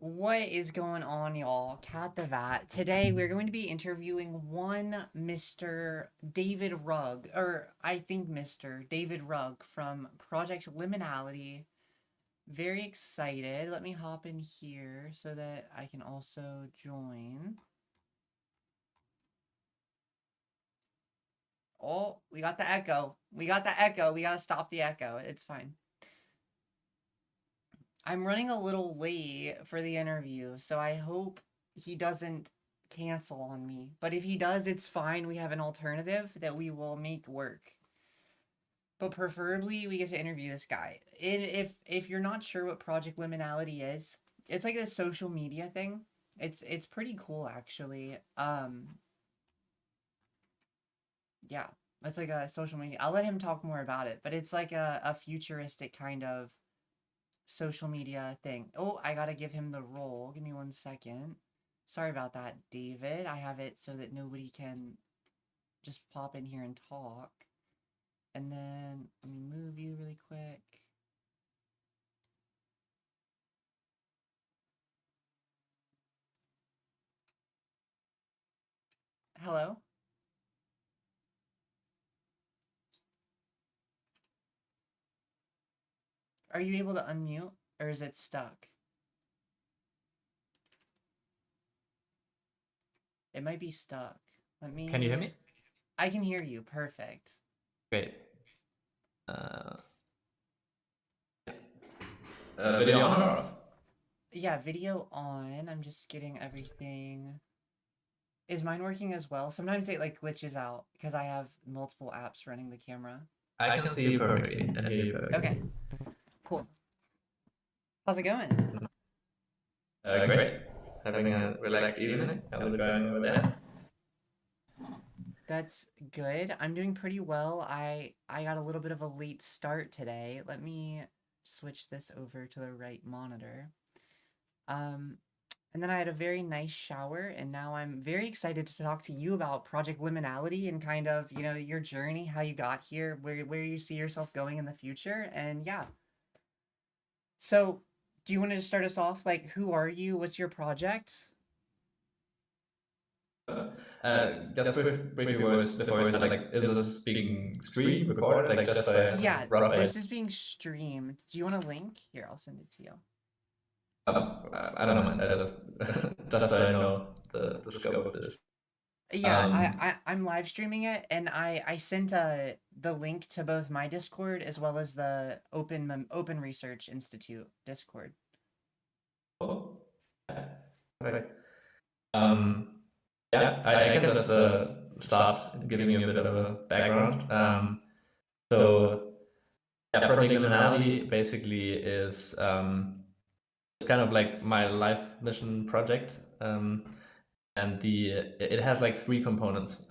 What is going on, y'all? Cat the Vat. Today we're going to be interviewing one Mr. David Rugg, or I think Mr. David Rugg from Project Liminality. Very excited. Let me hop in here so that I can also join. Oh, we got the echo. We got the echo. We gotta stop the echo. It's fine. I'm running a little late for the interview, so I hope he doesn't cancel on me. But if he does, it's fine. We have an alternative that we will make work. But preferably, we get to interview this guy. If you're not sure what Project Liminality is, it's like a social media thing. It's pretty cool actually. Yeah, it's like a social media. I'll let him talk more about it, but it's like a futuristic kind of social media thing. Oh, I gotta give him the role. Give me 1 second. Sorry about that, David. I have it so that nobody can just pop in here and talk. And then let me move you really quick. Hello? Are you able to unmute or is it stuck? It might be stuck. Let me. Can you hear me? I can hear you. Perfect. Great. Video on or off? Yeah, video on. I'm just getting everything. Is mine working as well? Sometimes it like glitches out because I have multiple apps running the camera. I can see you perfectly and hear you perfectly. Okay, cool. How's it going? Great. Having a relaxed evening. How's it going over there? That's good. I'm doing pretty well. I got a little bit of a late start today. Let me switch this over to the right monitor. And then I had a very nice shower, and now I'm very excited to talk to you about Project Liminality and kind of, your journey, how you got here, where you see yourself going in the future, and yeah. So, do you want to start us off? Like, who are you? What's your project? Just briefly was before we start, like, is this being streamed, recorded? Like, just a Yeah, rough idea. this is being streamed. Do you want a link? Here, I'll send it to you. I don't mind. I just so I know the scope of this. Yeah, I'm live streaming it, and I sent the link to both my Discord as well as the Open Research Institute Discord. Oh, okay. Yeah, I can just start giving you a bit of a background. So, yeah, Project Liminality basically is it's kind of like my life mission project, and it has like three components,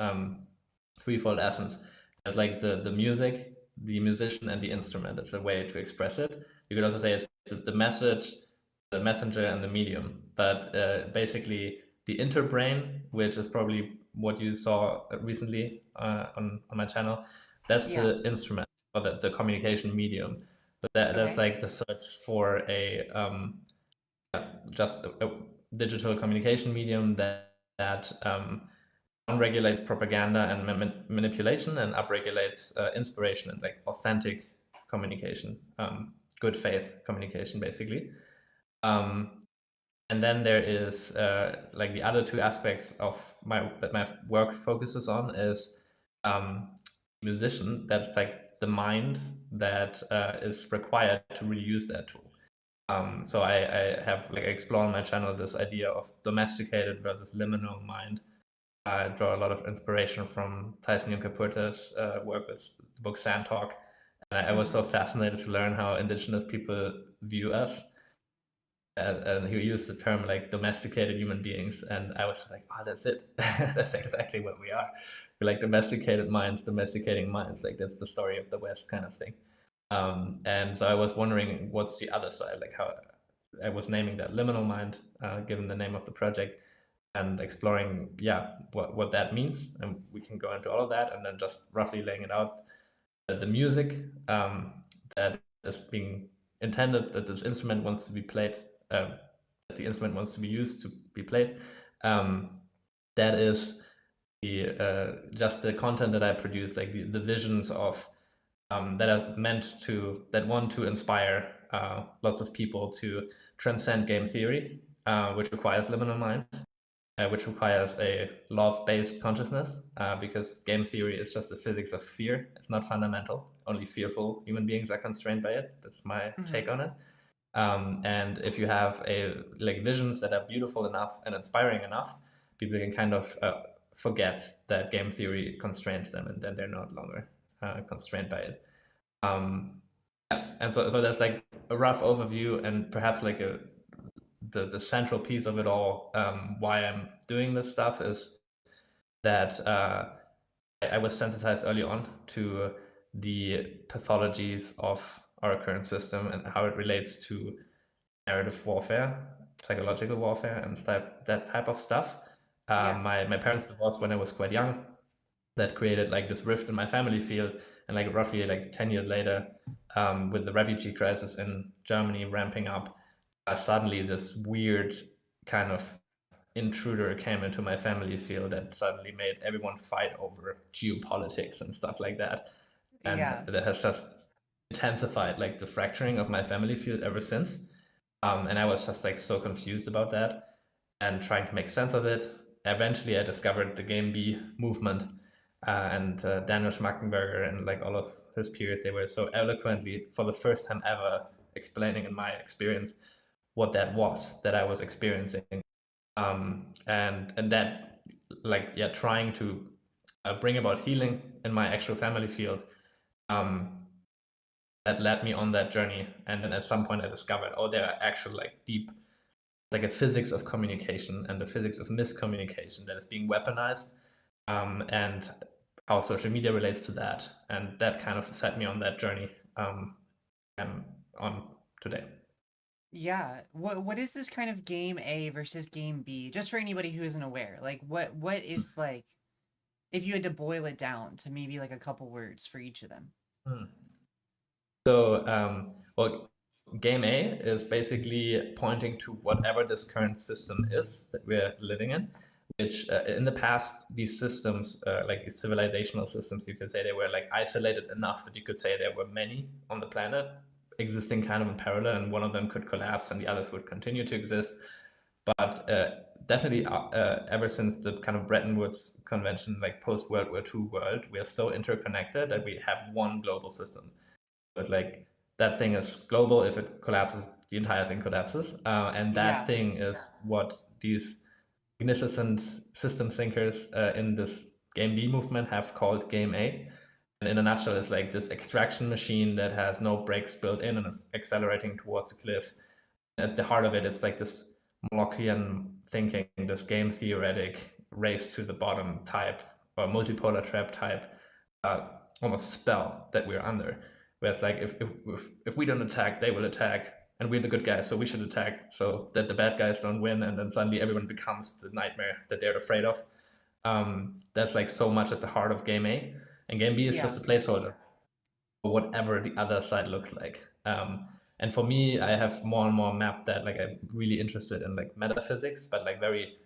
threefold essence. It's like the music, the musician, and the instrument. It's a way to express it. You could also say it's the message, the messenger, and the medium. But basically, the interbrain, which is probably what you saw recently on my channel, that's the instrument or the communication medium. But that's like the search for a just a digital communication medium that down-regulates propaganda and manipulation and upregulates inspiration and like authentic communication, good faith communication, basically. And then there is like the other two aspects of that my work focuses on is musician. That's like the mind that is required to really use that tool. So I have like explored on my channel this idea of domesticated versus liminal mind. I draw a lot of inspiration from Tyson Yunkaporta's work with the book Sand Talk. And I was so fascinated to learn how indigenous people view us. And he used the term like domesticated human beings. And I was like, oh, that's it. That's exactly what we are. We're like domesticated minds, domesticating minds. Like that's the story of the West kind of thing. And so I was wondering what's the other side, like how I was naming that liminal mind, given the name of the project, and exploring, what that means. And we can go into all of that and then just roughly laying it out. The music that is being intended, that this instrument wants to be played that the instrument wants to be used to be played. That is the just the content that I produce, like the visions of that are that want to inspire lots of people to transcend game theory, which requires liminal mind, which requires a love-based consciousness, because game theory is just the physics of fear. It's not fundamental. Only fearful human beings are constrained by it. That's my take on it. And if you have visions that are beautiful enough and inspiring enough, people can kind of forget that game theory constrains them, and then they're no longer constrained by it. Yeah, and so that's like a rough overview, and perhaps like the central piece of it all. Why I'm doing this stuff is that I was sensitized early on to the pathologies of our current system and how it relates to narrative warfare, psychological warfare, and that type of stuff. Yeah. My parents divorced when I was quite young. That created like this rift in my family field, and like roughly like 10 years later, with the refugee crisis in Germany ramping up, suddenly this weird kind of intruder came into my family field that suddenly made everyone fight over geopolitics and stuff like that. And Yeah. that has just intensified like the fracturing of my family field ever since. And I was just like so confused about that and trying to make sense of it. Eventually, I discovered the Game B movement, and Daniel Schmackenberger and like all of his peers. They were so eloquently, for the first time ever, explaining in my experience what that was that I was experiencing, and that trying to bring about healing in my actual family field. That led me on that journey, and then at some point I discovered, oh, there are actual like deep, like a physics of communication and the physics of miscommunication that is being weaponized, and how social media relates to that, and that kind of set me on that journey I'm on today. Yeah. What is this kind of game A versus game B? Just for anybody who isn't aware. Like what is like if you had to boil it down to maybe like a couple words for each of them. Hmm. So, well, game A is basically pointing to whatever this current system is that we're living in, which in the past, these systems, like these civilizational systems, you could say they were like isolated enough that you could say there were many on the planet existing kind of in parallel, and one of them could collapse and the others would continue to exist. But definitely, ever since the kind of Bretton Woods Convention, like post World War II world, we are so interconnected that we have one global system. But like that thing is global. If it collapses, the entire thing collapses. And that Yeah. thing is what these magnificent system thinkers in this Game B movement have called Game A. And in a nutshell, it's like this extraction machine that has no brakes built in and is accelerating towards a cliff. At the heart of it, it's like this Molochian thinking, this game theoretic race to the bottom type or multipolar trap type, almost spell that we're under. Where it's like if we don't attack, they will attack, and we're the good guys, so we should attack, so that the bad guys don't win, and then suddenly everyone becomes the nightmare that they're afraid of. That's like so much at the heart of Game A, and Game B is Yeah. just a placeholder for whatever the other side looks like. And for me, I have more and more mapped that. Like I'm really interested in like metaphysics, but like very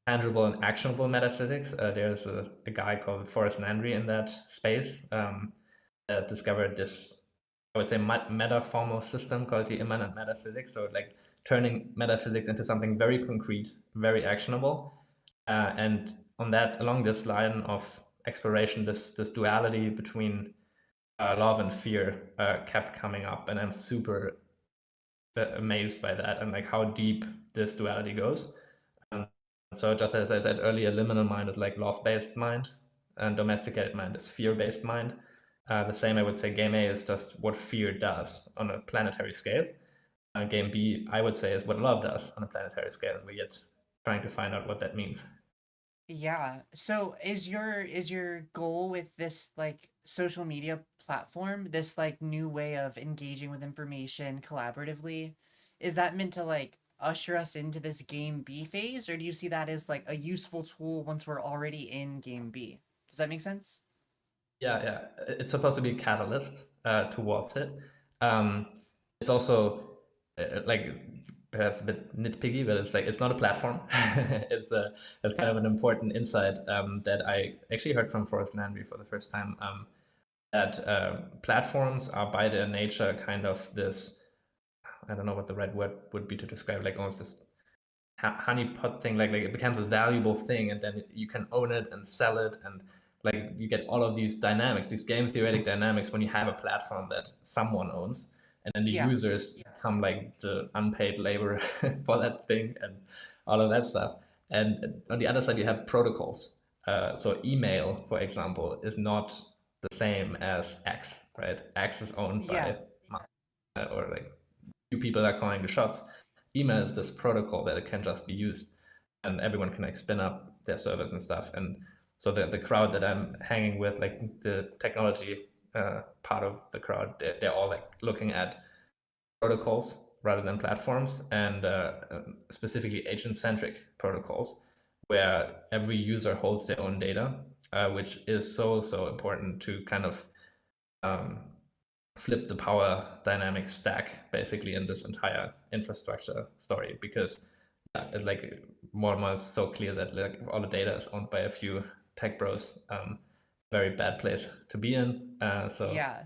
tangible and actionable metaphysics. There's a guy called Forrest Landry in that space, that discovered this, I would say, meta-formal system called the immanent metaphysics. So like turning metaphysics into something very concrete, very actionable, and along this line of exploration, this duality between love and fear kept coming up, and I'm super amazed by that and like how deep this duality goes. So just as I said earlier, liminal mind is like love-based mind, and domesticated mind is fear-based mind. The same, I would say, Game A is just what fear does on a planetary scale. Game B, I would say, is what love does on a planetary scale, and we're yet trying to find out what that means. Yeah. So is your goal with this like social media platform, this like new way of engaging with information collaboratively, is that meant to like usher us into this game B phase, or do you see that as like a useful tool once we're already in game B? Does that make sense? Yeah. It's supposed to be a catalyst towards it. It's also like perhaps a bit nitpicky, but it's like it's not a platform. It's kind of an important insight that I actually heard from Forrest Landry for the first time. That platforms are by their nature kind of this, I don't know what the right word would be to describe, like almost this honeypot thing, like it becomes a valuable thing, and then you can own it and sell it, and like you get all of these dynamics, these game theoretic dynamics when you have a platform that someone owns, and then the Yeah. users become like the unpaid labor for that thing and all of that stuff. And on the other side, you have protocols. So email, for example, is not the same as X, right? X is owned Yeah. by or like few people are calling the shots. Email is this protocol that it can just be used, and everyone can like spin up their servers and stuff. And so the crowd that I'm hanging with, like the technology part of the crowd, they're all like looking at protocols rather than platforms, and specifically agent-centric protocols, where every user holds their own data, which is so important to kind of flip the power dynamic stack basically in this entire infrastructure story, because it's like more and more so clear that like all the data is owned by a few tech bros. Very bad place to be in. So yeah,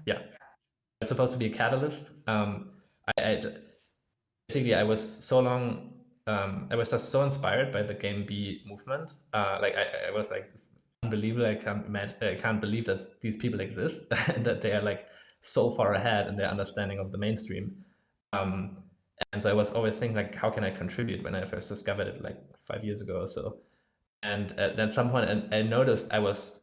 it's supposed to be a catalyst. I basically I was so long. I was just so inspired by the Game B movement. Like I was like unbelievable. I can't believe that these people exist and that they are like so far ahead in their understanding of the mainstream. And so I was always thinking like, how can I contribute when I first discovered it like 5 years ago or so. And at some point, I noticed I was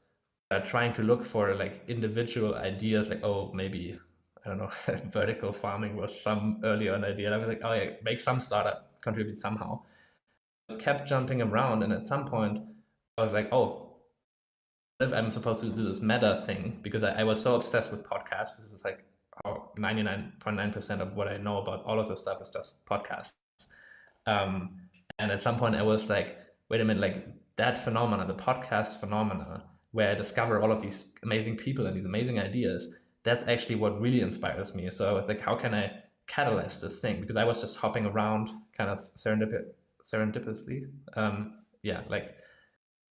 trying to look for like individual ideas, like, oh, maybe, I don't know, vertical farming was some early on idea. I was like, oh yeah, make some startup, contribute somehow. I kept jumping around, and at some point, I was like, oh, if I'm supposed to do this meta thing, because I was so obsessed with podcasts. This is like 99.9% of what I know about all of this stuff is just podcasts. And at some point I was like, wait a minute, like that phenomena, the podcast phenomena, where I discover all of these amazing people and these amazing ideas, that's actually what really inspires me. So I was like, how can I catalyze this thing? Because I was just hopping around kind of serendipitously. Yeah, like,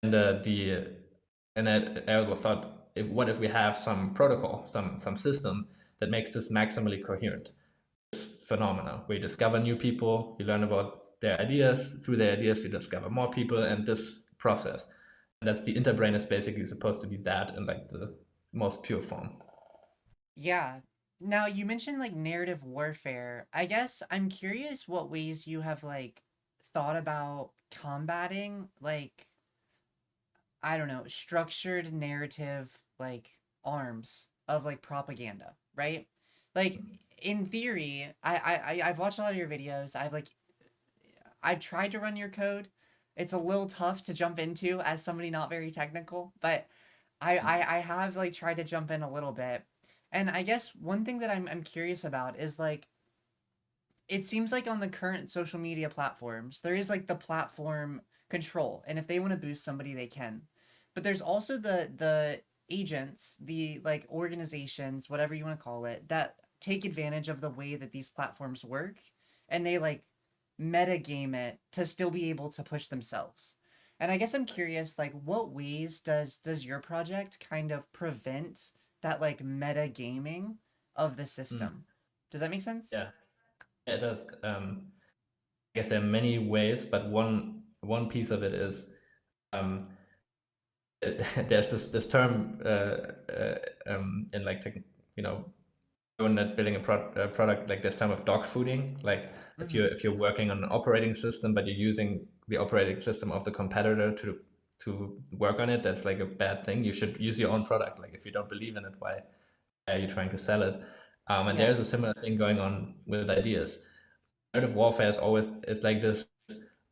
and I thought, what if we have some protocol, some system that makes this maximally coherent? Phenomena where you discover new people, you learn about their ideas, through their ideas you discover more people, and this process. And that's the interbrain is basically supposed to be that in like the most pure form. Yeah. Now you mentioned like narrative warfare. I guess I'm curious what ways you have like thought about combating like, I don't know, structured narrative like arms of like propaganda, right? Like in theory, I've watched a lot of your videos. I've tried to run your code. It's a little tough to jump into as somebody not very technical, but I have like tried to jump in a little bit. And I guess one thing that I'm curious about is like, it seems like on the current social media platforms, there is like the platform control, and if they want to boost somebody, they can. But there's also the agents, the like organizations, whatever you want to call it, that take advantage of the way that these platforms work, and they like meta game it to still be able to push themselves. And I guess I'm curious, like, what ways does your project kind of prevent that like meta gaming of the system? Does that make sense? Yeah, it does. I guess there are many ways, but one piece of it is um, there's this term in like you know, when they're building a product, like this term of dog fooding. Like if you're working on an operating system but you're using the operating system of the competitor to work on it, that's like a bad thing. You should use your own product. Like if you don't believe in it, why are you trying to sell it? And Yeah. there's a similar thing going on with ideas. Narrative warfare is always, it's like this,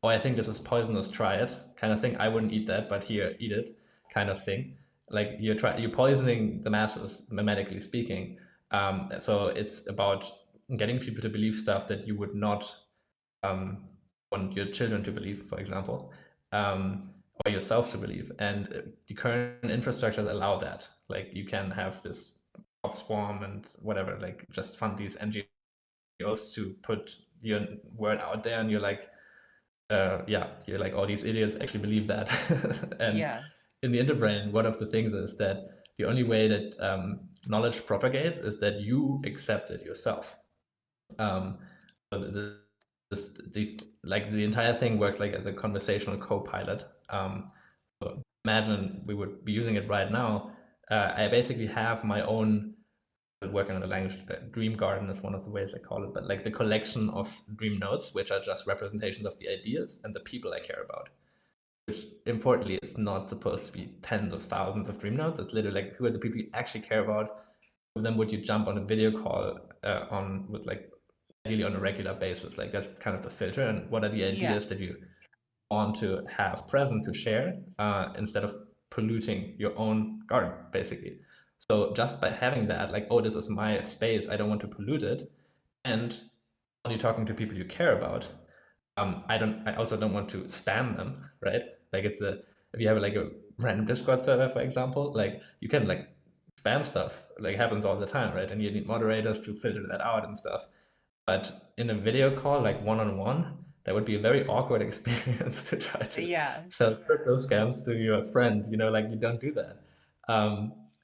oh, I think this is poisonous, try it kind of thing. I wouldn't eat that, but here, eat it kind of thing. Like you're poisoning the masses, memetically speaking. So it's about getting people to believe stuff that you would not want your children to believe, for example, or yourself to believe. And the current infrastructures allow that. Like you can have this bot swarm and whatever, like just fund these NGOs to put your word out there, and you're like, you're like, all these idiots actually believe that. And Yeah. in the interbrain, one of the things is that the only way that knowledge propagates is that you accept it yourself. Um, so the entire thing works like as a conversational co-pilot. So imagine we would be using it right now. I basically have my own working on the language. Dream garden is one of the ways I call it, but like the collection of dream notes, which are just representations of the ideas and the people I care about. Which importantly is not supposed to be tens of thousands of dream notes. It's literally like, who are the people you actually care about? Who then would you jump on a video call on with, like, ideally on a regular basis? Like, that's kind of the filter. And what are the Yeah. ideas that you want to have present to share instead of polluting your own garden, basically. So just by having that, like, oh, this is my space, I don't want to pollute it, and only talking to people you care about, I also don't want to spam them, right? Like, if you have like a random Discord server, for example, like, you can like spam stuff, like, happens all the time, right? And you need moderators to filter that out and stuff. But in a video call, like one-on-one, that would be a very awkward experience to try to Yeah. sell crypto scams to your friend, like, you don't do that.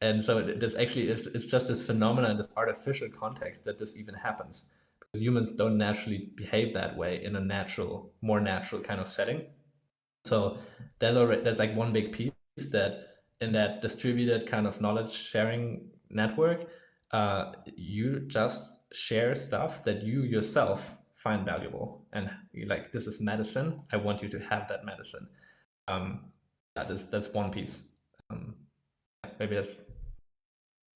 And so this actually it's just this phenomenon, this artificial context that this even happens. Because humans don't naturally behave that way in a more natural kind of setting. So there's like one big piece that in that distributed kind of knowledge sharing network, you just share stuff that you yourself find valuable, and you're like, this is medicine. I want you to have that medicine. That's one piece. Maybe that's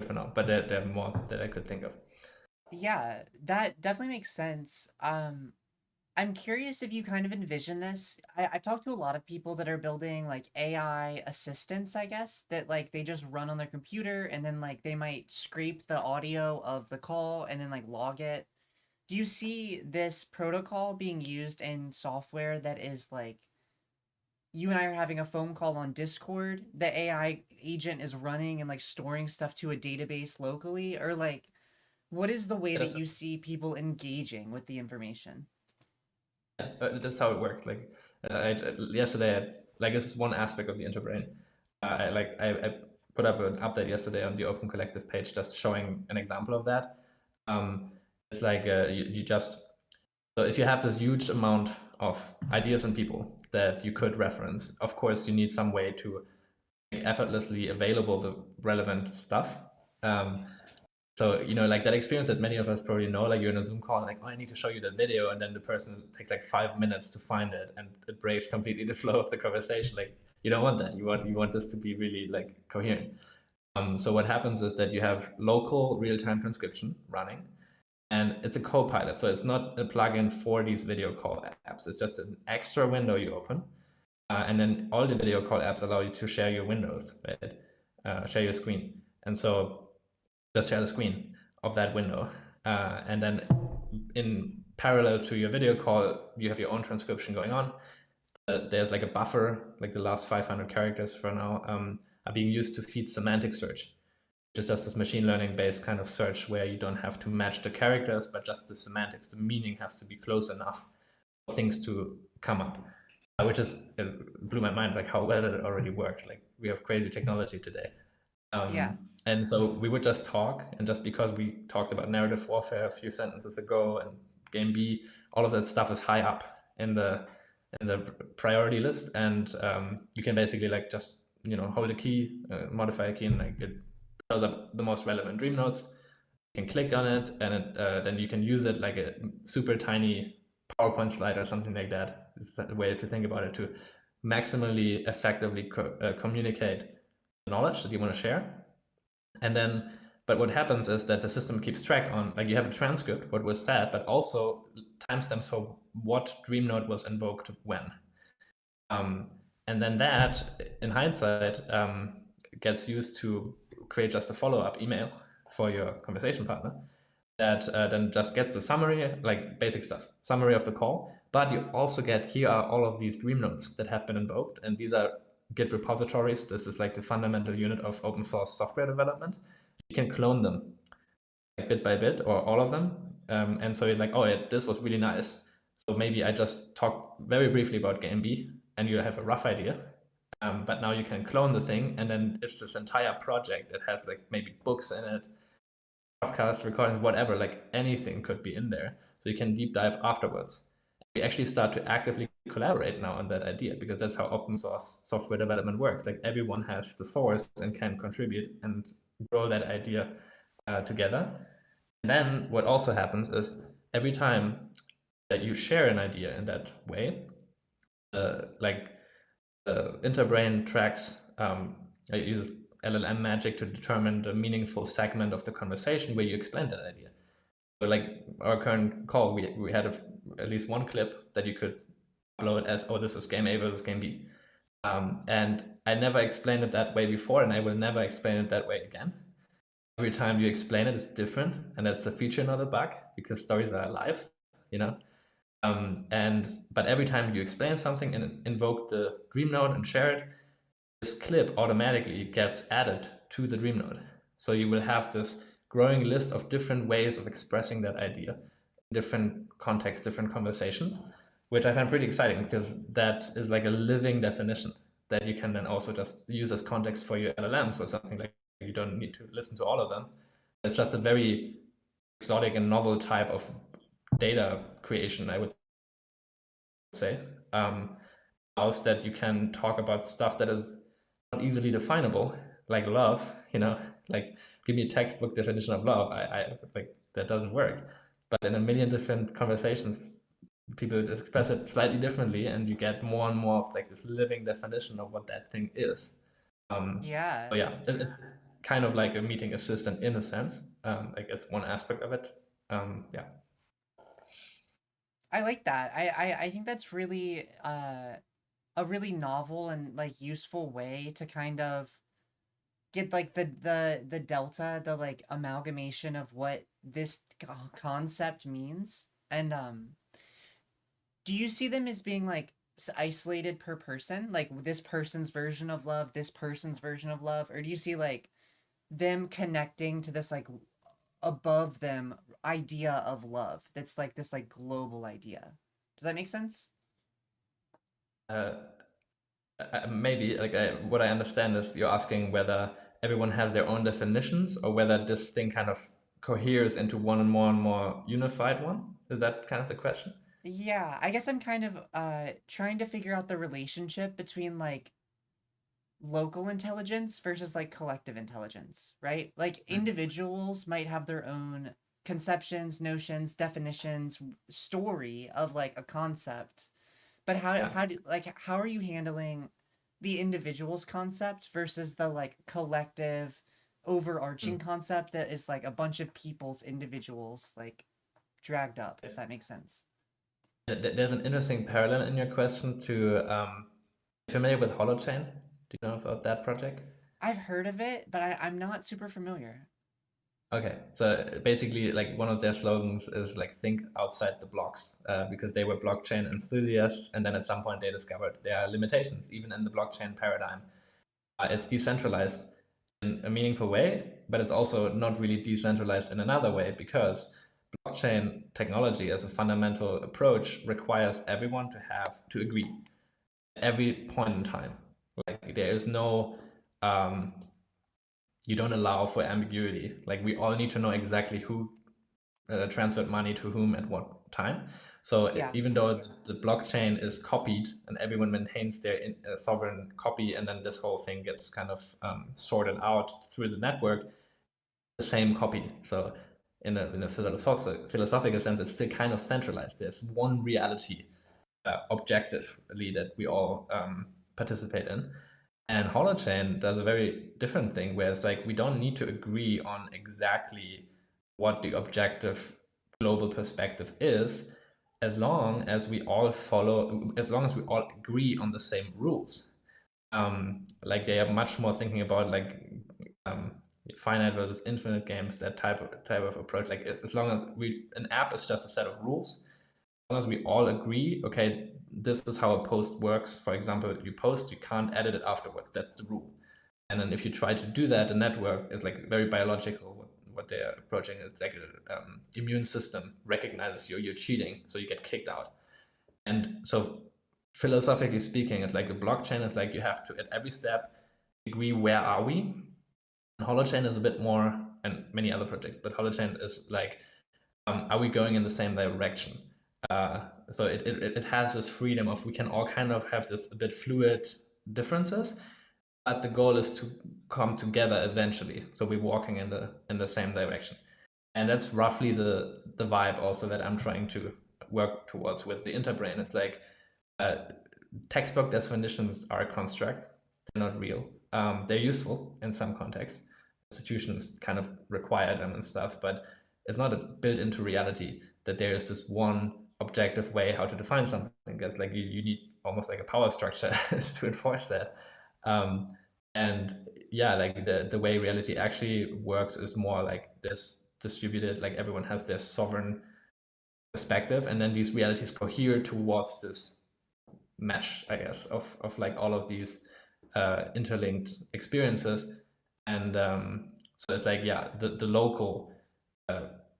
for now, but there are more that I could think of. Yeah, that definitely makes sense. I'm curious if you kind of envision this. I've talked to a lot of people that are building like AI assistants, I guess, that like they just run on their computer and then like they might scrape the audio of the call and then like log it. Do you see this protocol being used in software that is like you and I are having a phone call on Discord, the AI agent is running and like storing stuff to a database locally? Or like, what is the way that That's you see people engaging with the information? that's how it works. Like, yesterday, like, this is one aspect of the interbrain. I put up an update yesterday on the Open Collective page, just showing an example of that. It's like, you just, so if you have this huge amount of ideas and people that you could reference, of course you need some way to make effortlessly available the relevant stuff. So, like that experience that many of us probably know, like, you're in a Zoom call and like, oh, I need to show you the video, and then the person takes like 5 minutes to find it, and it breaks completely the flow of the conversation. Like, you don't want that. You want this to be really like coherent. So what happens is that you have local real-time transcription running, and it's a co-pilot. So it's not a plugin for these video call apps. It's just an extra window you open, and then all the video call apps allow you to share your windows, right? Share your screen, and so just share the screen of that window. And then in parallel to your video call, you have your own transcription going on. There's like a buffer, like the last 500 characters for now, are being used to feed semantic search, which is just this machine learning based kind of search where you don't have to match the characters, but just the semantics. The meaning has to be close enough for things to come up, which it blew my mind, like how well it already works. Like, we have crazy technology today. Yeah. And so we would just talk, and just because we talked about narrative warfare a few sentences ago and game B, all of that stuff is high up in the priority list, and you can basically like just hold a key, modify a key, and like it shows up the most relevant dream notes. You can click on it, and then you can use it like a super tiny PowerPoint slide or something like that. Is the way to think about it, to maximally effectively communicate the knowledge that you want to share. And then, but what happens is that the system keeps track on, like, you have a transcript, what was said, but also timestamps for what dream node was invoked when. And then that, in hindsight, gets used to create just a follow-up email for your conversation partner that then just gets the summary, like basic stuff, summary of the call. But you also get, here are all of these dream nodes that have been invoked, and these are Git repositories. This is like the fundamental unit of open source software development. You can clone them, like, bit by bit, or all of them, And so you're like, oh, this was really nice. So maybe I just talk very briefly about game B, and you have a rough idea. But now you can clone the thing, and then it's this entire project that has like maybe books in it, podcasts, recordings, whatever, like anything could be in there. So you can deep dive afterwards. We actually start to actively collaborate now on that idea, because that's how open source software development works. Like everyone has the source and can contribute and grow that idea together. And then what also happens is every time that you share an idea in that way, like the interbrain tracks, I use LLM magic to determine the meaningful segment of the conversation where you explain that idea. So like our current call, we had at least one clip that you could upload as, oh, this is game A versus game B. And I never explained it that way before, and I will never explain it that way again. Every time you explain it, it's different, and that's the feature, not a bug, because stories are alive, you know. But every time you explain something and invoke the dream node and share it, this clip automatically gets added to the dream node. So you will have this growing list of different ways of expressing that idea, different contexts, different conversations, which I find pretty exciting, because that is like a living definition that you can then also just use as context for your LLM. So something like, you don't need to listen to all of them. It's just a very exotic and novel type of data creation, I would say. Allows that you can talk about stuff that is not easily definable, like love, like give me a textbook definition of love. I like, that doesn't work. But in a million different conversations, people express it slightly differently, and you get more and more of like this living definition of what that thing is. Yeah. So yeah, it's kind of like a meeting assistant in a sense. I guess one aspect of it. Yeah. I like that. I think that's really a really novel and like useful way to kind of get like the delta, the like amalgamation of what this concept means. And do you see them as being like isolated per person, like this person's version of love, this person's version of love, or do you see like them connecting to this like above them idea of love that's like this like global idea? Does that make sense? Uh, Maybe like what I understand is you're asking whether everyone has their own definitions, or whether this thing kind of coheres into one and more unified one. Is that kind of the question? Yeah, I guess I'm kind of trying to figure out the relationship between like local intelligence versus like collective intelligence, right? Like individuals might have their own conceptions, notions, definitions, story of like a concept. But Yeah. how are you handling the individual's concept versus the like collective overarching Mm. concept that is like a bunch of people's individuals like dragged up, if that makes sense? There's an interesting parallel in your question to familiar with Holochain? Do you know about that project? I've heard of it, but I'm not super familiar. Okay, so basically, like one of their slogans is like think outside the blocks, because they were blockchain enthusiasts, and then at some point they discovered there are limitations even in the blockchain paradigm. It's decentralized in a meaningful way, but it's also not really decentralized in another way, because blockchain technology as a fundamental approach requires everyone to agree at every point in time. Like there is no you don't allow for ambiguity. Like we all need to know exactly who transferred money to whom at what time. So Yeah. even though the blockchain is copied and everyone maintains their sovereign copy, and then this whole thing gets kind of sorted out through the network, the same copy. So in a philosophical sense, it's still kind of centralized. There's one reality objectively that we all participate in. And Holochain does a very different thing, where it's like we don't need to agree on exactly what the objective global perspective is, as long as we all agree on the same rules. Like they are much more thinking about like finite versus infinite games, that type of approach. Like as long as an app is just a set of rules, as long as we all agree, okay, this is how a post works. For example, you post, you can't edit it afterwards. That's the rule. And then if you try to do that, the network is like very biological. what they're approaching. It's like a immune system recognizes you're cheating, so you get kicked out. And so philosophically speaking, it's like the blockchain is like you have to at every step agree where are we. And Holochain is a bit more, and many other projects, but Holochain is like, are we going in the same direction? So it has this freedom of we can all kind of have this a bit fluid differences, but the goal is to come together eventually. So we're walking in the same direction, and that's roughly the vibe also that I'm trying to work towards with the Interbrain. It's like textbook definitions are a construct; they're not real. They're useful in some contexts. Institutions kind of require them and stuff, but it's not built into reality that there is this one objective way how to define something. That's like you need almost like a power structure to enforce that. And yeah, like the way reality actually works is more like this distributed, like everyone has their sovereign perspective, and then these realities cohere towards this mesh, I guess, of like all of these interlinked experiences. And so it's like, yeah, the local,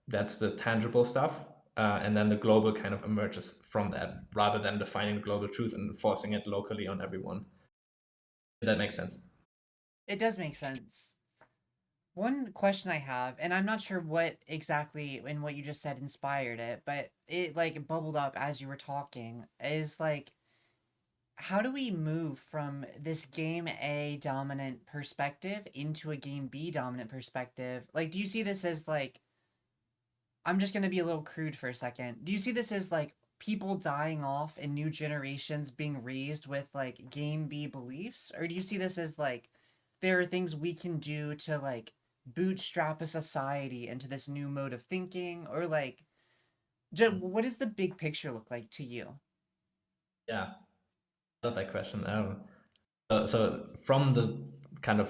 that's the tangible stuff. And then the global kind of emerges from that, rather than defining the global truth and forcing it locally on everyone. If that makes sense. It does make sense. One question I have, and I'm not sure what exactly in what you just said inspired it, but it like bubbled up as you were talking, is like, how do we move from this game A dominant perspective into a game B dominant perspective? Like, do you see this as like, I'm just going to be a little crude for a second. Do you see this as like people dying off and new generations being raised with like game B beliefs? Or do you see this as like there are things we can do to like bootstrap a society into this new mode of thinking? Or like, what does the big picture look like to you? Yeah, I love that question. So from the kind of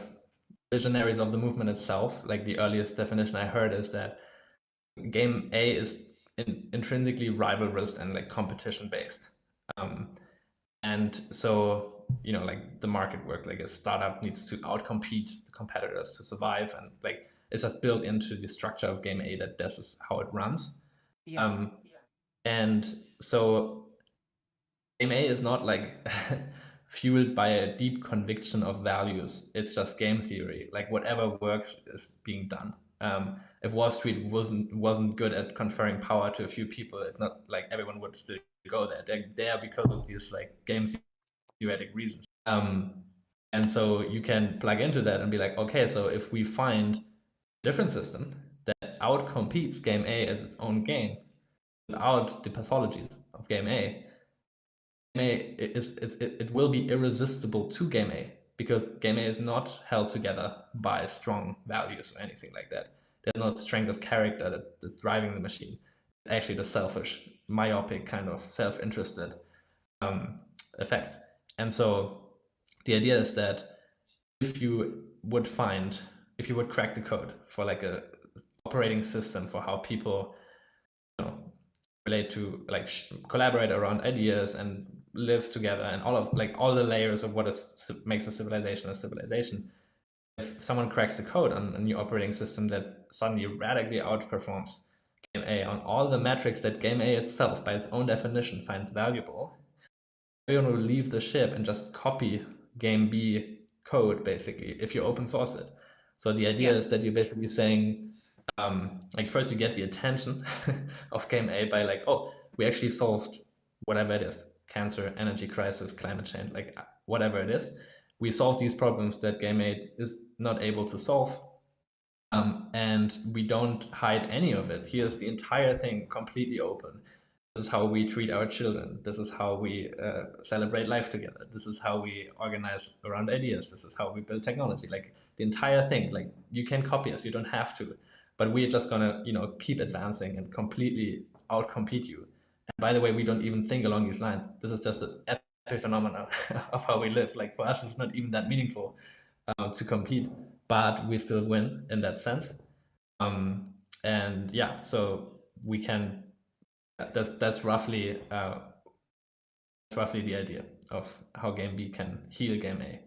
visionaries of the movement itself, like the earliest definition I heard is that game A is intrinsically rivalrous and like competition based. And so, you know, like the market work, like a startup needs to outcompete the competitors to survive. And like it's just built into the structure of game A that this is how it runs. Yeah. And so game A is not like fueled by a deep conviction of values. It's just game theory. Like whatever works is being done. If Wall Street wasn't good at conferring power to a few people, it's not like everyone would still go there. They're there because of these like game theoretic reasons. And so you can plug into that and be like, okay, so if we find a different system that outcompetes game A as its own game without the pathologies of game A, it will be irresistible to game A, because game A is not held together by strong values or anything like that. There's no strength of character that's driving the machine. It's actually the selfish, myopic kind of self-interested effects. And so the idea is that if you would crack the code for like a operating system for how people, you know, relate to, like collaborate around ideas and live together, and all the layers of what makes a civilization. If someone cracks the code on a new operating system that suddenly radically outperforms game A on all the metrics that game A itself, by its own definition, finds valuable, everyone will leave the ship and just copy game B code, basically, if you open source it. So the idea is that you're basically saying, like, first you get the attention of game A by like, oh, we actually solved whatever it is, cancer, energy crisis, climate change, like whatever it is. We solved these problems that game A is not able to solve. And we don't hide any of it. Here's the entire thing completely open. This is how we treat our children. This is how we celebrate life together. This is how we organize around ideas. This is how we build technology. Like the entire thing, like you can copy us, you don't have to, but we're just gonna, keep advancing and completely outcompete you. And by the way, we don't even think along these lines. This is just an epiphenomenon of how we live. Like for us, it's not even that meaningful to compete, but we still win in that sense. And yeah, so we can. That's roughly the idea of how game B can heal game A.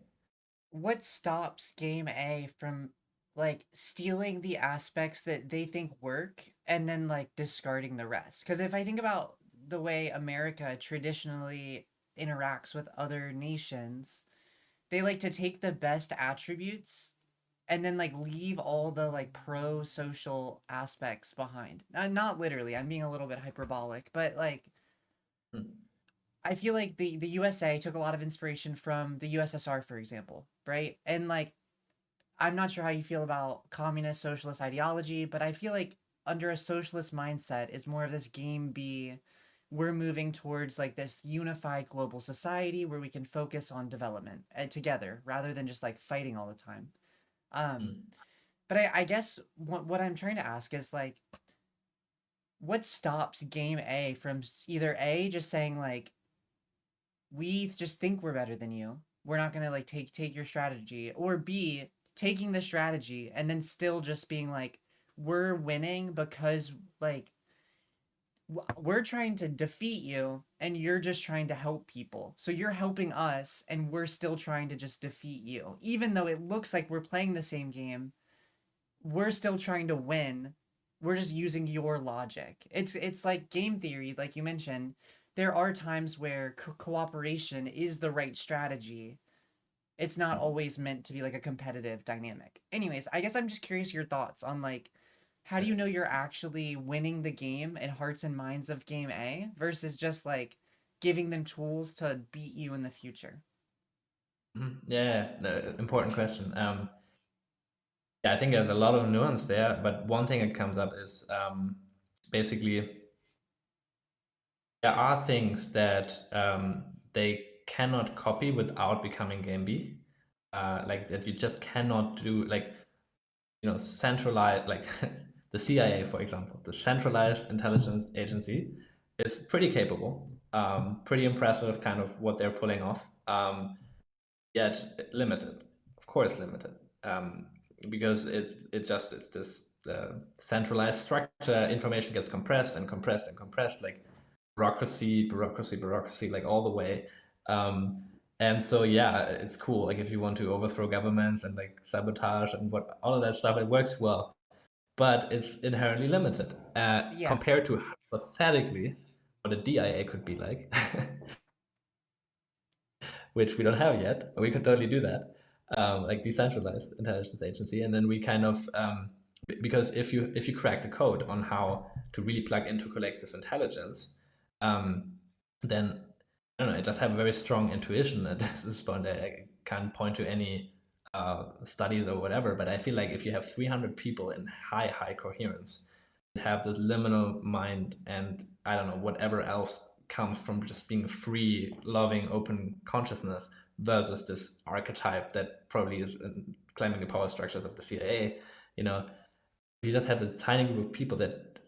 What stops game A from like stealing the aspects that they think work and then like discarding the rest. Because if I think about the way America traditionally interacts with other nations, they like to take the best attributes and then like leave all the like pro social aspects behind. Not literally, I'm being a little bit hyperbolic, but like Hmm. I feel like the USA took a lot of inspiration from the USSR, for example, right? And like I'm not sure how you feel about communist socialist ideology, but I feel like under a socialist mindset is more of this game B. We're moving towards like this unified global society where we can focus on development together rather than just like fighting all the time. Um, Hmm. but I guess what I'm trying to ask is like, what stops game A from either A just saying like, we just think we're better than you. We're not gonna like take your strategy, or B, taking the strategy and then still just being like, we're winning because like we're trying to defeat you and you're just trying to help people. So you're helping us and we're still trying to just defeat you. Even though it looks like we're playing the same game, we're still trying to win. We're just using your logic. It's like game theory, like you mentioned. There are times where cooperation is the right strategy. It's not always meant to be like a competitive dynamic. Anyways, I guess I'm just curious your thoughts on like how do you know you're actually winning the game in hearts and minds of game A versus just like giving them tools to beat you in the future? Mhm. Yeah, no, important question. Yeah, I think there's a lot of nuance there, but one thing that comes up is basically there are things that they cannot copy without becoming game B. Like that you just cannot do, like, centralized, like the CIA, for example, the centralized intelligence agency is pretty capable, pretty impressive, kind of what they're pulling off. Yet limited, of course limited, because it's this centralized structure. Information gets compressed and compressed and compressed, like bureaucracy, like all the way. And so yeah, it's cool. Like if you want to overthrow governments and like sabotage and what all of that stuff, it works well, but it's inherently limited Yeah. compared to hypothetically what a DIA could be like. Which we don't have yet. We could totally do that, like decentralized intelligence agency, and then we kind of because if you crack the code on how to really plug into collective intelligence, then I don't know. I just have a very strong intuition at this point. I can't point to any studies or whatever, but I feel like if you have 300 people in high coherence, have this liminal mind, and I don't know, whatever else comes from just being a free, loving, open consciousness versus this archetype that probably is claiming the power structures of the CIA. You know, if you just have a tiny group of people that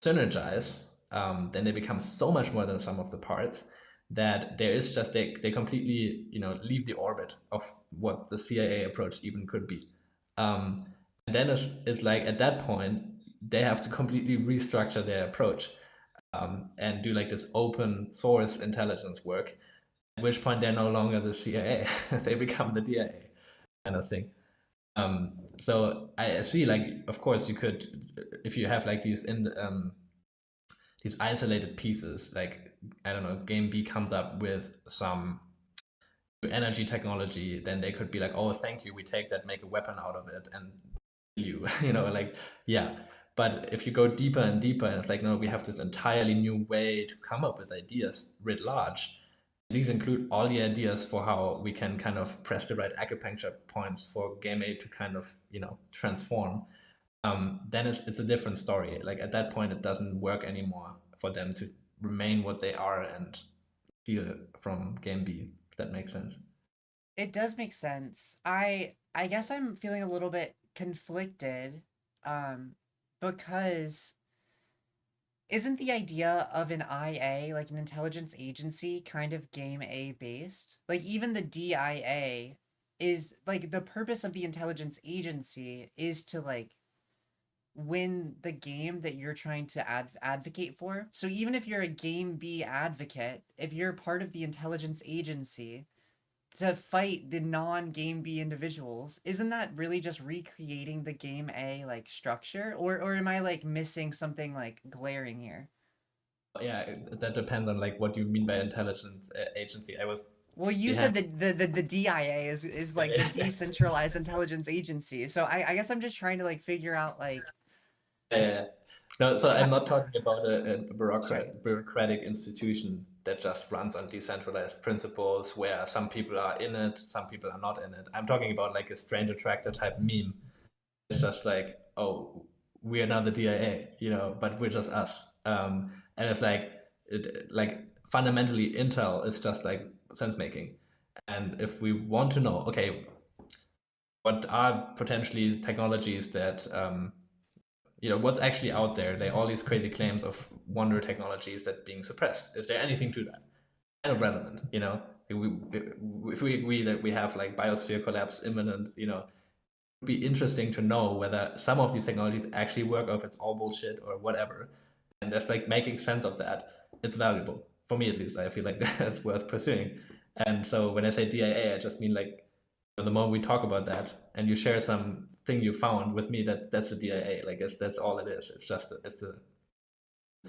synergize, then they become so much more than sum of the parts that there is just they completely leave the orbit of what the CIA approach even could be. And then it's like at that point they have to completely restructure their approach, and do like this open source intelligence work. At which point they're no longer the CIA; they become the DIA, kind of thing. So I see, like, of course, you could, if you have like these isolated pieces, like I don't know, game B comes up with some energy technology, then they could be like, oh, thank you, we take that, make a weapon out of it, and you, like, yeah. But if you go deeper and deeper, and it's like, no, we have this entirely new way to come up with ideas writ large. These include all the ideas for how we can kind of press the right acupuncture points for game A to kind of, transform. Then it's a different story. Like at that point, it doesn't work anymore for them to remain what they are and steal from game B. If that makes sense. It does make sense. I guess I'm feeling a little bit conflicted um because isn't the idea of an IA, like an intelligence agency, kind of game A based? Like even the DIA is like the purpose of the intelligence agency is to like win the game that you're trying to advocate for. So even if you're a game B advocate, if you're part of the intelligence agency, to fight the non-game B individuals, isn't that really just recreating the game A like structure? Or am I like missing something like glaring here? Yeah, that depends on like what you mean by intelligent agency. Well, you We said had the DIA is like the decentralized intelligence agency. So I guess I'm just trying to like figure out like yeah. No, so I'm ha, not talking about a sorry. bureaucratic institution that just runs on decentralized principles where some people are in it, some people are not in it. I'm talking about like a stranger tractor type meme. It's just like, oh, we are not the DIA, but we're just us. And it's like, like fundamentally, Intel is just like sense making. And if we want to know, okay, what are potentially technologies that what's actually out there? They all these crazy claims of wonder technologies that being suppressed. Is there anything to that? Kind of relevant, if we agree that we have like biosphere collapse imminent, it'd be interesting to know whether some of these technologies actually work or if it's all bullshit or whatever. And that's like making sense of that. It's valuable for me, at least. I feel like that's worth pursuing. And so when I say DIA, I just mean like the moment we talk about that and you share some thing you found with me, that's a DIA. Like that's all it is. It's just it's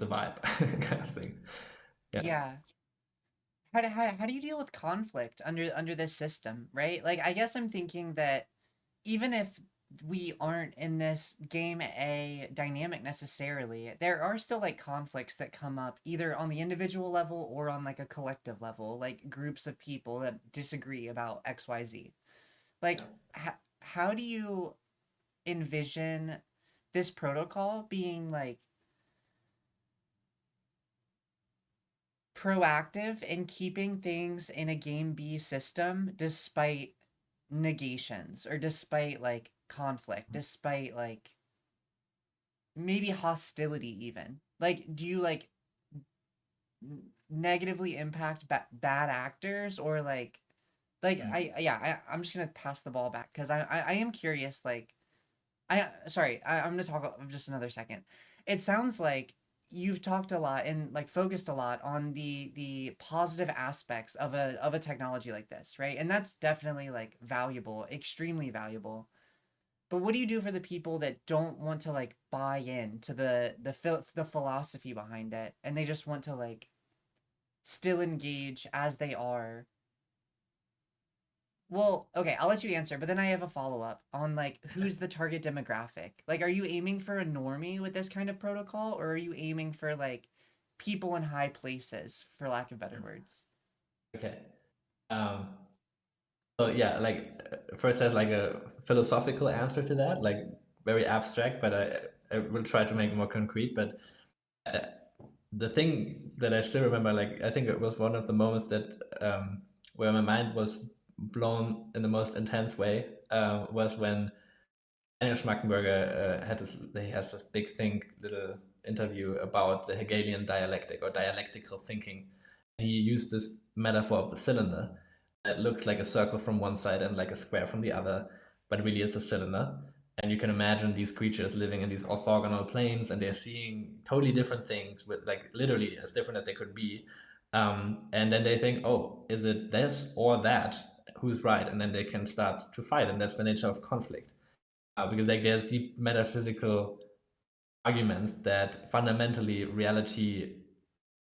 a vibe kind of thing. Yeah. Yeah. How do you deal with conflict under this system, right? Like I guess I'm thinking that even if we aren't in this game A dynamic necessarily, there are still like conflicts that come up either on the individual level or on like a collective level, like groups of people that disagree about XYZ. Like, Yeah. how do you envision this protocol being like proactive in keeping things in a game B system despite negations or despite like conflict, despite like maybe hostility even? Like, do you like negatively impact bad actors or like Mm. I'm just gonna pass the ball back because I am curious like sorry, I'm gonna talk just another second. It sounds like you've talked a lot and like focused a lot on the positive aspects of a technology like this, right? And that's definitely like valuable, extremely valuable. But what do you do for the people that don't want to like buy in to the philosophy behind it and they just want to like still engage as they are? Well, okay, I'll let you answer, but then I have a follow-up on like who's the target demographic? Like, are you aiming for a normie with this kind of protocol, or are you aiming for like people in high places, for lack of better words? Okay. Um, so yeah, like first there's like a philosophical answer to that, like very abstract, but I will try to make it more concrete. But uh, the thing that I still remember, like I think it was one of the moments that where my mind was blown in the most intense way, was when Daniel Schmackenberger he has this big little interview about the Hegelian dialectic or dialectical thinking. And he used this metaphor of the cylinder. It looks like a circle from one side and like a square from the other, but really it's a cylinder. And you can imagine these creatures living in these orthogonal planes, and they're seeing totally different things, with like literally as different as they could be. And then they think, oh, is it this or that? Who's right? And then they can start to fight, and that's the nature of conflict, because like there's deep metaphysical arguments that fundamentally reality,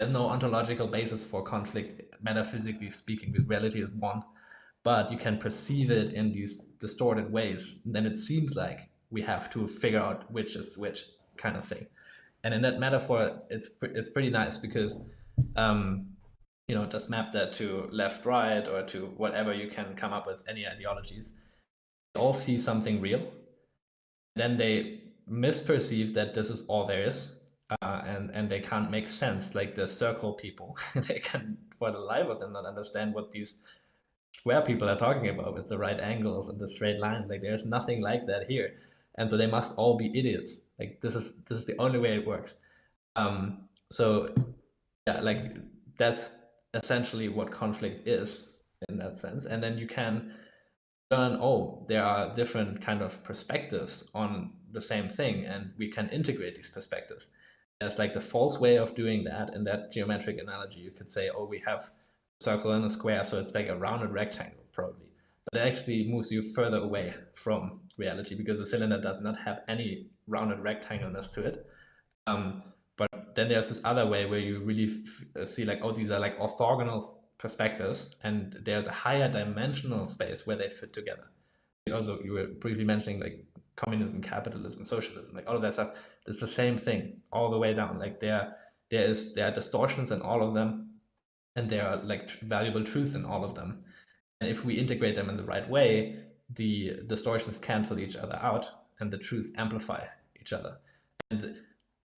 there's no ontological basis for conflict metaphysically speaking, because reality is one, but you can perceive it in these distorted ways. And then it seems like we have to figure out which is which, kind of thing. And in that metaphor, it's pretty nice because um, just map that to left, right, or to whatever you can come up with, any ideologies. They all see something real, then they misperceive that this is all there is, and they can't make sense. Like the circle people, they can, for the life of them, not understand what these square people are talking about with the right angles and the straight line. Like there's nothing like that here, and so they must all be idiots. Like this is the only way it works. So yeah, like that's essentially what conflict is in that sense, and then you can learn, oh, there are different kind of perspectives on the same thing, and we can integrate these perspectives. There's like the false way of doing that. In that geometric analogy, you could say, oh, we have circle and a square, so it's like a rounded rectangle probably. But it actually moves you further away from reality because the cylinder does not have any rounded rectangleness to it. But then there's this other way where you really see like, oh, these are like orthogonal perspectives, and there's a higher dimensional space where they fit together. Also, you were briefly mentioning like communism, capitalism, socialism, like all of that stuff. It's the same thing all the way down. Like there are distortions in all of them, and there are like valuable truths in all of them. And if we integrate them in the right way, the distortions cancel each other out, and the truths amplify each other. And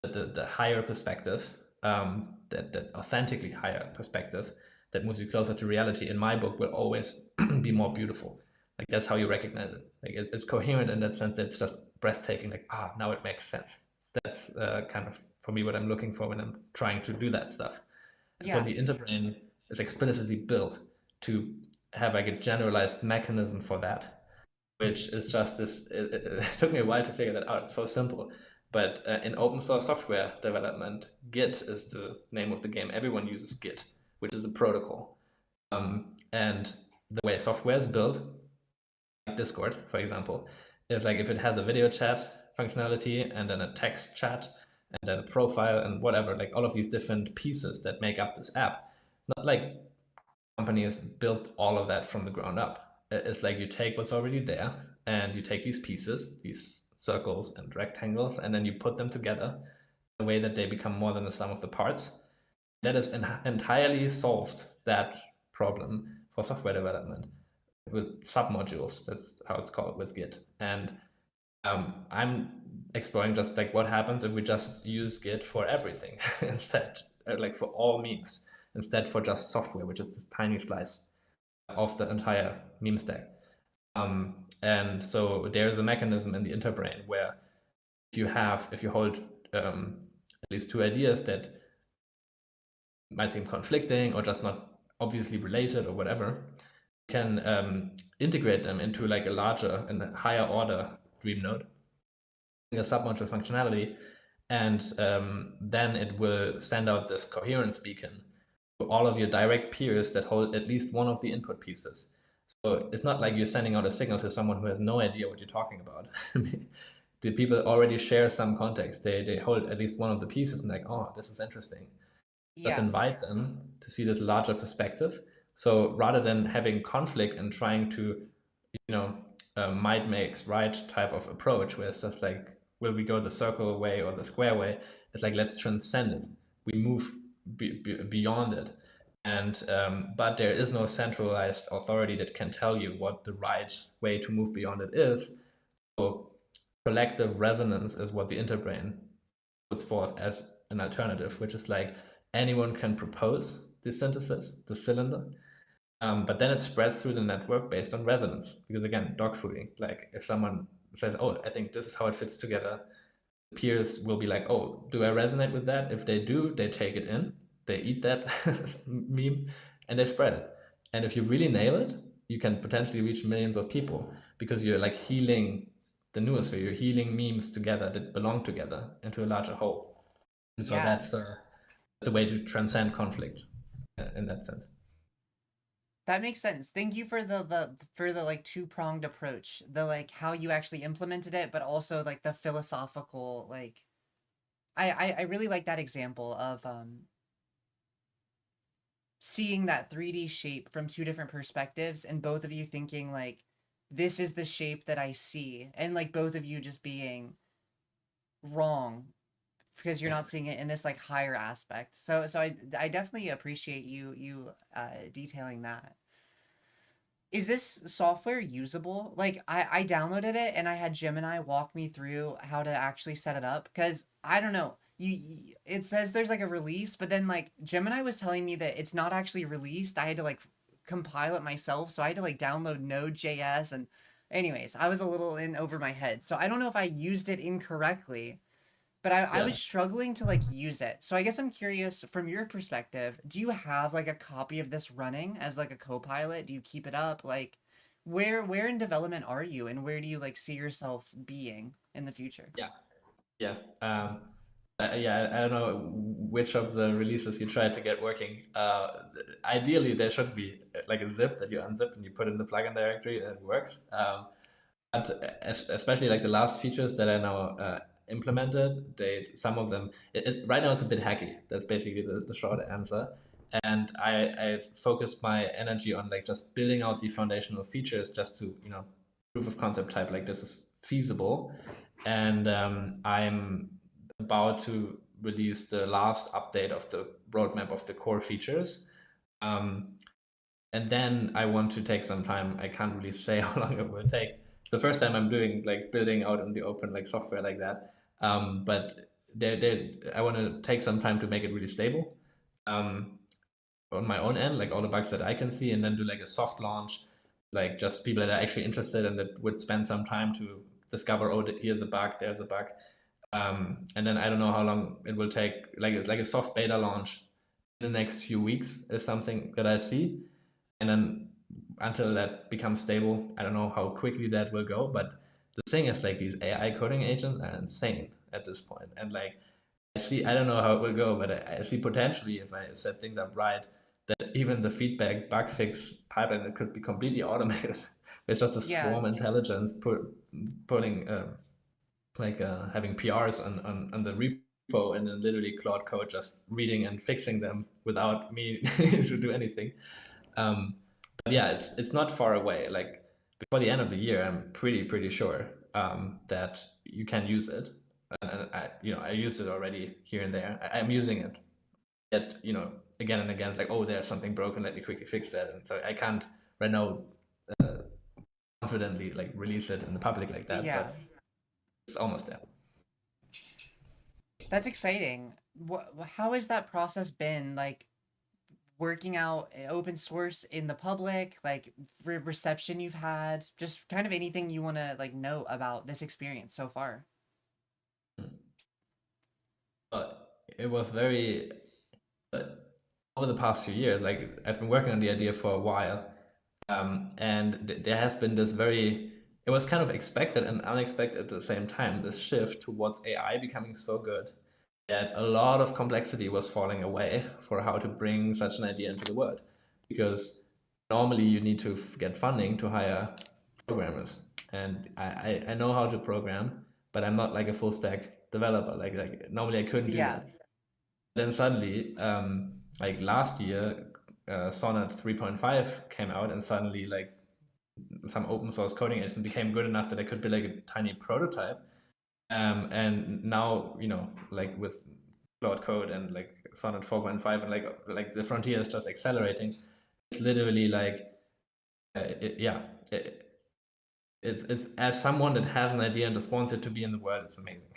the higher perspective, that authentically higher perspective that moves you closer to reality, in my book, will always be more beautiful. Like that's how you recognize it. Like it's coherent in that sense. That it's just breathtaking. Like now it makes sense. That's kind of for me what I'm looking for when I'm trying to do that stuff. And so Yeah. the interbrain is explicitly built to have like a generalized mechanism for that, which is just this. It took me a while to figure that out. It's so simple. But in open source software development, Git is the name of the game. Everyone uses Git, which is a protocol. And the way software is built, like Discord, for example, is like if it has a video chat functionality and then a text chat and then a profile and whatever, like all of these different pieces that make up this app. Not like companies built all of that from the ground up. It's like you take what's already there and you take these pieces, these circles and rectangles, and then you put them together in a way that they become more than the sum of the parts. That has entirely solved that problem for software development with submodules. That's how it's called with Git. And I'm exploring just like what happens if we just use Git for everything instead, like for all memes, instead for just software, which is this tiny slice of the entire meme stack. And so there's a mechanism in the interbrain where if you hold at least two ideas that might seem conflicting or just not obviously related or whatever, you can integrate them into like a larger and higher order dream node, a submodule functionality, and then it will send out this coherence beacon to all of your direct peers that hold at least one of the input pieces. So it's not like you're sending out a signal to someone who has no idea what you're talking about. The people already share some context. They hold at least one of the pieces and like, oh, this is interesting. Just Yeah. invite them to see the larger perspective. So rather than having conflict and trying to, might makes right type of approach, where it's just like, will we go the circle way or the square way? It's like, let's transcend it. We move beyond it. And but there is no centralized authority that can tell you what the right way to move beyond it is. So collective resonance is what the interbrain puts forth as an alternative, which is like anyone can propose the synthesis, the cylinder, but then it spreads through the network based on resonance. Because again, dogfooding, like if someone says, oh, I think this is how it fits together, peers will be like, oh, do I resonate with that? If they do, they take it in, they eat that meme, and they spread it. And if you really nail it, you can potentially reach millions of people because you're like healing the noosphere, you're healing memes together that belong together into a larger whole. And so Yeah. that's a way to transcend conflict in that sense. That makes sense. Thank you for the like two-pronged approach. The like how you actually implemented it, but also like the philosophical like I really like that example of seeing that 3D shape from two different perspectives and both of you thinking like this is the shape that I see and like both of you just being wrong because you're not seeing it in this like higher aspect. So I definitely appreciate you detailing that. Is this software usable? Like I downloaded it and I had Gemini walk me through how to actually set it up because I don't know. It says there's like a release, but then like Gemini was telling me that it's not actually released. I had to like compile it myself, so I had to like download Node.js and anyways, I was a little in over my head. So I don't know if I used it incorrectly, but I was struggling to like use it. So I guess I'm curious from your perspective, do you have like a copy of this running as like a co-pilot? Do you keep it up? Like where in development are you and where do you like see yourself being in the future? Yeah. Yeah. Yeah, I don't know which of the releases you tried to get working. Ideally, there should be like a zip that you unzip and you put in the plugin directory and it works. But especially like the last features that are now implemented, some of them right now it's a bit hacky. That's basically the short answer. And I focused my energy on like just building out the foundational features just to proof of concept type like this is feasible. And I'm about to release the last update of the roadmap of the core features. And then I want to take some time. I can't really say how long it will take. The first time I'm doing like building out in the open like software like that. But I want to take some time to make it really stable on my own end, like all the bugs that I can see, and then do like a soft launch, like just people that are actually interested and that would spend some time to discover, oh, here's a bug, there's a bug. And then I don't know how long it will take. Like it's like a soft beta launch in the next few weeks is something that I see. And then until that becomes stable, I don't know how quickly that will go. But the thing is, like these AI coding agents are insane at this point. And like I don't know how it will go, but I see potentially if I set things up right, that even the feedback bug fix pipeline it could be completely automated. It's just a Yeah. swarm intelligence putting having PRs on the repo and then literally Claude Code just reading and fixing them without me to do anything. But yeah, it's not far away. Like before the end of the year, I'm pretty sure that you can use it. And I used it already here and there. I'm using it yet, again and again. It's like, oh, there's something broken. Let me quickly fix that. And so I can't right now confidently like release it in the public like that. Yeah. But it's almost there. That's exciting. How has that process been like working out open source in the public, like reception you've had, just kind of anything you want to like know about this experience so far? It was very over the past few years. Like I've been working on the idea for a while, and there has been this it was kind of expected and unexpected at the same time, this shift towards AI becoming so good that a lot of complexity was falling away for how to bring such an idea into the world. Because normally you need to get funding to hire programmers. And I know how to program, but I'm not like a full stack developer. Like normally I couldn't do that. Then suddenly, like last year, Sonnet 3.5 came out, and suddenly like some open source coding engine became good enough that I could build like a tiny prototype. And now, like with Cloud Code and like Sonnet 4.5 and like the frontier is just accelerating. It's literally like, it's as someone that has an idea and just wants it to be in the world, it's amazing.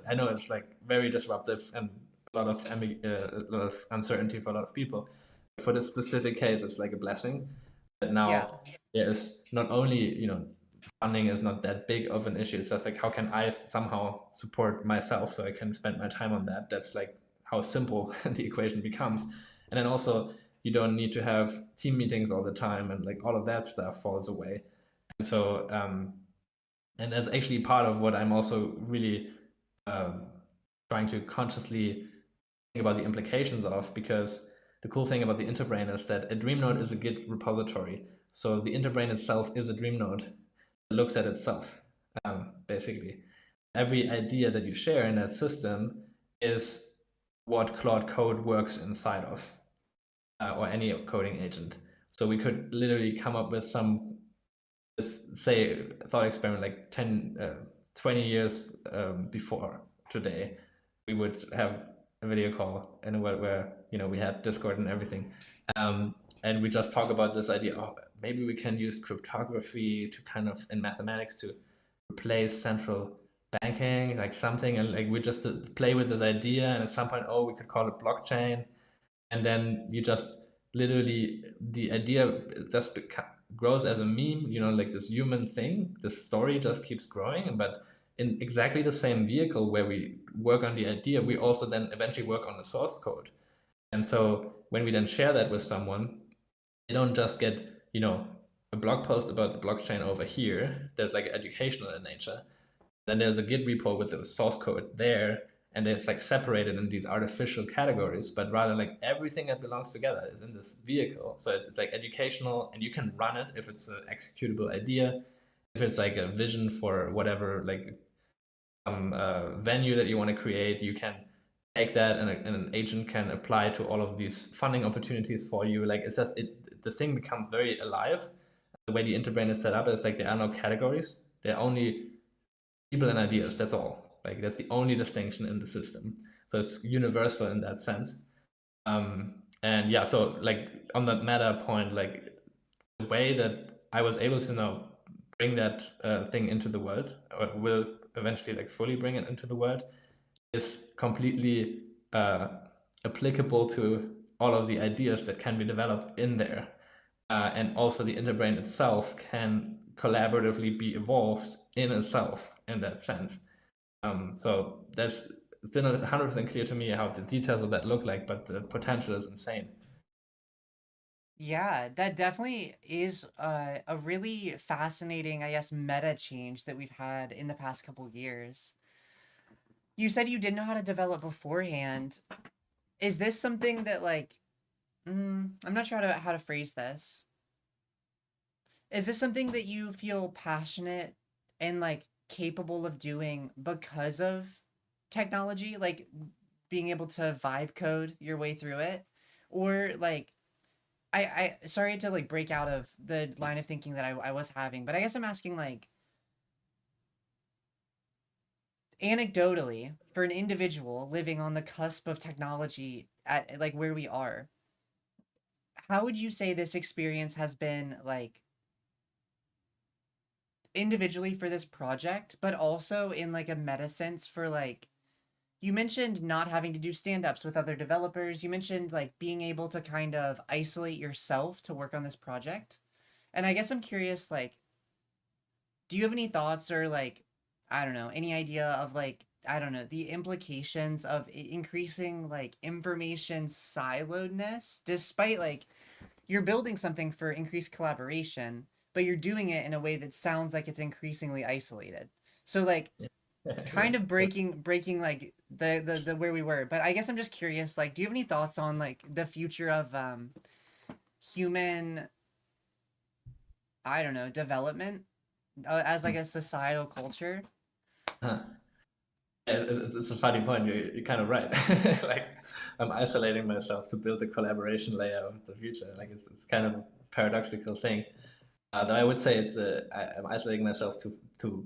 I know it's like very disruptive and a lot of uncertainty for a lot of people. For this specific case, it's like a blessing. But now there is not only funding is not that big of an issue. It's just like how can I somehow support myself so I can spend my time on that. That's like how simple the equation becomes. And then also you don't need to have team meetings all the time and like all of that stuff falls away. And so and that's actually part of what I'm also really trying to consciously think about the implications of, because the cool thing about the Interbrain is that a dream node is a Git repository. So the Interbrain itself is a dream node that looks at itself, basically. Every idea that you share in that system is what Claude Code works inside of, or any coding agent. So we could literally come up with some, let's say, thought experiment like 20 years before today. We would have a video call in a world where we had Discord and everything, and we just talk about this idea. Oh, maybe we can use cryptography to kind of in mathematics to replace central banking, like something, and like we just play with this idea. And at some point, oh, we could call it blockchain, and then you just literally the idea just grows as a meme. Like this human thing. The story just keeps growing, but in exactly the same vehicle where we work on the idea, we also then eventually work on the source code. And so when we then share that with someone, they don't just get, a blog post about the blockchain over here that's like educational in nature. Then there's a Git repo with the source code there, and it's like separated in these artificial categories, but rather like everything that belongs together is in this vehicle. So it's like educational, and you can run it if it's an executable idea, if it's like a vision for whatever, like some venue that you want to create, you can take that, and an agent can apply to all of these funding opportunities for you. Like it's just the thing becomes very alive. The way the interbrain is set up is like there are no categories. There are only people and ideas. That's all. Like that's the only distinction in the system. So it's universal in that sense. And yeah, so like on that meta point, like the way that I was able to now bring that thing into the world, or will eventually like fully bring it into the world, is completely applicable to all of the ideas that can be developed in there. And also the interbrain itself can collaboratively be evolved in itself in that sense. So that's still not 100% clear to me how the details of that look like, but the potential is insane. Yeah, that definitely is a really fascinating, I guess, meta change that we've had in the past couple years. You said you didn't know how to develop beforehand. Is this something that like, I'm not sure how to phrase this. Is this something that you feel passionate and like capable of doing because of technology, like being able to vibe code your way through it? Or like I sorry to like break out of the line of thinking that I was having, but I guess I'm asking like anecdotally for an individual living on the cusp of technology at like where we are, how would you say this experience has been like individually for this project, but also in like a meta sense for like you mentioned not having to do stand-ups with other developers. You mentioned like being able to kind of isolate yourself to work on this project. And I guess I'm curious, like, do you have any thoughts or like, I don't know, any idea of like, I don't know, the implications of increasing like information siloedness, despite like you're building something for increased collaboration, but you're doing it in a way that sounds like it's increasingly isolated. So like kind of breaking like the where we were. But I guess I'm just curious, like, do you have any thoughts on like the future of human, I don't know, development as like a societal culture? Huh. It's a funny point. You're kind of right. Like I'm isolating myself to build the collaboration layer of the future. Like it's kind of a paradoxical thing. Though I would say I'm isolating myself to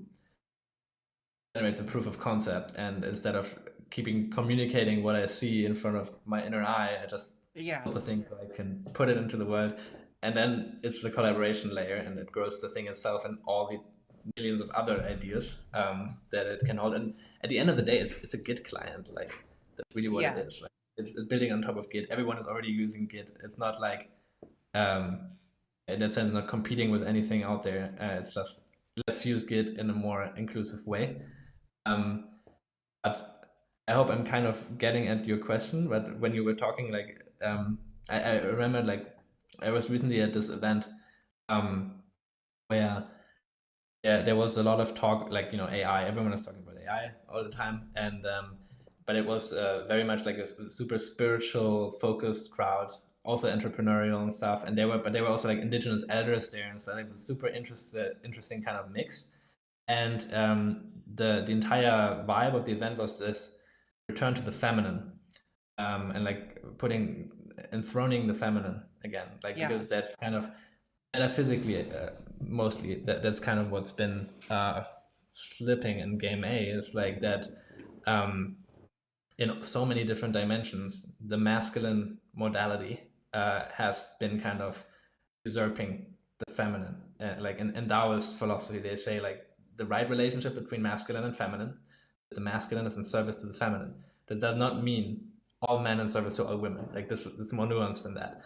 generate the proof of concept, and instead of keeping communicating what I see in front of my inner eye, I just Yeah. build the thing so I can put it into the world, and then it's the collaboration layer, and it grows the thing itself and all the millions of other ideas that it can hold. And at the end of the day, it's a Git client. Like that's really what it Yeah. is. Like, it's building on top of Git. Everyone is already using Git. It's not like um, in that sense not competing with anything out there. It's just let's use Git in a more inclusive way. But I hope I'm kind of getting at your question. But when you were talking, like I remember like I was recently at this event where there was a lot of talk, like AI. Everyone is talking about AI all the time, and but it was very much like a super spiritual focused crowd, also entrepreneurial and stuff. And they were also like indigenous elders there, and so like a super interesting kind of mix. And the entire vibe of the event was this return to the feminine, and like enthroning the feminine again, like Yeah. because that's kind of metaphysically mostly that's kind of what's been slipping in game A is like that in so many different dimensions the masculine modality has been kind of usurping the feminine. Like in Taoist philosophy they say like the right relationship between masculine and feminine, the masculine is in service to the feminine. That does not mean all men in service to all women. Like this it's more nuanced than that.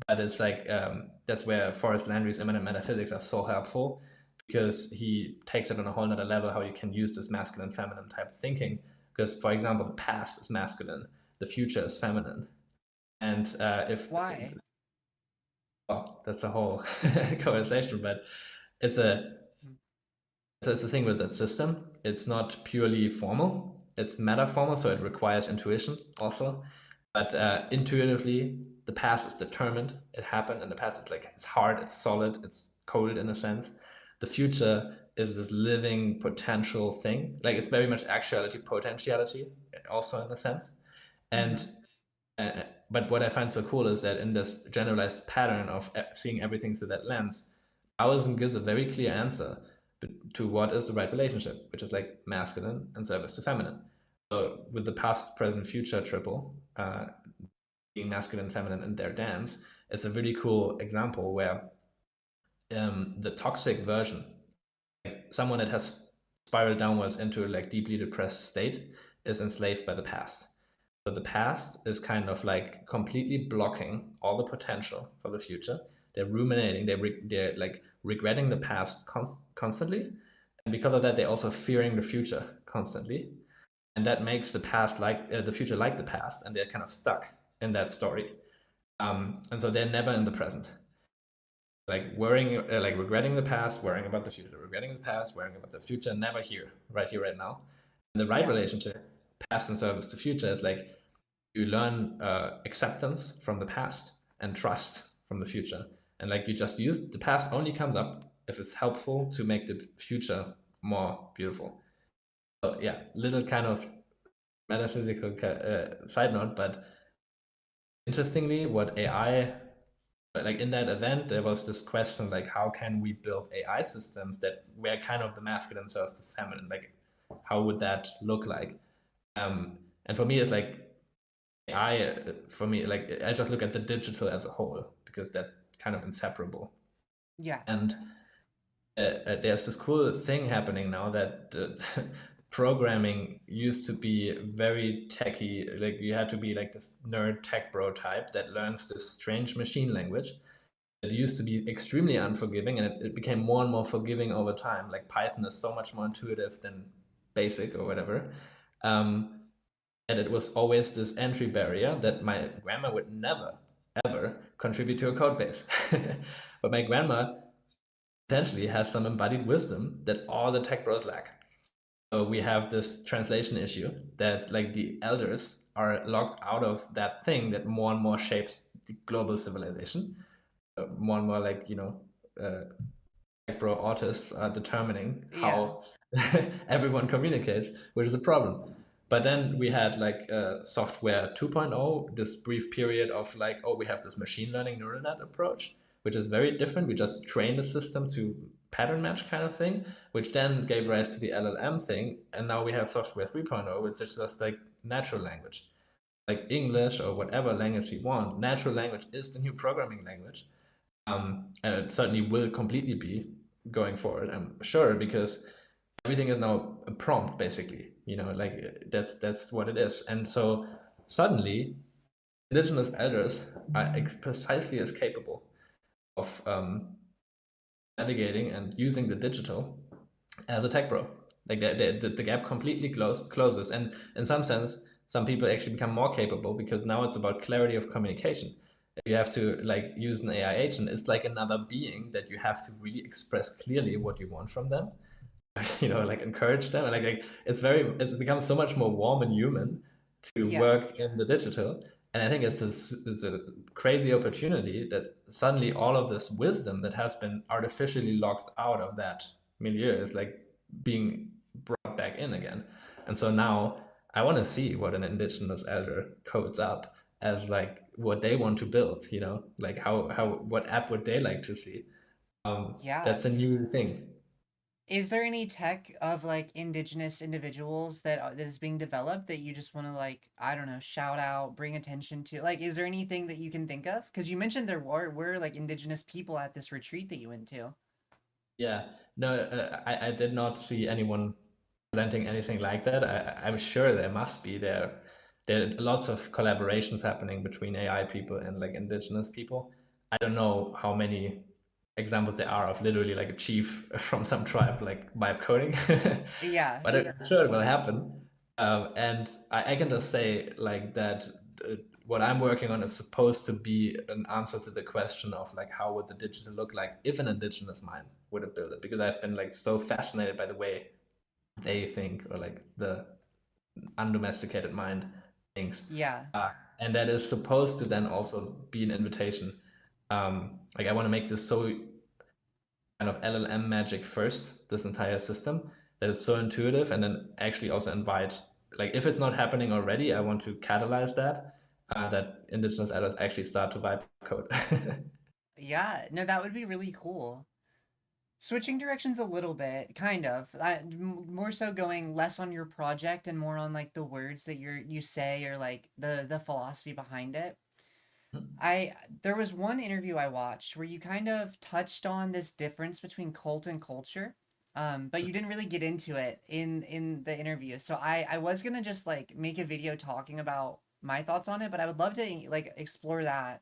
But it's like that's where Forrest Landry's immanent metaphysics are so helpful, because he takes it on a whole nother level how you can use this masculine feminine type of thinking. Because for example the past is masculine, the future is feminine, and if Why? well, that's a whole conversation, but it's a thing with that system. It's not purely formal. It's metaformal, so it requires intuition also. But intuitively, the past is determined. It happened in the past. It's like it's hard, it's solid, it's cold in a sense. The future is this living potential thing. Like it's very much actuality, potentiality, also in a sense. And Mm-hmm. uh, but what I find so cool is that in this generalized pattern of seeing everything through that lens, Taoism gives a very clear answer to what is the right relationship, which is like masculine and service to feminine. So with the past, present, future triple, being masculine and feminine in their dance, it's a really cool example where the toxic version, like someone that has spiraled downwards into a like deeply depressed state, is enslaved by the past. So the past is kind of like completely blocking all the potential for the future. They're ruminating. They're like regretting the past constantly, and because of that, they're also fearing the future constantly. And that makes the past like the future like the past, and they're kind of stuck in that story. And so they're never in the present. Like worrying, like regretting the past, worrying about the future, regretting the past, worrying about the future, never here, right now. And the right Yeah. relationship, past and service to future, is like you learn acceptance from the past and trust from the future. And like you just use the past only comes up if it's helpful to make the future more beautiful. So yeah, little kind of metaphysical side note, but interestingly, what AI, like in that event, there was this question like, how can we build AI systems that where kind of the masculine serves the feminine? Like, how would that look like? And for me, it's like AI. For me, like I just look at the digital as a whole because that's kind of inseparable. Yeah. And there's this cool thing happening now that programming used to be very techy. Like you had to be like this nerd tech bro type that learns this strange machine language. It used to be extremely unforgiving, and it became more and more forgiving over time. Like Python is so much more intuitive than Basic or whatever. Um, and it was always this entry barrier that my grandma would never, ever contribute to a code base. But my grandma potentially has some embodied wisdom that all the tech bros lack. So we have this translation issue that like the elders are locked out of that thing that more and more shapes the global civilization. More and more like, tech bro artists are determining Yeah. how everyone communicates, which is a problem. But then we had like software 2.0, this brief period of like, oh, we have this machine learning neural net approach, which is very different. We just train the system to pattern match kind of thing, which then gave rise to the LLM thing. And now we have software 3.0, which is just like natural language, like English or whatever language you want. Natural language is the new programming language. And it certainly will completely be going forward, I'm sure, because everything is now a prompt basically, like that's what it is. And so suddenly indigenous elders are precisely as capable of navigating and using the digital as a tech bro. Like the gap completely closes, and in some sense some people actually become more capable because now it's about clarity of communication. You have to like use an AI agent. It's like another being that you have to really express clearly what you want from them, like encourage them. And like it's become so much more warm and human to Yeah. work in the digital. And I think it's a crazy opportunity that suddenly all of this wisdom that has been artificially locked out of that milieu is like being brought back in again. And so now I want to see what an indigenous elder codes up as like what they want to build, like how what app would they like to see. Yeah. That's a new thing. Is there any tech of like indigenous individuals that is being developed that you just want to like, I don't know, shout out, bring attention to? Like, is there anything that you can think of? Because you mentioned there were like indigenous people at this retreat that you went to. Yeah, no, I did not see anyone presenting anything like that. I'm sure there must be. There are lots of collaborations happening between AI people and like indigenous people. I don't know how many examples there are of literally like a chief from some tribe like vibe coding, Yeah. but I'm sure it will happen. And I can just say like that what I'm working on is supposed to be an answer to the question of like how would the digital look like if an indigenous mind would have built it, because I've been like so fascinated by the way they think or like the undomesticated mind things. Yeah. And that is supposed to then also be an invitation. Like I want to make this so kind of LLM magic first, this entire system, that is so intuitive, and then actually also invite, like if it's not happening already, I want to catalyze that, that indigenous adults actually start to vibe code. Yeah, no, that would be really cool. Switching directions a little bit, kind of. More so going less on your project and more on like the words that you say or like the philosophy behind it. There was one interview I watched where you kind of touched on this difference between cult and culture. But you didn't really get into it in the interview. So I was gonna just like make a video talking about my thoughts on it, but I would love to like explore that.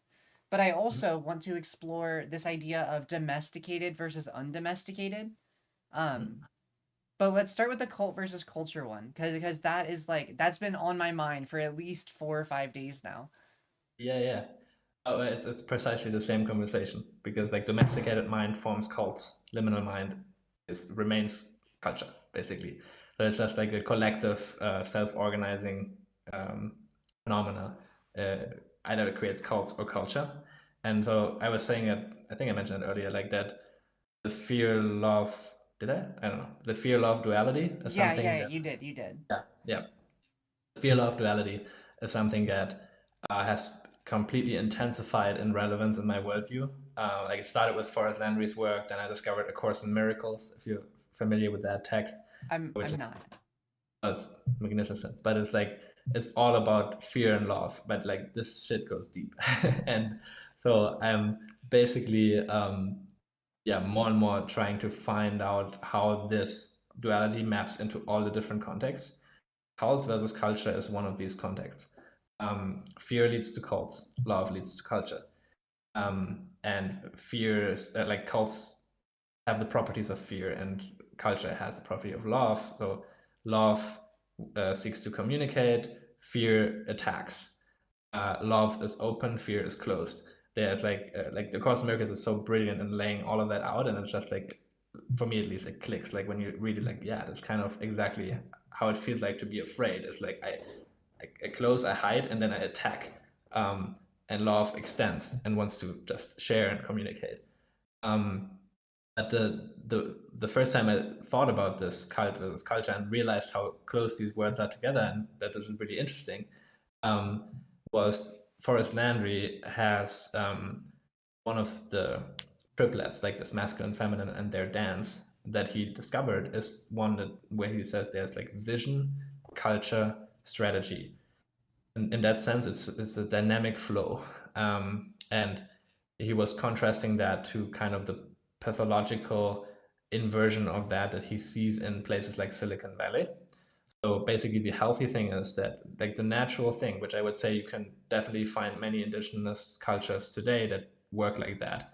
But I also want to explore this idea of domesticated versus undomesticated. Um, but let's start with the cult versus culture one, because that is like that's been on my mind for at least 4 or 5 days now. Yeah. Oh, it's precisely the same conversation, because like domesticated mind forms cults, liminal mind remains culture, basically. So it's just like a collective, self-organizing phenomena. Either it creates cults or culture. And so I was saying that, I think I mentioned it earlier, like that the fear love, did I don't know, the fear love duality is Yeah, something yeah, that, you did. yeah, fear love duality is something that has completely intensified in relevance in my worldview. Like it started with Forrest Landry's work, then I discovered A Course in Miracles, if you're familiar with that text, which I'm is not. it's magnificent. But it's like it's all about fear and love, but like this shit goes deep. And so I'm basically more and more trying to find out how this duality maps into all the different contexts. Cult versus culture is one of these contexts. Fear leads to cults, love leads to culture. And fear is like cults have the properties of fear, and culture has the property of love. So love seeks to communicate, fear attacks. Love is open, fear is closed. There's like the Course in Miracles is so brilliant in laying all of that out, and it's just like, for me at least, it clicks. Like when you read it, like yeah, that's kind of exactly how it feels like to be afraid. It's like I close, I hide, and then I attack. And love extends and wants to just share and communicate. But the first time I thought about this cult versus culture and realized how close these words are together, and that is really interesting, was Forrest Landry has one of the triplets, like this masculine, feminine, and their dance that he discovered is one that where he says there's like vision, culture, strategy. And in that sense, it's a dynamic flow. And he was contrasting that to kind of the pathological inversion of that he sees in places like Silicon Valley. So basically, the healthy thing is that, like the natural thing, which I would say you can definitely find many indigenous cultures today that work like that.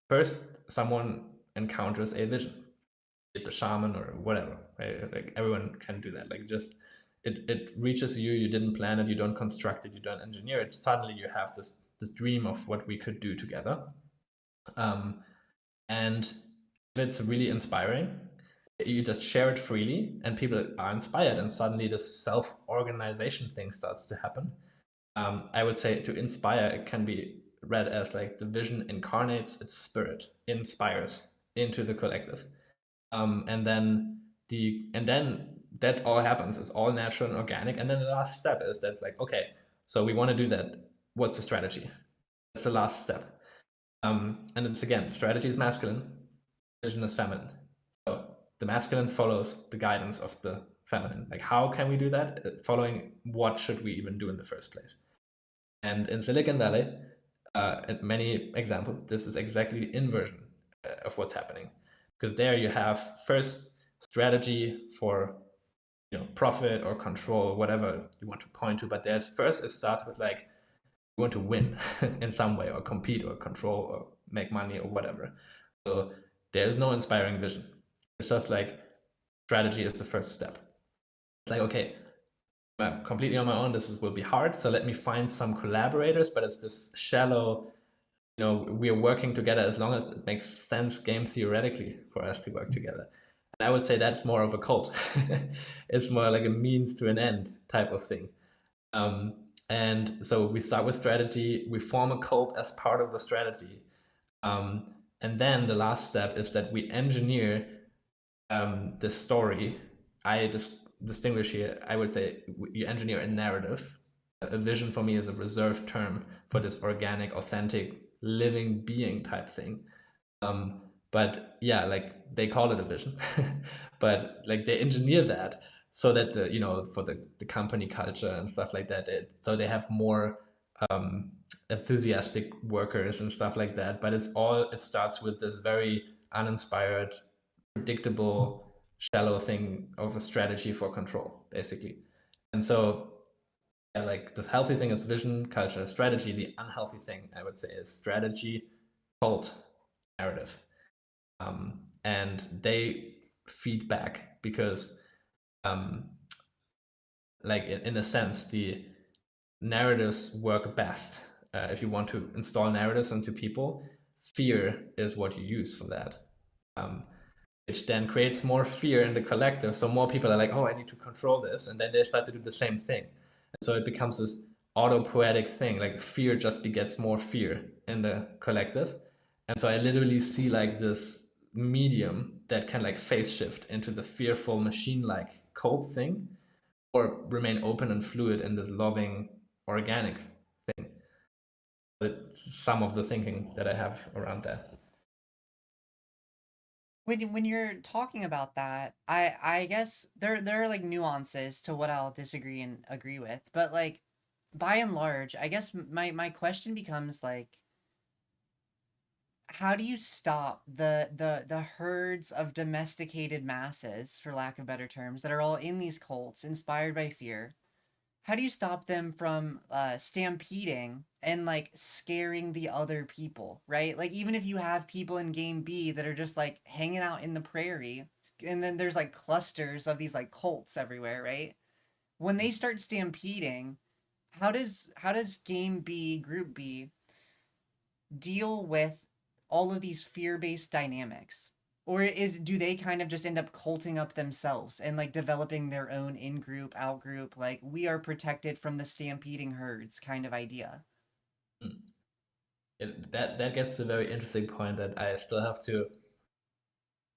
First, someone encounters a vision, the shaman or whatever, right? Like everyone can do that. Like just it reaches you, you didn't plan it, you don't construct it, you don't engineer it. Suddenly you have this dream of what we could do together. And it's really inspiring. You just share it freely and people are inspired, and suddenly this self-organization thing starts to happen. I would say to inspire, it can be read as like the vision incarnates its spirit, inspires into the collective. And then that all happens. It's all natural and organic. And then the last step is that, like, okay, so we want to do that. What's the strategy? That's the last step. And it's again, strategy is masculine, vision is feminine. So the masculine follows the guidance of the feminine. Like, how can we do that? Following what should we even do in the first place? And in Silicon Valley, in many examples, this is exactly the inversion of what's happening. Because there you have first strategy for profit or control, whatever you want to point to. But there's first, it starts with like, you want to win in some way, or compete or control or make money or whatever. So there is no inspiring vision. It's just like strategy is the first step. It's like, okay, I'm completely on my own, this will be hard, so let me find some collaborators, but it's this shallow, we're working together as long as it makes sense game theoretically for us to work together. I would say that's more of a cult. It's more like a means to an end type of thing. And so we start with strategy, we form a cult as part of the strategy. And then the last step is that we engineer the story. I just distinguish here, I would say you engineer a narrative. A vision for me is a reserved term for this organic, authentic, living being type thing. But yeah, like they call it a vision, but like they engineer that so that for the company culture and stuff like that, so they have more enthusiastic workers and stuff like that. But it starts with this very uninspired, predictable, shallow thing of a strategy for control, basically. And so yeah, like the healthy thing is vision, culture, strategy. The unhealthy thing, I would say, is strategy, cult, narrative. And they feed back because like in a sense, the narratives work best. If you want to install narratives into people, fear is what you use for that. Which then creates more fear in the collective. So more people are like, oh, I need to control this. And then they start to do the same thing. And so it becomes this auto-poetic thing, like fear just begets more fear in the collective. And so I literally see like this medium that can like phase shift into the fearful machine-like cult thing, or remain open and fluid in this loving, organic thing. It's some of the thinking that I have around that. When you're talking about that, I guess there are like nuances to what I'll disagree and agree with, but like by and large, I guess my question becomes like, how do you stop the herds of domesticated masses, for lack of better terms, that are all in these cults inspired by fear? How do you stop them from stampeding and like scaring the other people, right? Like even if you have people in game B that are just like hanging out in the prairie, and then there's like clusters of these like cults everywhere, right? When they start stampeding, how does game B, group B, deal with all of these fear-based dynamics? Or do they kind of just end up culting up themselves and like developing their own in-group, out-group, like we are protected from the stampeding herds kind of idea? That gets to a very interesting point that I still have to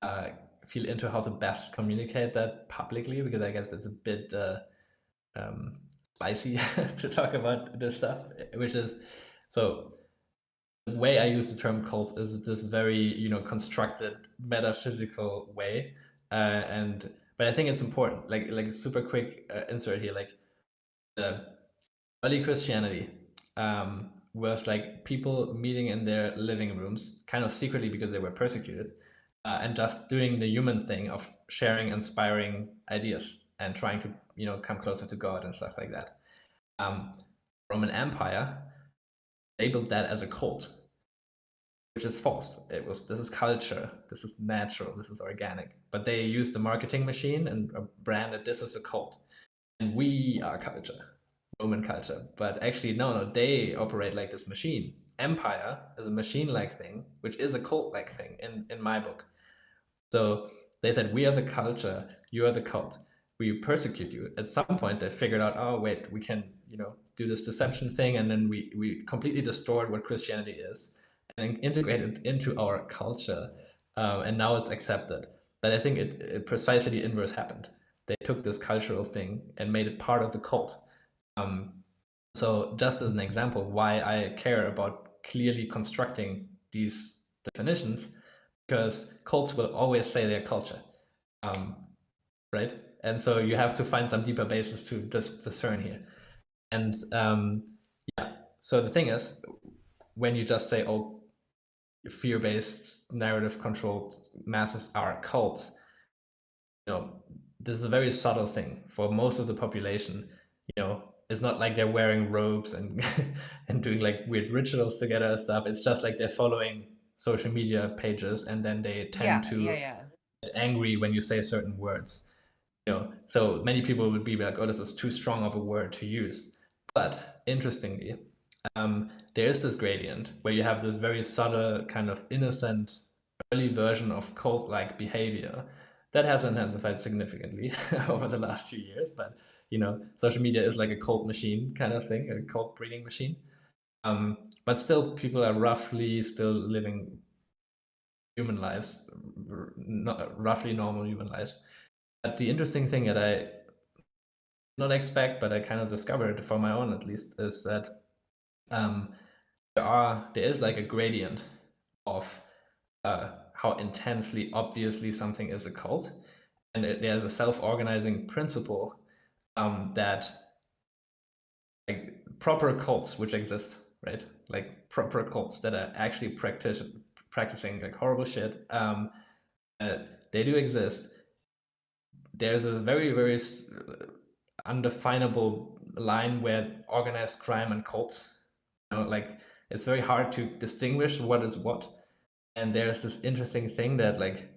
uh, feel into how to best communicate that publicly, because I guess it's a bit spicy to talk about this stuff, which is so the way I use the term cult is this very constructed metaphysical way, and but I think it's important. Like super quick insert here, like the early Christianity was like people meeting in their living rooms, kind of secretly because they were persecuted, and just doing the human thing of sharing inspiring ideas and trying to come closer to God and stuff like that. Roman Empire labeled that as a cult, which is false. This is culture, this is natural, this is organic. But they used the marketing machine and branded this as a cult, and we are culture, Roman culture. But actually, no, they operate like this machine. Empire is a machine-like thing, which is a cult-like thing in my book. So they said, we are the culture, you are the cult. We persecute you. At some point, they figured out, oh wait, we can do this deception thing, and then we completely distort what Christianity is and integrate it into our culture, and now it's accepted. But I think it precisely the inverse happened. They took this cultural thing and made it part of the cult. So just as an example, why I care about clearly constructing these definitions, because cults will always say their culture, right? And so you have to find some deeper basis to just discern here. And yeah, so the thing is, when you just say, oh, fear-based, narrative-controlled masses are cults, this is a very subtle thing for most of the population. It's not like they're wearing robes and and doing like weird rituals together and stuff. It's just like they're following social media pages, and then they tend Yeah, yeah, to yeah. get angry when you say certain words. So many people would be like, oh, this is too strong of a word to use. But interestingly, there is this gradient where you have this very subtle kind of innocent early version of cult-like behavior, That has intensified significantly over the last 2 years, but social media is like a cult machine kind of thing, a cult breeding machine. But still, people are roughly still living human lives, roughly normal human lives. But the interesting thing that I not expect, but I kind of discovered for my own at least, is that um, there is like a gradient of how intensely obviously something is a cult, and there's a self-organizing principle that like proper cults which exist, right? Like proper cults that are actually practicing like horrible shit. They do exist. There's a very undefinable line where organized crime and cults, like it's very hard to distinguish what is what. And there's this interesting thing that like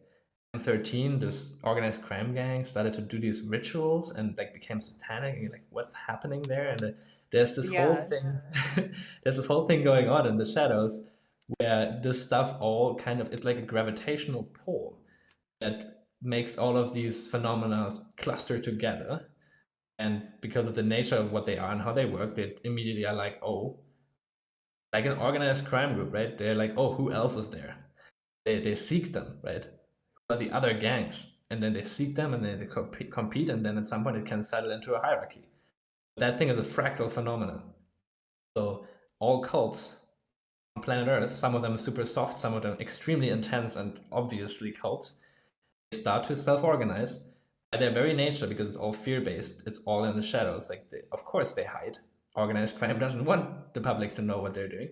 13, this organized crime gang started to do these rituals and like became satanic, and you're like, what's happening there? And there's this whole Yeah. thing, there's this whole thing going on in the shadows where this stuff all kind of, it's like a gravitational pull that makes all of these phenomena cluster together. And because of the nature of what they are and how they work, they immediately are like, oh, like an organized crime group, right? They're like, oh, who else is there? They seek them, right? Who are the other gangs? And then they seek them and then they compete, and then at some point it can settle into a hierarchy. That thing is a fractal phenomenon. So all cults on planet Earth, some of them super soft, some of them extremely intense and obviously cults, they start to self-organize by their very nature, because it's all fear-based. It's all in the shadows. Like, of course they hide. Organized crime doesn't want the public to know what they're doing.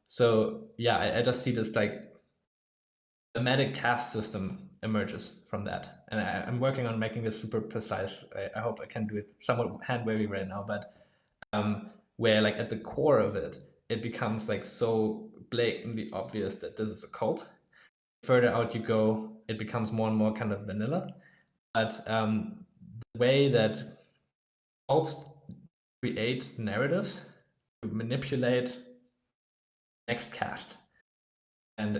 So yeah, I just see this like MEMETIC caste system emerges from that, and I'm working on making this super precise. I hope I can do it somewhat hand wavy right now, but where like at the core of it, it becomes like so blatantly obvious that this is a cult. The further out you go, it becomes more and more kind of vanilla. But the way that cults create narratives to manipulate next caste, and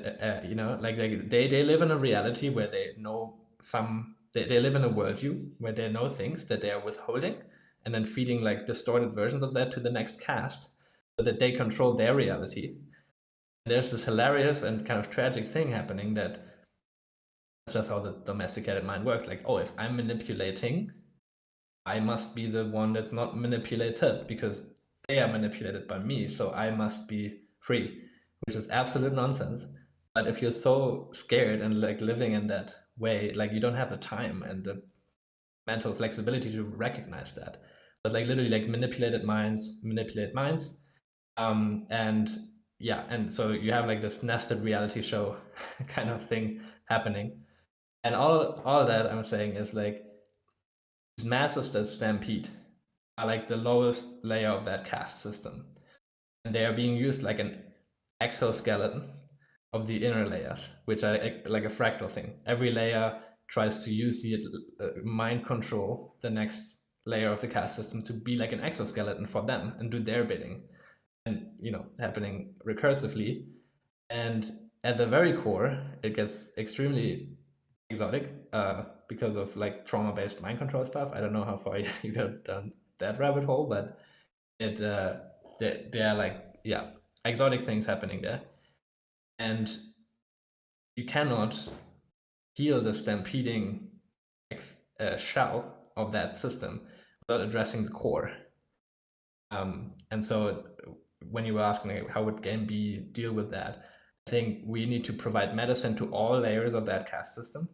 like they live in a reality where they know they live in a worldview where they know things that they are withholding, and then feeding like distorted versions of that to the next caste so that they control their reality. And there's this hilarious and kind of tragic thing happening that that's just how the domesticated mind works. Like, oh, if I'm manipulating, I must be the one that's not manipulated because they are manipulated by me, so I must be free, which is absolute nonsense. But if you're so scared and like living in that way, like you don't have the time and the mental flexibility to recognize that. But like literally like manipulated minds manipulate minds. And yeah, and so you have like this nested reality show kind of thing happening. And all of that I'm saying is like these masses that stampede are like the lowest layer of that caste system. And they are being used like an exoskeleton of the inner layers, which are like a fractal thing. Every layer tries to use the mind control the next layer of the caste system to be like an exoskeleton for them and do their bidding, and happening recursively. And at the very core, it gets extremely exotic because of like trauma-based mind control stuff. I don't know how far you got down that rabbit hole, but it there are like exotic things happening there, and you cannot heal the stampeding shell of that system without addressing the core. And so when you were asking like, how would Game B deal with that, I think we need to provide medicine to all layers of that caste system,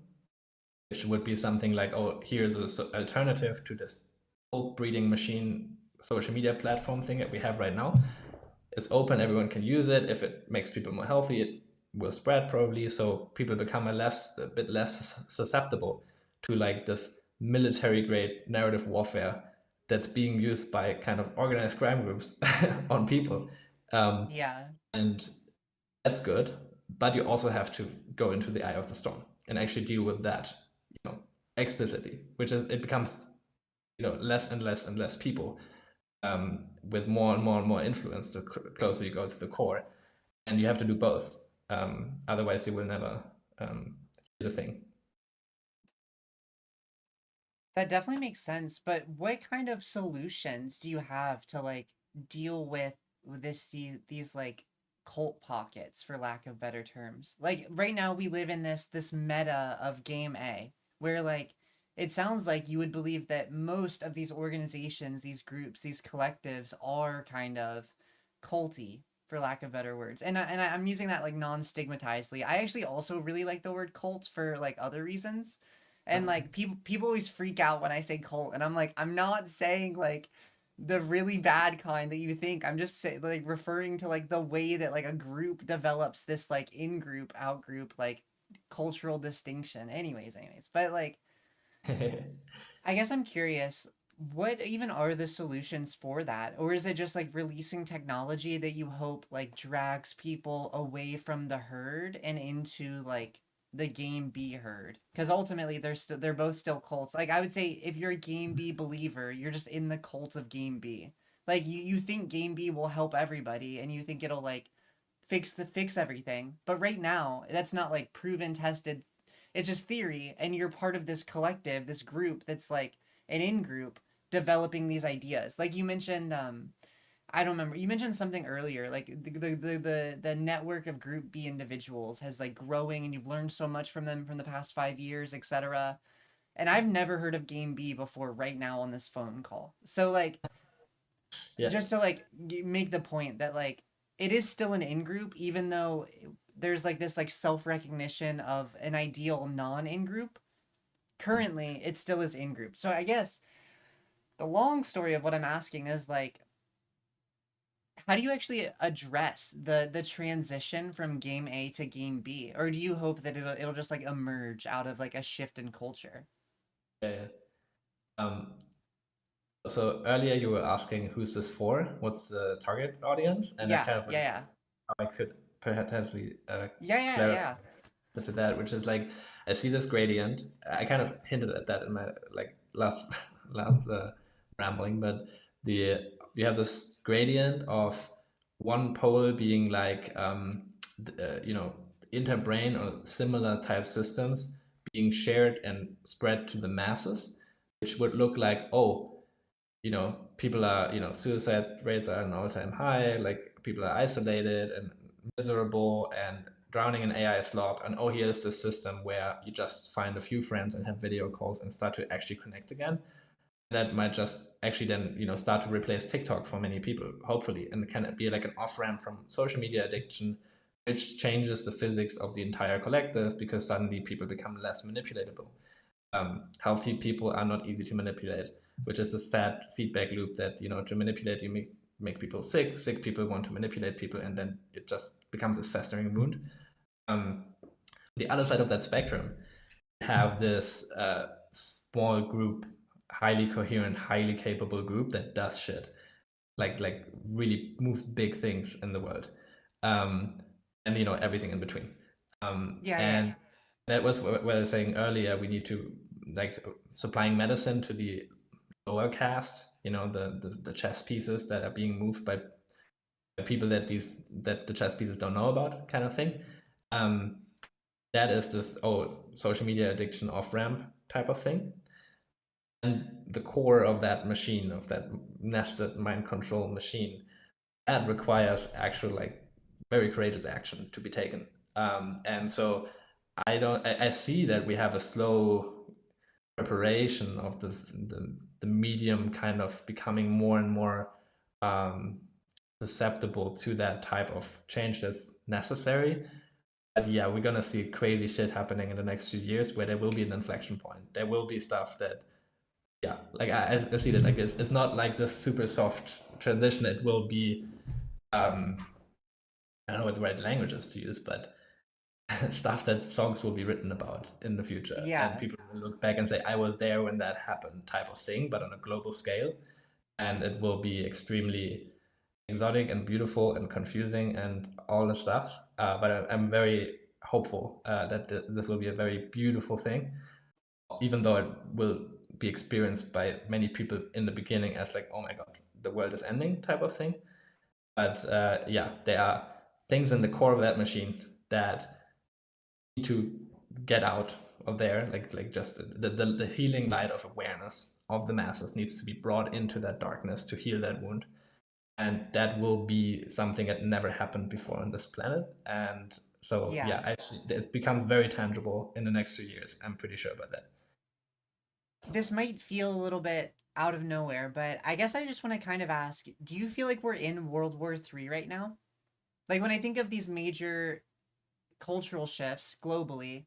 which would be something like, oh, here's an alternative to this old breeding machine social media platform thing that we have right now. It's open, everyone can use it. If it makes people more healthy, it will spread probably, so people become a bit less susceptible to like this military grade narrative warfare that's being used by kind of organized crime groups on people. Yeah. And that's good, but you also have to go into the eye of the storm and actually deal with that explicitly, which is, it becomes less and less and less people with more and more and more influence the closer you go to the core, and you have to do both. Otherwise, you will never do the thing. That definitely makes sense, but what kind of solutions do you have to like deal with these like cult pockets, for lack of better terms? Like right now we live in this meta of game A where like it sounds like you would believe that most of these organizations, these groups, these collectives are kind of culty, for lack of better words. I'm using that like non-stigmatizedly. I actually also really like the word cult for like other reasons, and like people always freak out when I say cult, and I'm like, I'm not saying like the really bad kind that you think. I'm just say, like referring to like the way that like a group develops this like in group, out group, like cultural distinction. Anyways, but like I guess I'm curious, what even are the solutions for that? Or is it just like releasing technology that you hope like drags people away from the herd and into like the game B herd? Because ultimately they're both still cults. Like I would say if you're a game B believer, you're just in the cult of game B. Like you think game B will help everybody and you think it'll like fix everything. But right now, that's not like proven tested. It's just theory, and you're part of this collective, this group that's like an in group developing these ideas. Like you mentioned, I don't remember. You mentioned something earlier, like the network of Group B individuals has like growing, and you've learned so much from them from the past 5 years, etc. And I've never heard of Game B before. Right now on this phone call, so like Yeah. just to like make the point that like it is still an in group, even though there's like this like self recognition of an ideal non in group. Currently, it still is in group. So I guess the long story of what I'm asking is like, how do you actually address the transition from game A to game B, or do you hope that it'll just like emerge out of like a shift in culture? Yeah. So earlier you were asking who's this for? What's the target audience? And that Yeah, kind of yeah, relates how I could potentially yeah, yeah, yeah, clarify yeah. to that, which is like I see this gradient. I kind of hinted at that in my like last last rambling, but the you have this gradient of one pole being like you know, interbrain or similar type systems being shared and spread to the masses, which would look like, oh, you know, people are, you know, suicide rates are an all-time high, like people are isolated and miserable and drowning in AI slop, and oh, here's this system where you just find a few friends and have video calls and start to actually connect again. That might just actually then, you know, start to replace TikTok for many people, hopefully, and it can be like an off-ramp from social media addiction, which changes the physics of the entire collective because suddenly people become less manipulatable. Healthy people are not easy to manipulate, which is the sad feedback loop that, you know, to manipulate you make people sick, sick people want to manipulate people, and then it just becomes this festering wound. Um, the other side of that spectrum, have this small group, highly coherent, highly capable group that does shit, like really moves big things in the world, um, and you know, everything in between. Yeah, yeah. And that was what I was saying earlier. We need to like supplying medicine to the lower caste. You know, the chess pieces that are being moved by people that the chess pieces don't know about, kind of thing. Um, that is the social media addiction off ramp type of thing. And the core of that machine, of that nested mind control machine, that requires actual like very courageous action to be taken. And so I see that we have a slow preparation of the medium kind of becoming more and more um, susceptible to that type of change that's necessary. But yeah, we're gonna see crazy shit happening in the next few years where there will be an inflection point. There will be stuff that, yeah, like I see that like it's not like this super soft transition. It will be, I don't know what the right language is to use, but stuff that songs will be written about in the future, and Yeah. people will look back and say, "I was there when that happened," type of thing, but on a global scale, and it will be extremely exotic and beautiful and confusing and all the stuff. But I'm very hopeful that this will be a very beautiful thing, even though it will be experienced by many people in the beginning as like, oh my god, the world is ending type of thing. But yeah, there are things in the core of that machine that need to get out of there, like just the healing light of awareness of the masses needs to be brought into that darkness to heal that wound, and that will be something that never happened before on this planet. And so Yeah. yeah, I see it becomes very tangible in the next few years. I'm pretty sure about that. This might feel a little bit out of nowhere, but I guess I just want to kind of ask, do you feel like we're in World War III right now? Like when I think of these major cultural shifts globally,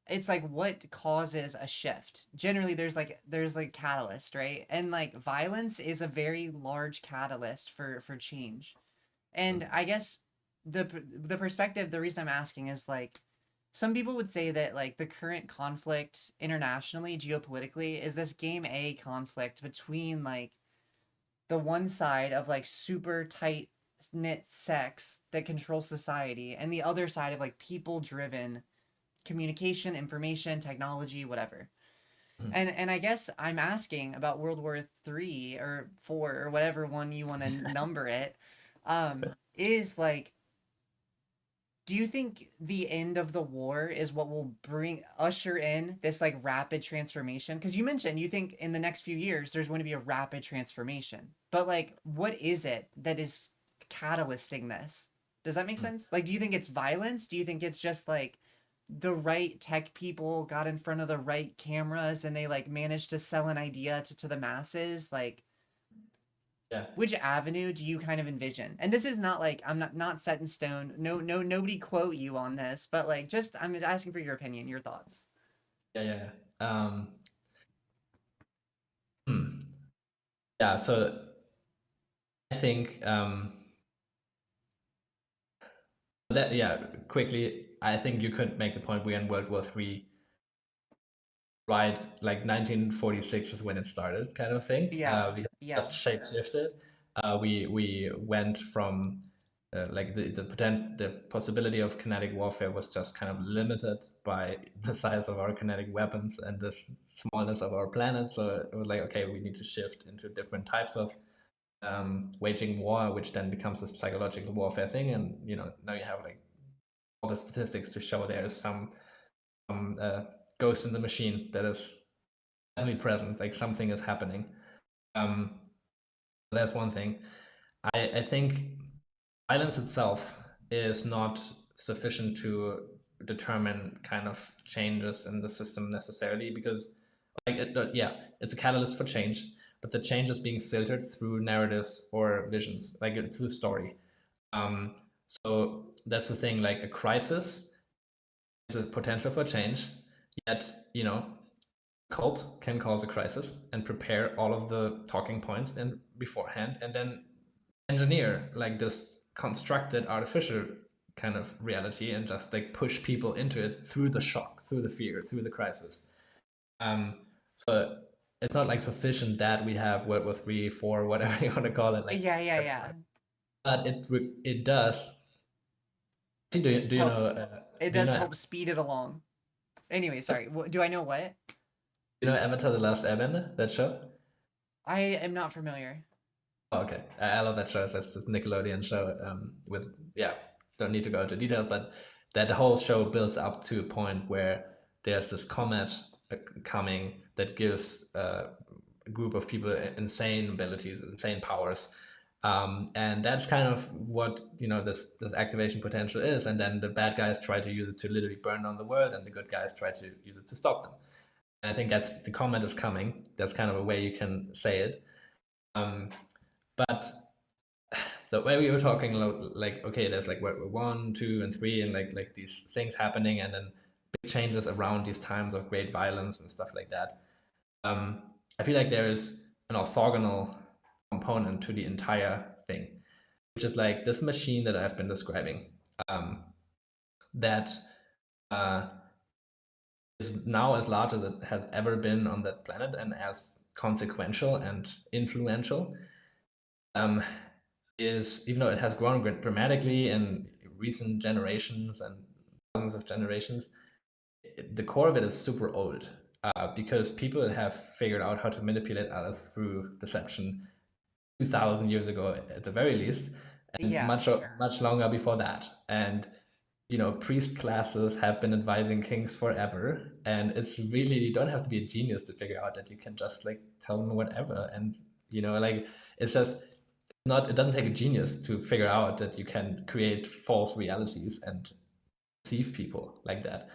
it's like what causes a shift? Generally there's like catalyst, right? And like violence is a very large catalyst for change. And I guess the perspective, the reason I'm asking is like some people would say that like the current conflict internationally, geopolitically, is this game A conflict between like the one side of like super tight knit sects that control society and the other side of like people driven communication, information, technology, whatever. Mhm. And I guess I'm asking about World War III or four or whatever one you want to number it. Is like, do you think the end of the war is what will bring usher in this like rapid transformation? Because you mentioned you think in the next few years there's going to be a rapid transformation, but like, what is it that is catalysting this? Does that make sense? Like, do you think it's violence? Do you think it's just like the right tech people got in front of the right cameras and they like managed to sell an idea to the masses? Like, Yeah. which avenue do you kind of envision? And this is not like I'm not set in stone. Nobody quote you on this, but like just I'm asking for your opinion, your thoughts. Yeah. Hmm. Yeah. So I think that quickly, I think you could make the point we're in World War III, right? Like 1946 is when it started, kind of thing. Yeah. We Yeah. just shape shifted. We went from like the possibility of kinetic warfare was just kind of limited by the size of our kinetic weapons and the smallness of our planet. So it was like, okay, we need to shift into different types of waging war, which then becomes a psychological warfare thing. And now you have like all the statistics to show there is some ghost in the machine that is definitely present, like something is happening. Um, that's one thing. I think violence itself is not sufficient to determine kind of changes in the system necessarily, because like it's a catalyst for change, but the change is being filtered through narratives or visions, like through the story. Um, so that's the thing. Like a crisis is a potential for change, yet cult can cause a crisis and prepare all of the talking points in beforehand, and then engineer like this constructed artificial kind of reality and just like push people into it through the shock, through the fear, through the crisis. So it's not like sufficient that we have World War III, four, whatever you want to call it, like, Yeah. but it does. Do you Help. know? It Do you does know? help speed it along. Anyway, sorry. Do I know what? Avatar: The Last Airbender? That show? I am not familiar. Oh, okay, I love that show. That's this Nickelodeon show. With don't need to go into detail, but that whole show builds up to a point where there's this comet coming that gives a group of people insane abilities, insane powers, and that's kind of what this activation potential is. And then the bad guys try to use it to literally burn down the world, and the good guys try to use it to stop them. And I think that's the comet is coming. That's kind of a way you can say it. But the way we were talking, like, okay, there's like World War One, two, and three, and like these things happening, and then big changes around these times of great violence and stuff like that. I feel like there is an orthogonal component to the entire thing, which is like this machine that I've been describing, that is now as large as it has ever been on that planet and as consequential and influential. Is, even though it has grown dramatically in recent generations and thousands of generations, the core of it is super old, because people have figured out how to manipulate others through deception 2,000 years ago at the very least, and Yeah. much longer before that. And priest classes have been advising kings forever, and it's really, you don't have to be a genius to figure out that you can just like tell them whatever, and like it's just not, it doesn't take a genius to figure out that you can create false realities and deceive people like that.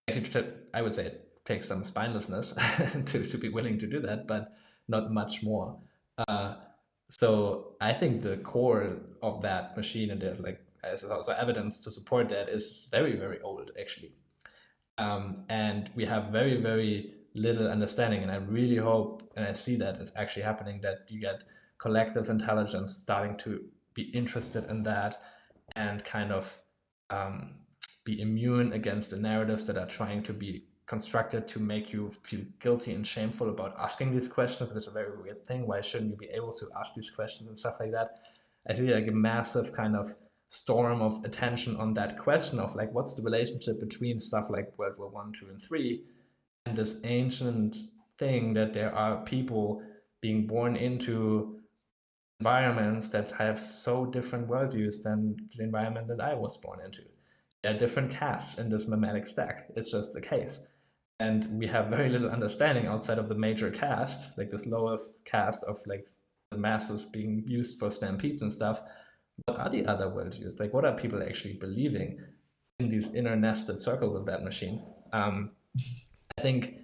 Actually, I would say it takes some spinelessness to be willing to do that, but not much more. So I think the core of that machine, and there's like as also evidence to support that, is very, very old actually. And we have very, very little understanding. And I really hope, and I see that it's actually happening, that you get collective intelligence starting to be interested in that and kind of be immune against the narratives that are trying to be constructed to make you feel guilty and shameful about asking these questions. It's a very weird thing. Why shouldn't you be able to ask these questions and stuff like that? I feel like a massive kind of storm of attention on that question of like, what's the relationship between stuff like World War I, II, and III, and this ancient thing that there are people being born into environments that have so different worldviews than the environment that I was born into. There are different castes in this memetic stack. It's just the case. And we have very little understanding outside of the major caste, like this lowest caste of like the masses being used for stampedes and stuff. What are the other worldviews? Like, what are people actually believing in these inner nested circles of that machine? I think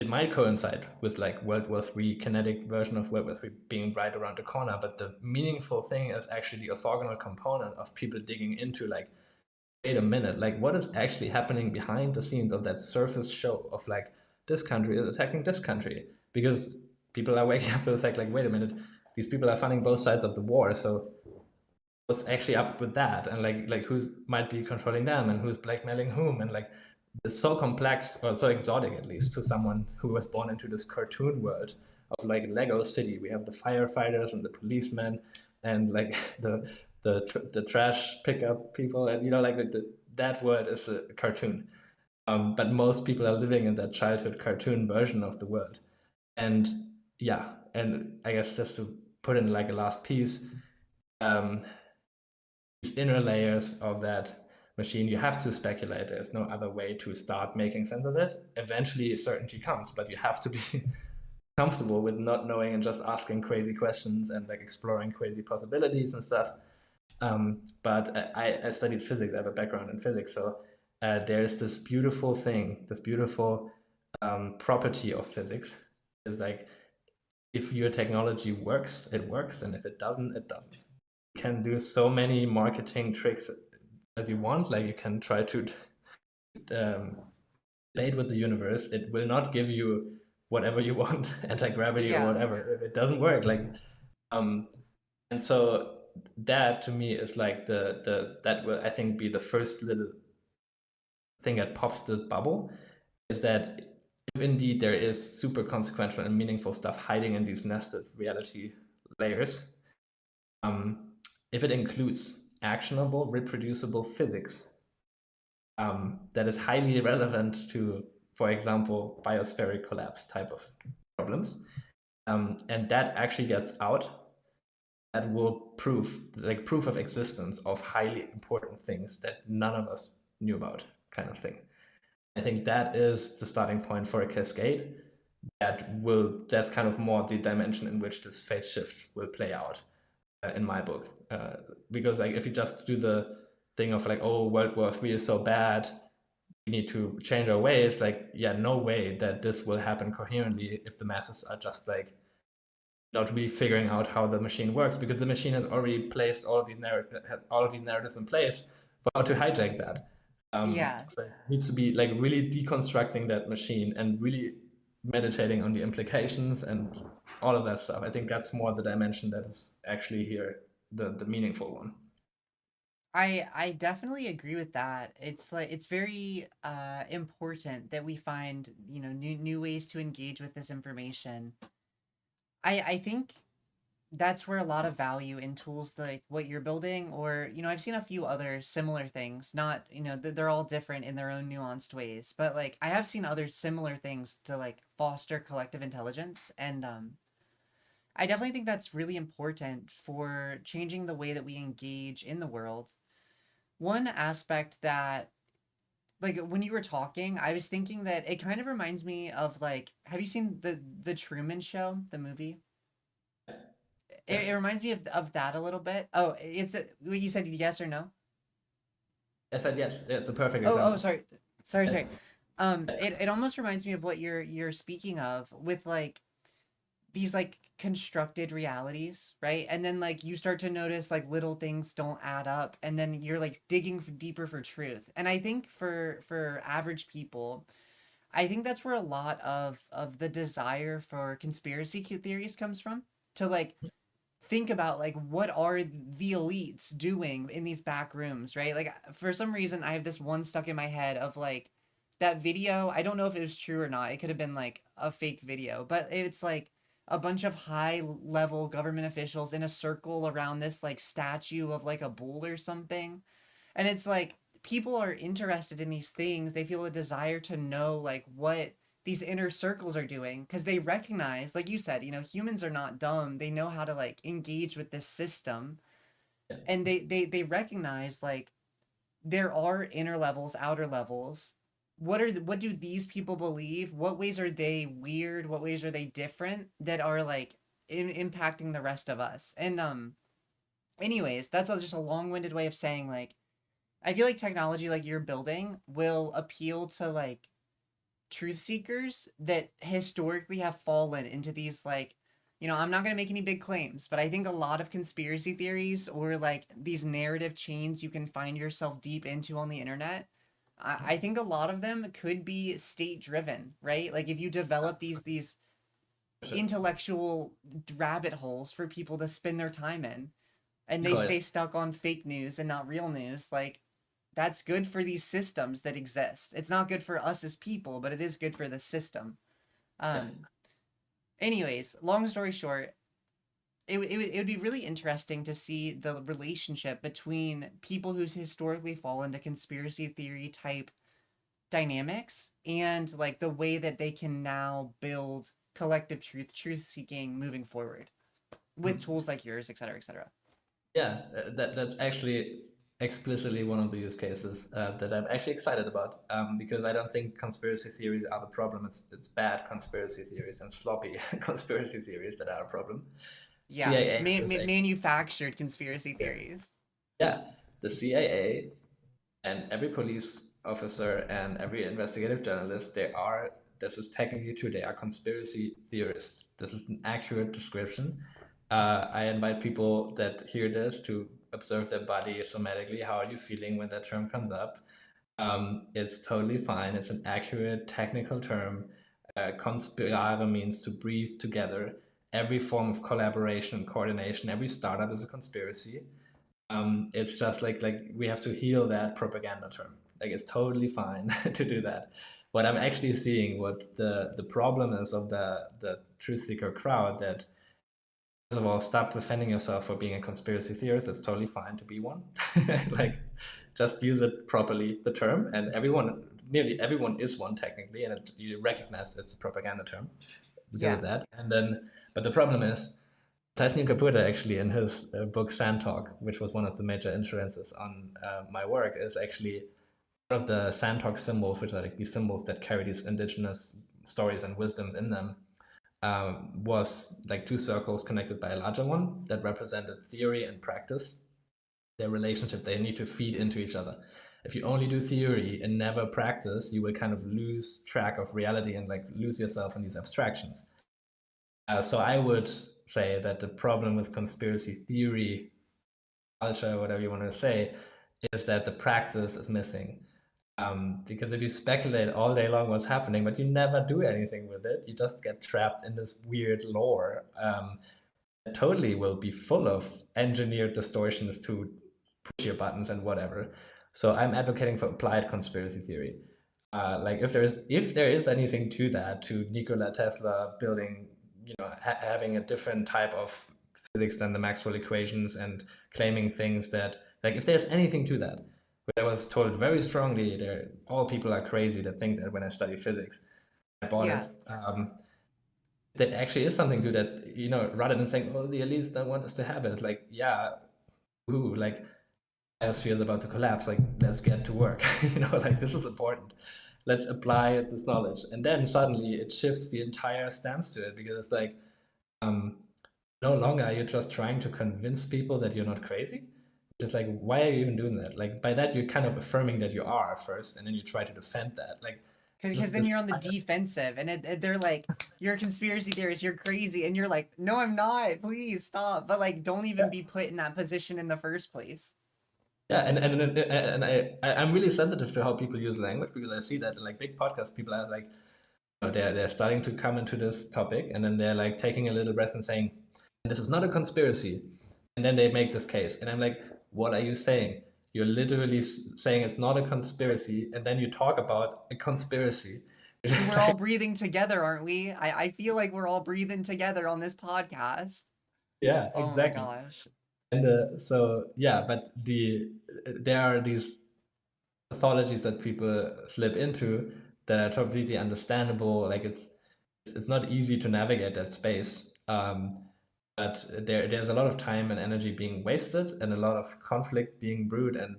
it might coincide with like World War III, kinetic version of World War III being right around the corner, but the meaningful thing is actually the orthogonal component of people digging into like, wait a minute, like what is actually happening behind the scenes of that surface show of like, this country is attacking this country? Because people are waking up to the fact like, wait a minute, these people are funding both sides of the war, so what's actually up with that, and like who's might be controlling them and who's blackmailing whom, and like it's so complex, or so exotic at least to someone who was born into this cartoon world of like Lego City. We have the firefighters and the policemen and like the trash pickup people, and like that world is a cartoon. But most people are living in that childhood cartoon version of the world. And yeah, and I guess just to put in like a last piece, these inner layers of that machine, you have to speculate. There's no other way to start making sense of it. Eventually certainty comes, but you have to be comfortable with not knowing and just asking crazy questions and like exploring crazy possibilities and stuff. But I studied physics. I have a background in physics, so there's this beautiful thing, this beautiful property of physics is like, if your technology works, it works, and if it doesn't, it doesn't. You can do so many marketing tricks as you want. Like you can try to debate with the universe. It will not give you whatever you want, anti-gravity or Yeah. whatever. It doesn't work. Like, and so that to me is like that will, I think, be the first little thing that pops this bubble, is that if indeed there is super consequential and meaningful stuff hiding in these nested reality layers, if it includes actionable, reproducible physics that is highly relevant to, for example, biospheric collapse type of problems, and that actually gets out, that will proof of existence of highly important things that none of us knew about, kind of thing. I think that is the starting point for a cascade. That's kind of more the dimension in which this phase shift will play out in my book. Because like if you just do the thing of like, oh, World War III is so bad, we need to change our ways, like, yeah, no way that this will happen coherently if the masses are just like not really figuring out how the machine works, because the machine has already placed all of these narratives in place for how to hijack that. Yeah. So it needs to be like really deconstructing that machine and really meditating on the implications and all of that stuff. I think that's more the dimension that is actually here, the meaningful one. I definitely agree with that. It's like it's very important that we find, new ways to engage with this information. I think that's where a lot of value in tools like what you're building, or I've seen a few other similar things, not they're all different in their own nuanced ways, but like I have seen other similar things to like foster collective intelligence, and I definitely think that's really important for changing the way that we engage in the world. one aspect that, like, when you were talking, I was thinking that it kind of reminds me of, like, have you seen the Truman Show, the movie? Yeah. It reminds me of that a little bit. Oh, it's what you said, yes or no? I said yes. It's a perfect Oh, example. sorry. Sorry, Yes. sorry. It almost reminds me of what you're speaking of with, like, these, like, constructed realities, right? And then, like, you start to notice, like, little things don't add up, and then you're, like, digging deeper for truth. And I think for average people, I think that's where a lot of the desire for conspiracy theories comes from. To, like, think about, like, what are the elites doing in these back rooms, right? Like, for some reason I have this one stuck in my head of, like, that video. I don't know if it was true or not. It could have been, like, a fake video, but it's like a bunch of high level government officials in a circle around this, like, statue of, like, a bull or something. And it's like people are interested in these things. They feel a desire to know, like, what these inner circles are doing, because they recognize, like you said, humans are not dumb. They know how to, like, engage with this system. Yeah. And they recognize, like, there are inner levels, outer levels. What do these people believe? What ways are they weird? What ways are they different that are, like, impacting the rest of us? And anyways, that's just a long-winded way of saying, like, I feel like technology like you're building will appeal to, like, truth seekers that historically have fallen into these, like, I'm not going to make any big claims, but I think a lot of conspiracy theories, or, like, these narrative chains you can find yourself deep into on the internet, I think a lot of them could be state driven, right? Like, if you develop these Sure. intellectual rabbit holes for people to spend their time in, and they Because stay stuck on fake news and not real news, like, that's good for these systems that exist. It's not good for us as people, but it is good for the system. yeah. Um, anyways, long story short, it would be really interesting to see the relationship between people who historically fall into conspiracy theory type dynamics, and, like, the way that they can now build collective truth seeking moving forward with Hmm. tools like yours, etc., etc. Yeah, that's actually explicitly one of the use cases that I'm actually excited about, because I don't think conspiracy theories are the problem. It's bad conspiracy theories and sloppy conspiracy theories that are a problem. Yeah, CIA is manufactured conspiracy theories. yeah, the CIA and every police officer and every investigative journalist, this is technically true, they are conspiracy theorists. This is an accurate description. I invite people that hear this to observe their body somatically. How are you feeling when that term comes up? It's totally fine. It's an accurate technical term. Conspirare means to breathe together. Every form of collaboration and coordination, every startup is a conspiracy. It's just like we have to heal that propaganda term. Like, it's totally fine to do that. What I'm actually seeing, what the problem is of the truth seeker crowd, that first of all, stop defending yourself for being a conspiracy theorist. It's totally fine to be one. Like, just use it properly, the term, and nearly everyone is one technically, and you recognize it's a propaganda term because Yeah. of that. And then, but the problem is, Tyson Caputa, actually, in his book Sand Talk, which was one of the major influences on my work, is actually one of the Sand Talk symbols, which are like these symbols that carry these indigenous stories and wisdoms in them, was like two circles connected by a larger one that represented theory and practice, their relationship. They need to feed into each other. If you only do theory and never practice, you will kind of lose track of reality and like lose yourself in these abstractions. So I would say that the problem with conspiracy theory culture, whatever you want to say, is that the practice is missing. Because if you speculate all day long what's happening, but you never do anything with it, you just get trapped in this weird lore that totally will be full of engineered distortions to push your buttons and whatever. So I'm advocating for applied conspiracy theory. Like, if there is anything to that, to Nikola Tesla building, having a different type of physics than the Maxwell equations and claiming things that, like, if there's anything to that, I was told very strongly that all people are crazy that think that when I study physics. I bought it. Yeah. There actually is something to that, rather than saying, oh, the elites don't want us to have it. Like, yeah, ooh, like, biosphere is about to collapse. Like, let's get to work. Like, this is important. Let's apply this knowledge. And then suddenly it shifts the entire stance to it, because it's like, no longer are you just trying to convince people that you're not crazy. Just like, why are you even doing that? Like, by that, you're kind of affirming that you are first, and then you try to defend that. Like, Because then you're on the defensive, and they're like, "You're a conspiracy theorist. You're crazy," and you're like, "No, I'm not. Please stop." But like, don't even be put in that position in the first place. Yeah, and I'm really sensitive to how people use language, because I see that in like big podcast people are like, they're starting to come into this topic, and then they're like taking a little breath and saying, "This is not a conspiracy," and then they make this case, and I'm like, "What are you saying? You're literally saying it's not a conspiracy, and then you talk about a conspiracy." We're all breathing together, aren't we? I feel like we're all breathing together on this podcast. Yeah, Oh my exactly. gosh. And so yeah, but there are these pathologies that people slip into that are completely understandable. Like, it's not easy to navigate that space, but there's a lot of time and energy being wasted, and a lot of conflict being brewed, and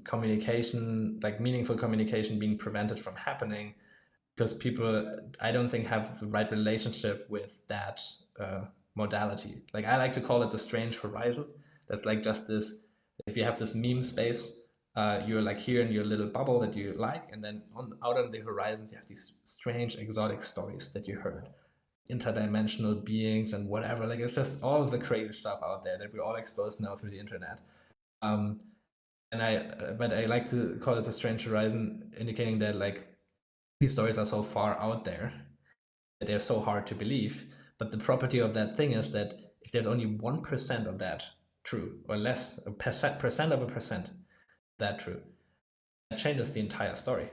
communication, like meaningful communication, being prevented from happening, because people, I don't think, have the right relationship with that modality. Like, I like to call it the strange horizon. That's like just this, if you have this meme space, you're like here in your little bubble that you like, and then out on the horizons you have these strange exotic stories that you heard, interdimensional beings and whatever. Like, it's just all of the crazy stuff out there that we're all exposed now through the internet. um, but I like to call it a strange horizon, indicating that like these stories are so far out there that they're so hard to believe. But the property of that thing is that if there's only 1% of that true, or less, a percent of a percent that true, that changes the entire story.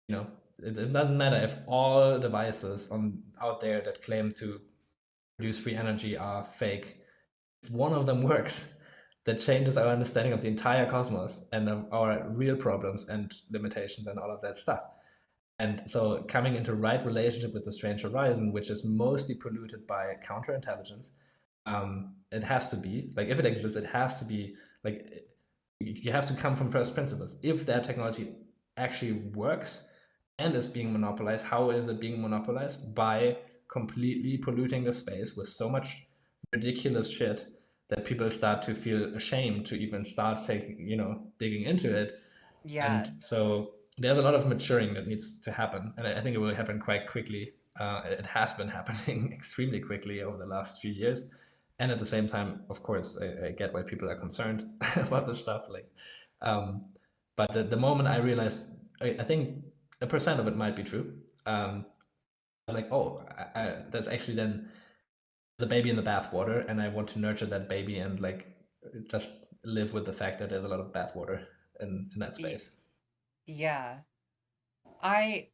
It doesn't matter if all devices out there that claim to produce free energy are fake. If one of them works, that changes our understanding of the entire cosmos and of our real problems and limitations and all of that stuff. And so coming into right relationship with the strange horizon, which is mostly polluted by counterintelligence, it has to be, like, if it exists, it has to be like, you have to come from first principles. If that technology actually works and is being monopolized, how is it being monopolized? By completely polluting the space with so much ridiculous shit that people start to feel ashamed to even start digging into it. Yeah. And so there's a lot of maturing that needs to happen, and I think it will happen quite quickly. It has been happening extremely quickly over the last few years, and at the same time, of course, I get why people are concerned about this stuff. Like, but the moment I realized, I think a percent of it might be true. I was like, oh, that's actually then the baby in the bathwater, and I want to nurture that baby and like just live with the fact that there's a lot of bathwater in that space. Yeah. I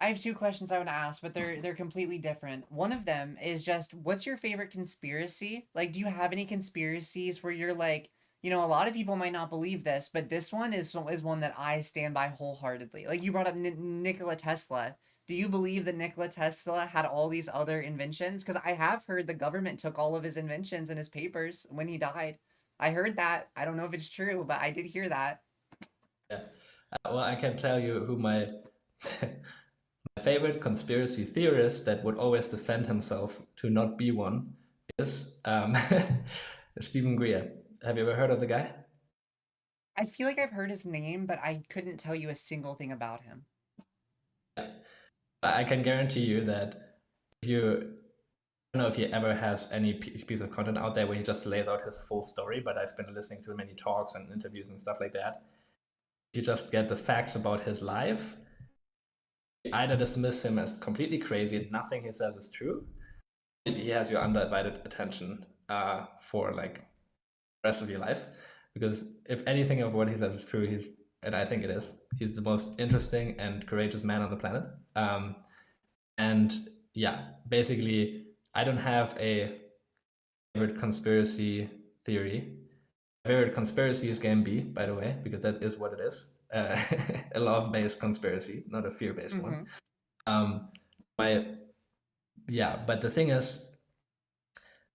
I have two questions I want to ask, but they're completely different. One of them is just, what's your favorite conspiracy? Like, do you have any conspiracies where you're like, a lot of people might not believe this, but this one is one that I stand by wholeheartedly. Like, you brought up Nikola Tesla. Do you believe that Nikola Tesla had all these other inventions? Because I have heard the government took all of his inventions and his papers when he died. I heard that. I don't know if it's true, but I did hear that. Yeah. Well, I can tell you who my my favorite conspiracy theorist that would always defend himself to not be one is Stephen Greer. Have you ever heard of the guy? I feel like I've heard his name, but I couldn't tell you a single thing about him. Yeah. I can guarantee you that if you, I don't know if he ever has any piece of content out there where he just lays out his full story, but I've been listening to many talks and interviews and stuff like that. You just get the facts about his life. You either dismiss him as completely crazy and nothing he says is true, and he has your undivided attention for like the rest of your life. Because if anything of what he says is true, and I think it is, he's the most interesting and courageous man on the planet. And yeah, basically, I don't have a favorite conspiracy theory. My favorite conspiracy is Game B, by the way, because that is what it is. A love-based conspiracy, not a fear-based one. Um, my Yeah, but the thing is,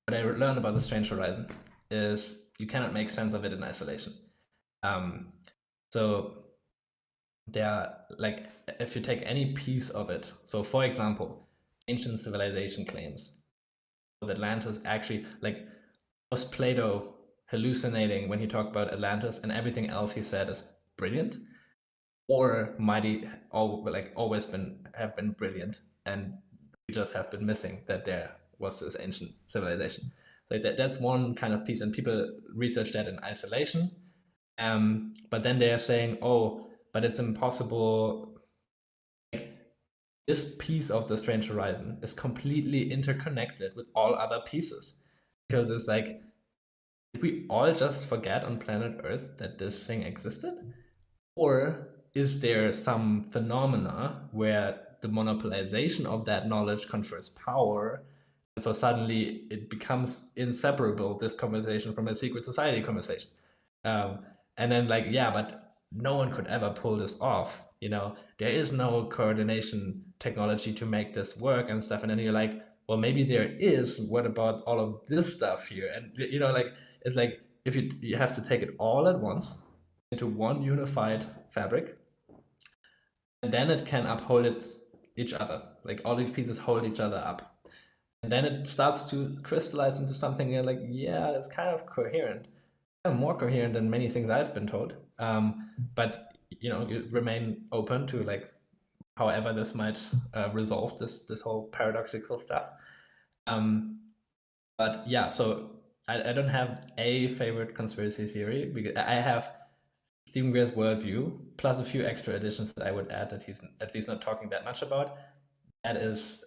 what I learned about the Strange Horizon is you cannot make sense of it in isolation. So there are, like, if you take any piece of it, so for example, ancient civilization claims that Atlantis actually, like, was Plato hallucinating when he talked about Atlantis and everything else he said is brilliant? Or might he always have been brilliant and we just have been missing that there was this ancient civilization? Like that's one kind of piece, and people research that in isolation. But then they are saying, oh, but it's impossible. Like, this piece of the Strange Horizon is completely interconnected with all other pieces, because it's like, did we all just forget on planet Earth that this thing existed? Or is there some phenomena where the monopolization of that knowledge confers power? And so suddenly it becomes inseparable, this conversation, from a secret society conversation. And then, like, yeah, but no one could ever pull this off. There is no coordination technology to make this work and stuff. And then you're like, well, maybe there is. What about all of this stuff here? And like, it's like, if you have to take it all at once into one unified fabric, and then it can uphold each other. Like, all these pieces hold each other up. And then it starts to crystallize into something you're like, yeah, it's kind of coherent. Kind of more coherent than many things I've been told. But you remain open to, like, however this might resolve this whole paradoxical stuff. But yeah, so I don't have a favorite conspiracy theory, because I have Stephen Greer's worldview, plus a few extra additions that I would add that he's at least not talking that much about. That is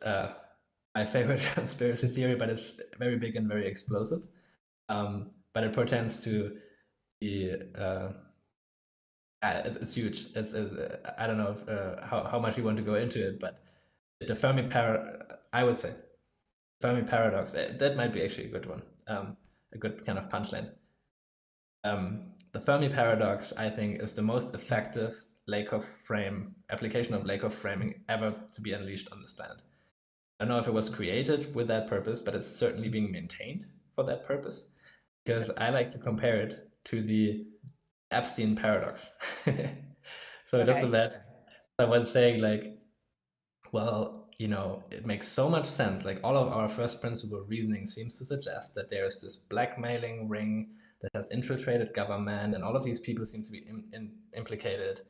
my favorite conspiracy theory, but it's very big and very explosive. But it pertains to the it's huge. I don't know how much you want to go into it, but the Fermi I would say Fermi paradox. That might be actually a good one, a good kind of punchline. The Fermi paradox, I think, is the most effective application of Lakoff framing ever to be unleashed on this planet. I don't know if it was created with that purpose, but it's certainly being maintained for that purpose, because I like to compare it to the Epstein paradox. So just imagine someone saying, like, well, it makes so much sense. Like, all of our first principle reasoning seems to suggest that there is this blackmailing ring that has infiltrated government, and all of these people seem to be implicated.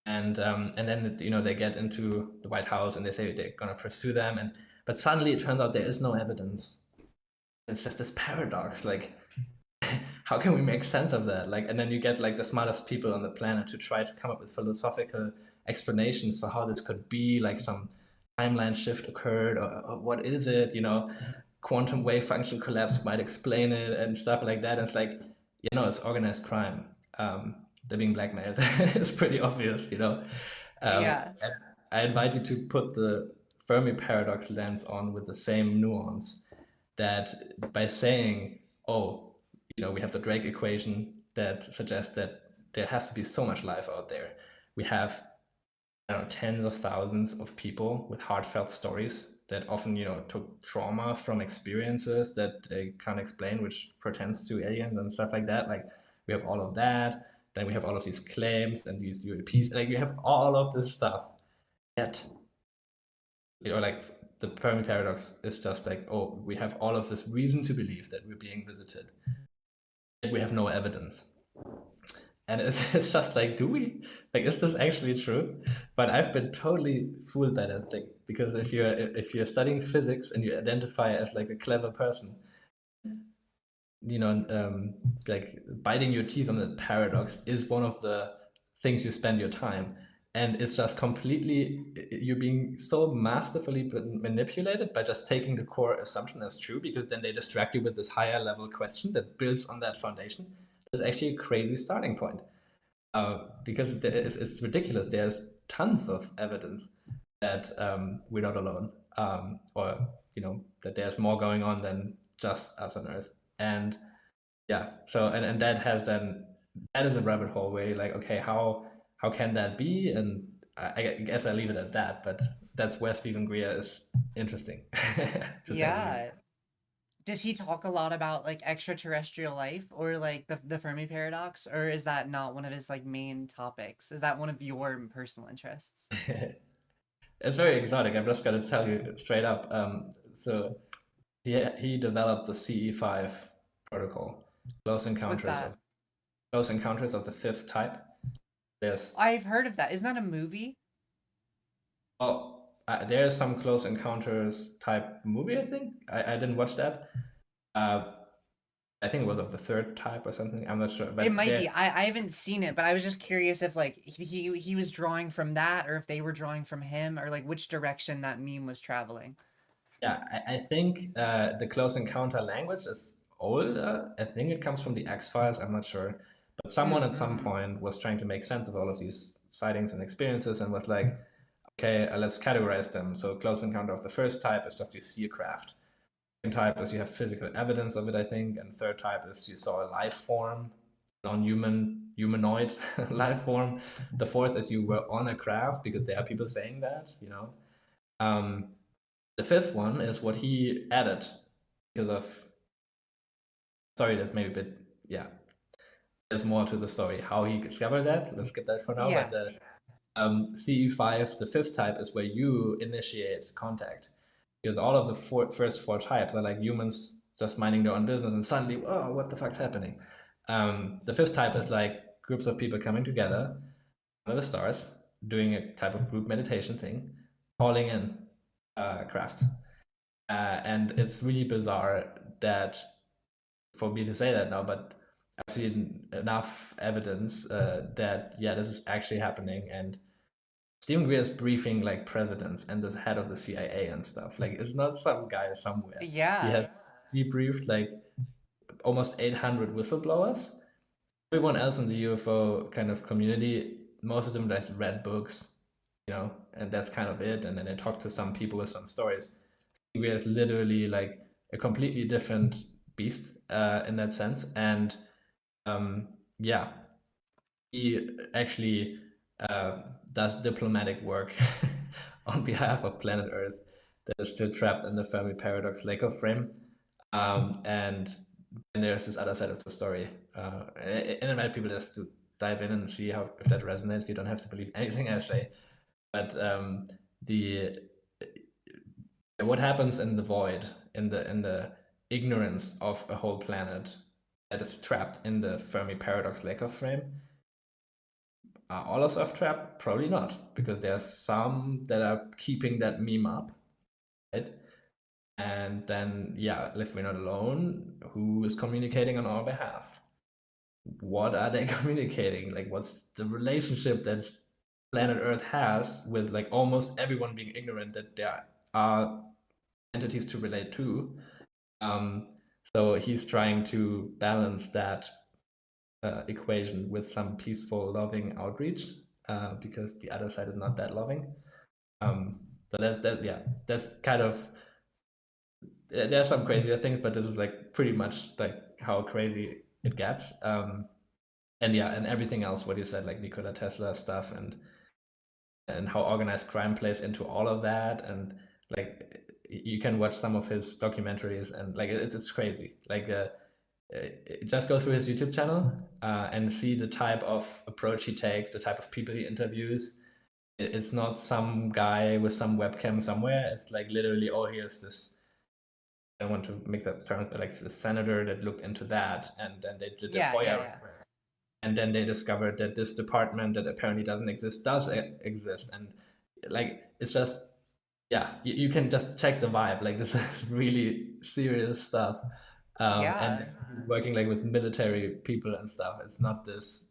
And then they get into the White House and they say they're going to pursue them, but suddenly it turns out there is no evidence. It's just this paradox. Like, how can we make sense of that? Like, and then you get, like, the smartest people on the planet to try to come up with philosophical explanations for how this could be. Like, some timeline shift occurred, or what is it? Quantum wave function collapse might explain it and stuff like that. And it's like, it's organized crime. They're being blackmailed. It's pretty obvious. Yeah. And I invite you to put the Fermi paradox lens on with the same nuance, that by saying, oh, we have the Drake equation that suggests that there has to be so much life out there. We have, I don't know, tens of thousands of people with heartfelt stories that often, took trauma from experiences that they can't explain, which pertains to aliens and stuff like that. Like, we have all of that. Then we have all of these claims and these UAPs. Like, we have all of this stuff. Yet, like, the Fermi paradox is just like, oh, we have all of this reason to believe that we're being visited. Yet we have no evidence. And it's just like, do we? Like, is this actually true? But I've been totally fooled by that thing, because if you're studying physics and you identify as, like, a clever person, like, biting your teeth on the paradox is one of the things you spend your time. And it's just completely, you're being so masterfully manipulated by just taking the core assumption as true, because then they distract you with this higher level question that builds on that foundation. It's actually a crazy starting point, because it's ridiculous. There's tons of evidence that we're not alone, or that there's more going on than just us on Earth. And yeah, so and that is a rabbit hole where you're like, okay, how can that be? And I guess I leave it at that. But that's where Stephen Greer is interesting. Yeah. Does he talk a lot about like extraterrestrial life or like the Fermi paradox, or is that not one of his like main topics? Is that one of your personal interests? It's very exotic. I'm just gonna tell you straight up. So he developed the CE5 protocol, close What's encounters that? of close encounters of the fifth type. There's I've heard of that. Isn't that a movie? there's some close encounters type movie. I think I didn't watch that. Uh, I think it was of the third type or something. I'm not sure, It but might there, be. I haven't seen it, but I was just curious if like he was drawing from that or if they were drawing from him or like which direction that meme was traveling. yeah, I think the close encounter language is older. I think it comes from the X-Files. I'm not sure, but someone at some Mm-hmm. point was trying to make sense of all of these sightings and experiences and was like, okay, let's categorize them. So close encounter of the first type is just you see a craft. Second type is you have physical evidence of it, I think, and third type is you saw a life form, non-human, humanoid life form. The fourth is you were on a craft, because there are people saying that, you know. Um, the fifth one is what he added because of, sorry, that's maybe a bit, yeah, there's more to the story. How he discovered that, let's skip that for now. But Yeah. the CE5, the fifth type, is where you initiate contact. Because all of the first four types are like humans just minding their own business, and suddenly, oh, what the fuck's happening? The fifth type is like groups of people coming together under the stars, doing a type of group meditation thing, calling in crafts. And it's really bizarre that, for me to say that now, but I've seen enough evidence that, yeah, this is actually happening. And Stephen Greer is briefing like presidents and the head of the CIA and stuff. Like, it's not some guy somewhere. He Yeah. has debriefed like almost 800 whistleblowers. Everyone else in the UFO kind of community, most of them just read books, you know, and that's kind of it. And then they talk to some people with some stories. Greer is literally like a completely different beast in that sense. And yeah, he actually does diplomatic work on behalf of planet Earth that is still trapped in the Fermi paradox Lakoff frame. And then there's this other side of the story. And I invite people just to dive in and see how, if that resonates. You don't have to believe anything I say. But the what happens in the void, in the ignorance of a whole planet that is trapped in the Fermi paradox Lakoff frame, are all of us trapped? Probably not, because there's some that are keeping that meme up, right? And then, yeah, if we're not alone, who is communicating on our behalf? What are they communicating? Like, what's the relationship that planet Earth has with like almost everyone being ignorant that there are entities to relate to? So he's trying to balance that equation with some peaceful, loving outreach, because the other side is not that loving. So that's kind of, there are some crazier things, but this is like pretty much like how crazy it gets. And yeah, and everything else what you said, like Nikola Tesla stuff, and how organized crime plays into all of that, and like you can watch some of his documentaries, and like it's crazy. Like just go through his YouTube channel and see the type of approach he takes, the type of people he interviews. It's not some guy with some webcam somewhere. It's like literally, oh, here's this. I want to make that term, like the senator that looked into that, and then they did the Yeah, yeah, FOIA yeah. request, and then they discovered that this department that apparently doesn't exist does exist, and like it's just, yeah, you can just check the vibe. Like, this is really serious stuff, and Yeah. he's working like with military people and stuff. It's not this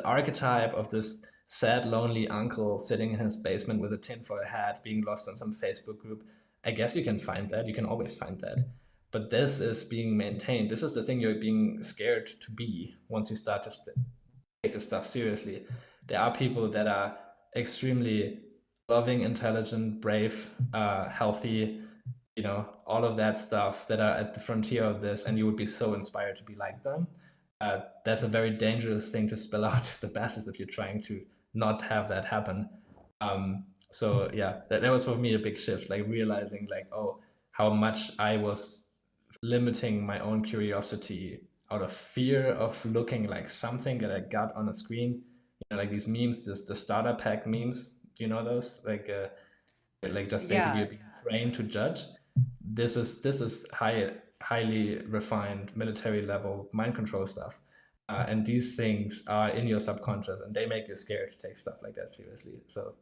archetype of this sad, lonely uncle sitting in his basement with a tinfoil hat, being lost in some Facebook group. I guess you can find that. You can always find that. But this is being maintained. This is the thing you're being scared to be once you start to take this stuff seriously. There are people that are extremely loving, intelligent, brave, healthy, you know, all of that stuff, that are at the frontier of this, and you would be so inspired to be like them. That's a very dangerous thing to spill out to the masses if you're trying to not have that happen. So yeah, that was for me a big shift, like realizing like, oh, how much I was limiting my own curiosity out of fear of looking like something that I got on a screen. Like these memes, the starter pack memes. Do you know those? Like just basically Yeah, being trained to judge. This is highly refined military level mind control stuff. And these things are in your subconscious, and they make you scared to take stuff like that seriously. So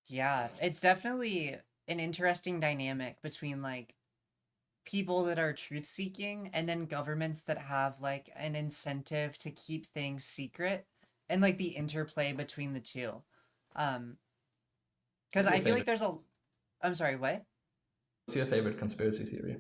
yeah. It's definitely an interesting dynamic between like people that are truth seeking and then governments that have like an incentive to keep things secret, and like the interplay between the two. Um, because what's your I feel like favorite? there's a, I'm sorry, what? What's your favorite conspiracy theory?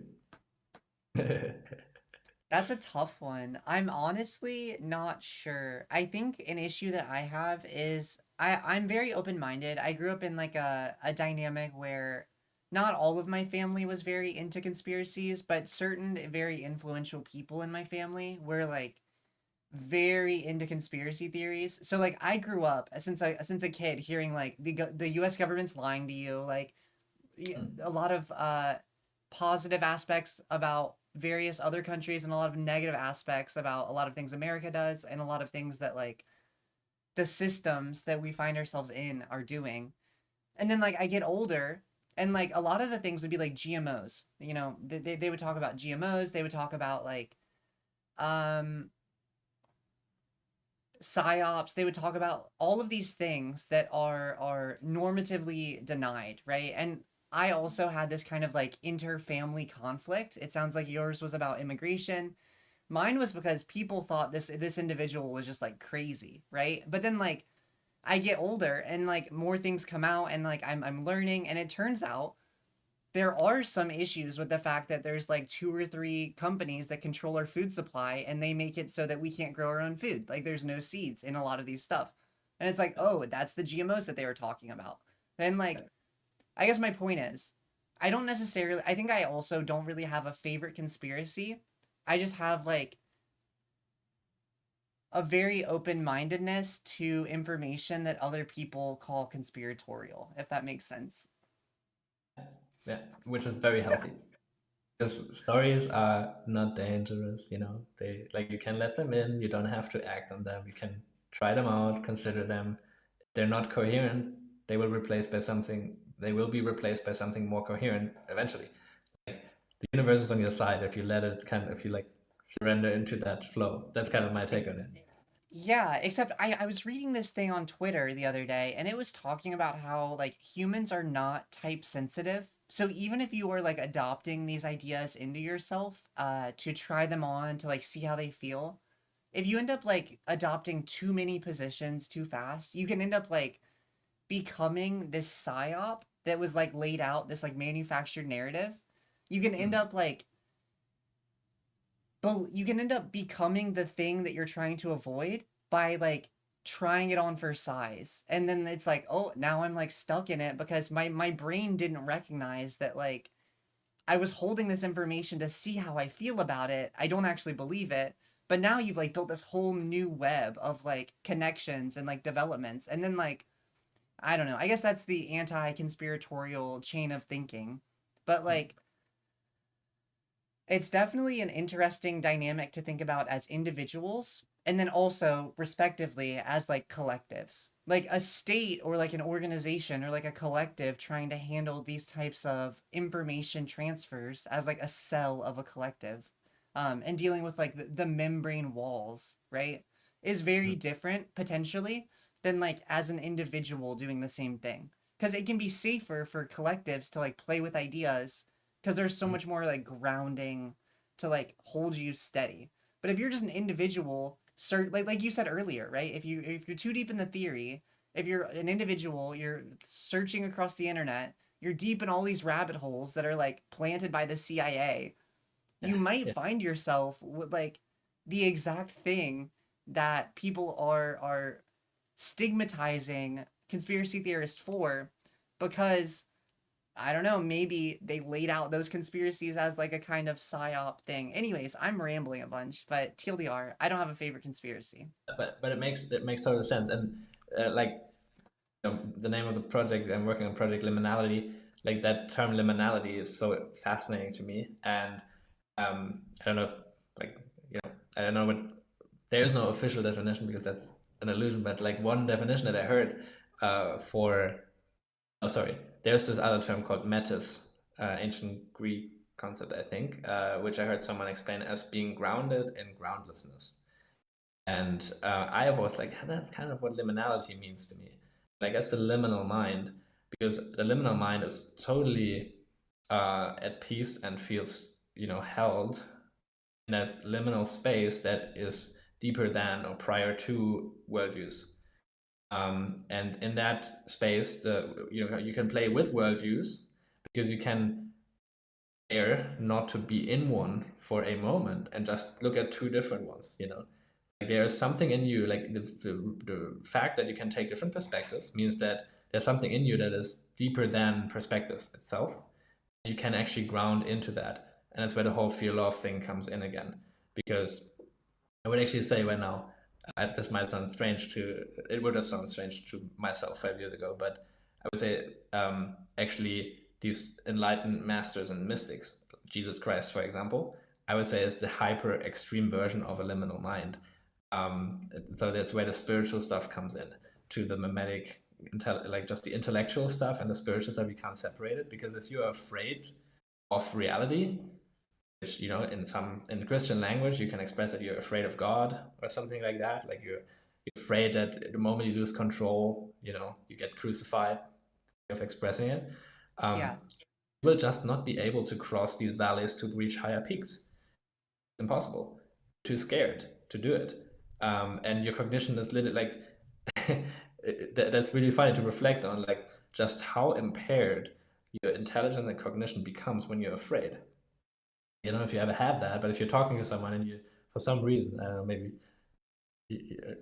That's a tough one. I'm honestly not sure. I think an issue that I have is I'm very open-minded. I grew up in like a dynamic where not all of my family was very into conspiracies, but certain very influential people in my family were like very into conspiracy theories. So like I grew up since a kid hearing like the US government's lying to you, like a lot of positive aspects about various other countries and a lot of negative aspects about a lot of things America does and a lot of things that like the systems that we find ourselves in are doing. And then like I get older and like a lot of the things would be like GMOs. They would talk about GMOs, they would talk about like um psyops, they would talk about all of these things that are normatively denied, right? And I also had this kind of like inter-family conflict. It sounds like yours was about immigration. Mine was because people thought this individual was just like crazy, right? But then like I get older and like more things come out and like I'm learning, and it turns out there are some issues with the fact that there's like two or three companies that control our food supply, and they make it so that we can't grow our own food. Like there's no seeds in a lot of these stuff. And it's like, oh, that's the GMOs that they were talking about. And like, I guess my point is, I don't necessarily, I think I also don't really have a favorite conspiracy. I just have like a very open mindedness to information that other people call conspiratorial, if that makes sense. Yeah, which is very healthy. Because stories are not dangerous, They like you can let them in, you don't have to act on them. You can try them out, consider them. If they're not coherent, they will be replaced by something more coherent eventually. Like the universe is on your side if you like surrender into that flow. That's kind of my take on it. Yeah, except I was reading this thing on Twitter the other day, and it was talking about how like humans are not type sensitive. So even if you are like adopting these ideas into yourself, to try them on to like see how they feel, if you end up like adopting too many positions too fast, you can end up like becoming this psyop that was like laid out, this like manufactured narrative. You can end Mm. up like but you can end up becoming the thing that you're trying to avoid by like trying it on for size. And then it's like, oh, now I'm like stuck in it because my brain didn't recognize that like I was holding this information to see how I feel about it. I don't actually believe it. But now you've like built this whole new web of like connections and like developments. And then like I don't know. I guess that's the anti-conspiratorial chain of thinking. But like it's definitely an interesting dynamic to think about as individuals and then also respectively as like collectives. Like a state or like an organization or like a collective trying to handle these types of information transfers as like a cell of a collective, and dealing with like the membrane walls, right, is very different potentially than like as an individual doing the same thing. Because it can be safer for collectives to like play with ideas because there's so much more like grounding to like hold you steady. But if you're just an individual, like you said earlier, right? If you're too deep in the theory, if you're an individual, you're searching across the internet, you're deep in all these rabbit holes that are like planted by the CIA. You Yeah, might yeah. find yourself with like the exact thing that people are stigmatizing conspiracy theorists for, because I don't know, maybe they laid out those conspiracies as like a kind of psyop thing. Anyways, I'm rambling a bunch, but TLDR, I don't have a favorite conspiracy. But it makes total sense. And like the name of the project I'm working on, Project Liminality. like that term liminality is so fascinating to me. And I don't know, like, I don't know what, there is no official definition because that's an illusion, but like one definition that I heard there's this other term called metis, ancient Greek concept, I think, which I heard someone explain as being grounded in groundlessness. And I was like, that's kind of what liminality means to me. I guess the liminal mind, because the liminal mind is totally at peace and feels, held in that liminal space that is deeper than or prior to worldviews. And in that space, you can play with worldviews because you can dare not to be in one for a moment and just look at two different ones. Like there is something in you, like the fact that you can take different perspectives means that there's something in you that is deeper than perspectives itself. You can actually ground into that, and that's where the whole fear love thing comes in again. Because I would actually say right now, this might sound strange it would have sounded strange to myself 5 years ago, but I would say actually these enlightened masters and mystics, Jesus Christ, for example, I would say is the hyper extreme version of a liminal mind. So that's where the spiritual stuff comes in, to the memetic, like just the intellectual stuff and the spiritual stuff, you can't separate it, because if you are afraid of reality, which in Christian language you can express that you're afraid of God or something like that, like you're afraid that the moment you lose control, you get crucified, of expressing it. Yeah. You will just not be able to cross these valleys to reach higher peaks. It's impossible. Too scared to do it. And your cognition is literally like that's really funny to reflect on, like just how impaired your intelligence and cognition becomes when you're afraid. I don't know if you ever had that, but if you're talking to someone and you, for some reason, I don't know, maybe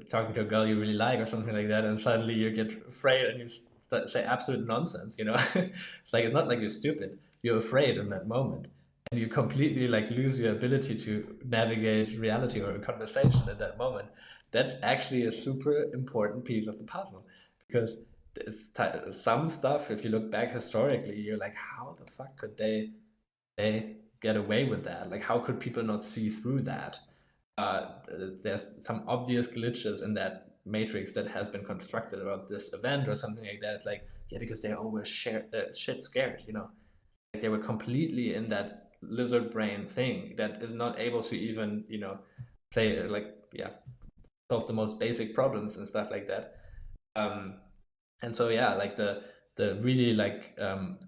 talking to a girl you really like or something like that, and suddenly you get afraid and you say absolute nonsense, It's like, it's not like you're stupid. You're afraid in that moment. And you completely like lose your ability to navigate reality or a conversation at that moment. That's actually a super important piece of the puzzle, because some stuff, if you look back historically, you're like, how the fuck could they get away with that? Like, how could people not see through that? There's some obvious glitches in that matrix that has been constructed about this event or something like that. It's like, yeah, because they all were shit scared, Like they were completely in that lizard brain thing that is not able to even, say like, yeah, solve the most basic problems and stuff like that. And so yeah, like the really like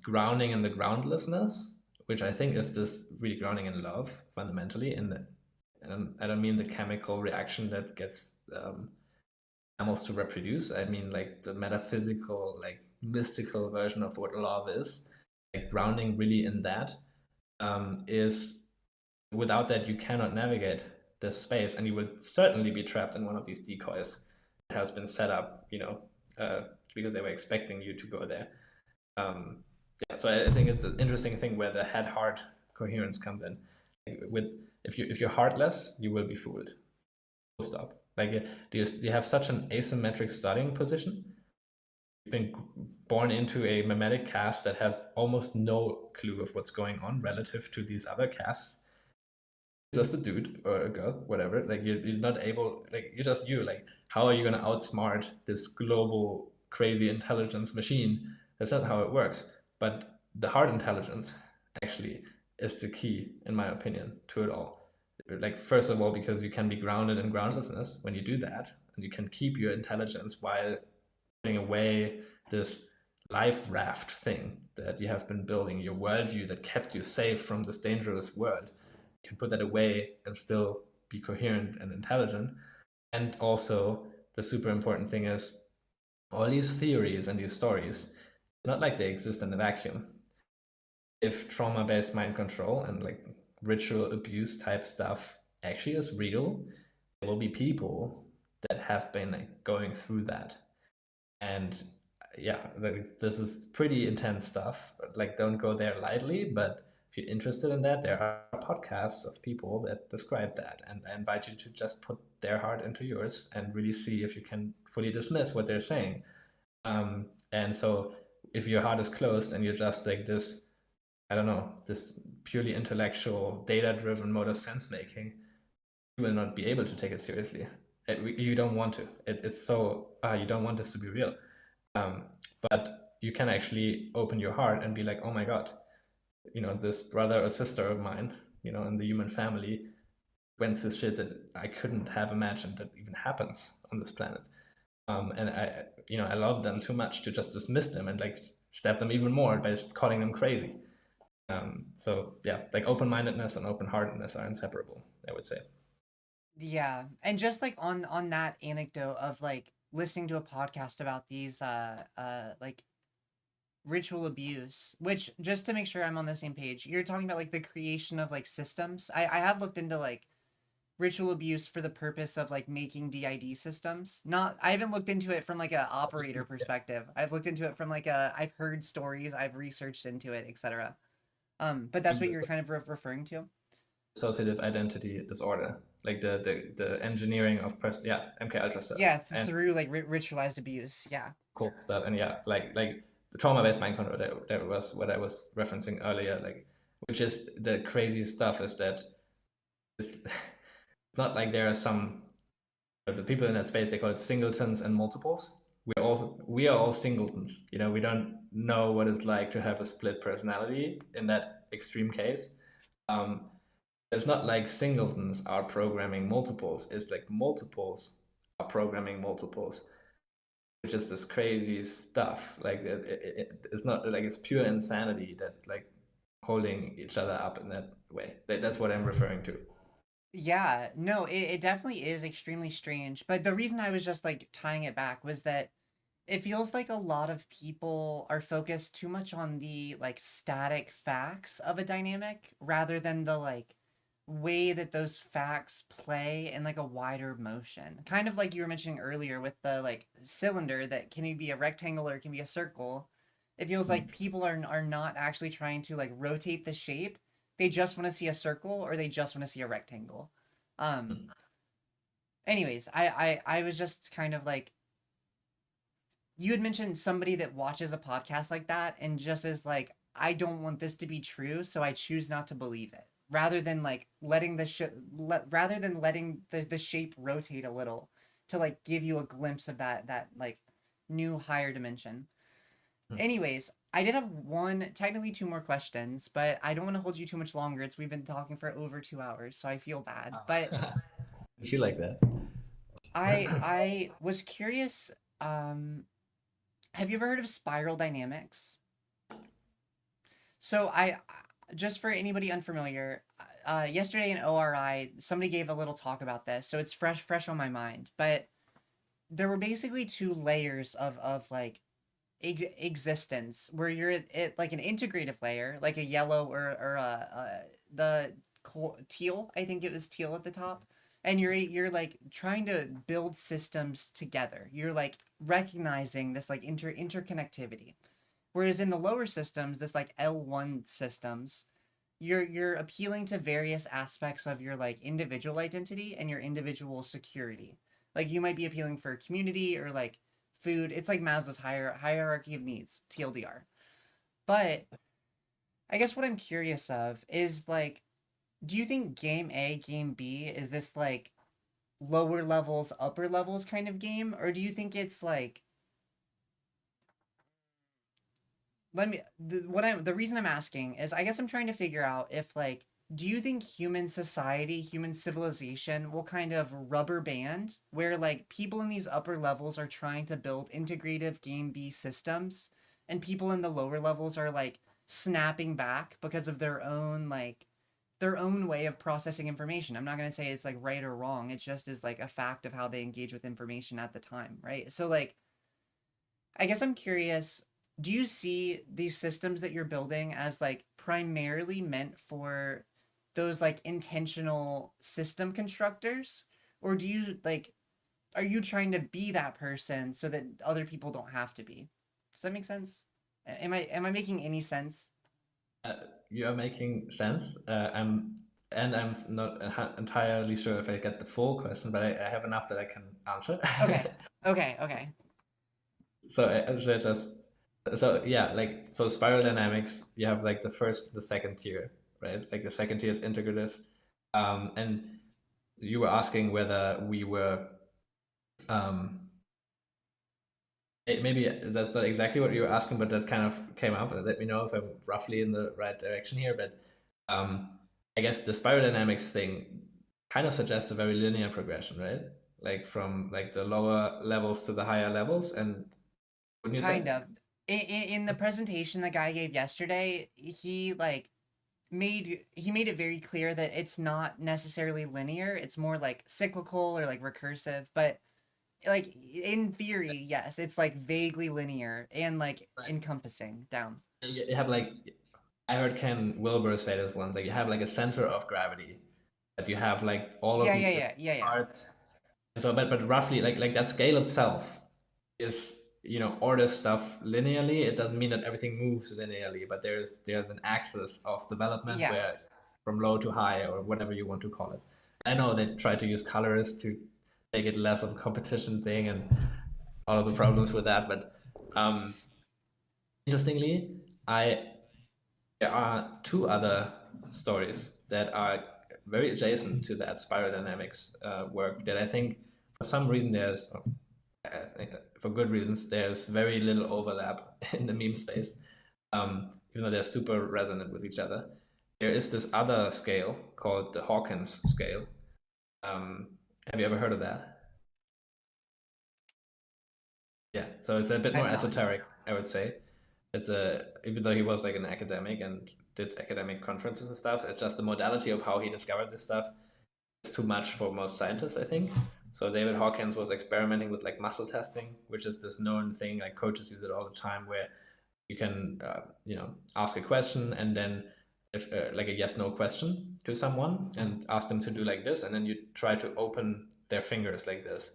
grounding in the groundlessness, which I think is this really grounding in love fundamentally. I don't mean the chemical reaction that gets animals to reproduce. I mean like the metaphysical, like mystical version of what love is. Like grounding really in that is, without that you cannot navigate this space, and you would certainly be trapped in one of these decoys that has been set up, because they were expecting you to go there. Yeah, so I think it's an interesting thing where the head-heart coherence comes in. If you're heartless, you will be fooled. Full stop. Like, do you have such an asymmetric starting position? You've been born into a memetic caste that has almost no clue of what's going on relative to these other castes. Just a dude or a girl, whatever. Like you're not able, like you're just you. Like, how are you gonna outsmart this global crazy intelligence machine? That's not how it works. But the heart intelligence actually is the key, in my opinion, to it all. Like, first of all, because you can be grounded in groundlessness when you do that, and you can keep your intelligence while putting away this life raft thing that you have been building, your worldview that kept you safe from this dangerous world. You can put that away and still be coherent and intelligent. And also, the super important thing is, all these theories and these stories, not like they exist in a vacuum. If trauma-based mind control and like ritual abuse type stuff actually is real, there will be people that have been like going through that. And yeah, this is pretty intense stuff. Like, don't go there lightly, but if you're interested in that, there are podcasts of people that describe that, and I invite you to just put their heart into yours and really see if you can fully dismiss what they're saying. And so if your heart is closed and you're just like this, I don't know, this purely intellectual, data-driven mode of sense making, you will not be able to take it seriously. You don't want to. It's so you don't want this to be real. But you can actually open your heart and be like, oh my God, this brother or sister of mine, in the human family went through shit that I couldn't have imagined that even happens on this planet. And I love them too much to just dismiss them and like stab them even more by calling them crazy. So yeah, like open-mindedness and open-heartedness are inseparable, I would say. Yeah. And just like on that anecdote of like listening to a podcast about these like ritual abuse, which just to make sure I'm on the same page, you're talking about like the creation of like systems. I have looked into like ritual abuse for the purpose of like making DID systems. Not I haven't looked into it from like a operator perspective. I've looked into it from like I've heard stories, I've researched into it, etc. But that's what you're kind of referring to. Associative identity disorder, like the engineering of yeah, MK Ultra stuff. Yeah, through like ritualized abuse. Yeah. Cool stuff, and yeah, like the trauma-based mind control. That was what I was referencing earlier. Like, which is the crazy stuff is that it's not like there are some the people in that space, they call it singletons and multiples. We are all singletons. We don't know what it's like to have a split personality in that extreme case. It's not like singletons are programming multiples. It's like multiples are programming multiples, which is this crazy stuff. Like it's not like it's pure insanity that like holding each other up in that way. That's what I'm referring to. Yeah, no, it definitely is extremely strange. But the reason I was just like tying it back was that it feels like a lot of people are focused too much on the like static facts of a dynamic rather than the like way that those facts play in like a wider motion. Kind of like you were mentioning earlier with the like cylinder that can be a rectangle or it can be a circle. It feels like people are not actually trying to like rotate the shape. They just want to see a circle or they just want to see a rectangle. Anyways, I was just kind of like you had mentioned somebody that watches a podcast like that and just is like, I don't want this to be true, so I choose not to believe it. Rather than like letting rather than letting the shape rotate a little to like give you a glimpse of that like new higher dimension. Anyways, I did have technically two more questions, but I don't want to hold you too much longer. We've been talking for over 2 hours, so I feel bad. But I feel like that. I was curious. Have you ever heard of spiral dynamics? So just for anybody unfamiliar, yesterday in ORI, somebody gave a little talk about this, so it's fresh on my mind. But there were basically two layers of like existence where you're at like an integrative layer, like a yellow or the teal. I think it was teal at the top, and you're like trying to build systems together. You're like recognizing this like interconnectivity. Whereas in the lower systems, this like L1 systems, you're appealing to various aspects of your like individual identity and your individual security. Like you might be appealing for community or like food. It's like Maslow's hierarchy of needs, TLDR. But I guess what I'm curious of is like, do you think game A, game B is this like lower levels, upper levels kind of game? Or do you think it's like the reason I'm asking is I guess I'm trying to figure out if like do you think human society, human civilization will kind of rubber band where like people in these upper levels are trying to build integrative game B systems and people in the lower levels are like snapping back because of their own way of processing information. I'm not going to say it's like right or wrong. It just is like a fact of how they engage with information at the time, right? So like I guess I'm curious, do you see these systems that you're building as like primarily meant for those like intentional system constructors, or do you like are you trying to be that person so that other people don't have to be? Does that make sense? Am I making any sense? You are making sense. I'm not entirely sure if I get the full question, but I have enough that I can answer. Okay. Okay. So I just So yeah, like so spiral dynamics, you have like the second tier, right? Like the second tier is integrative. And you were asking whether we were um maybe that's not exactly what you were asking, but that kind of came up. Let me know if I'm roughly in the right direction here. But um, I guess the spiral dynamics thing kind of suggests a very linear progression, right? Like from like the lower levels to the higher levels, and wouldn't you say? Kind of. In the presentation the guy gave yesterday, he like made it very clear that it's not necessarily linear. It's more like cyclical or like recursive, but like in theory, yes, it's like vaguely linear and like Right. encompassing down. You have like I heard Ken Wilber say this once. Like you have like a center of gravity, that you have like all of Yeah, these yeah, different yeah, yeah, yeah. parts. And so, but roughly like that scale itself is orders stuff linearly. It doesn't mean that everything moves linearly, but there's an axis of development Yeah. where from low to high or whatever you want to call it. I know they try to use colors to make it less of a competition thing and all of the problems with that, but interestingly, I there are two other stories that are very adjacent to that spiral dynamics work that I think for some reason I think for good reasons, there's very little overlap in the meme space, even though they're super resonant with each other. There is this other scale called the Hawkins scale. Um, have you ever heard of that? Yeah, so it's a bit I've more not. esoteric, I would say. It's a even though he was like an academic and did academic conferences and stuff, it's just the modality of how he discovered this stuff is too much for most scientists, I think. So David Hawkins was experimenting with like muscle testing, which is this known thing like coaches use it all the time, where you can ask a question and then if like a yes no question to someone and ask them to do like this, and then you try to open their fingers like this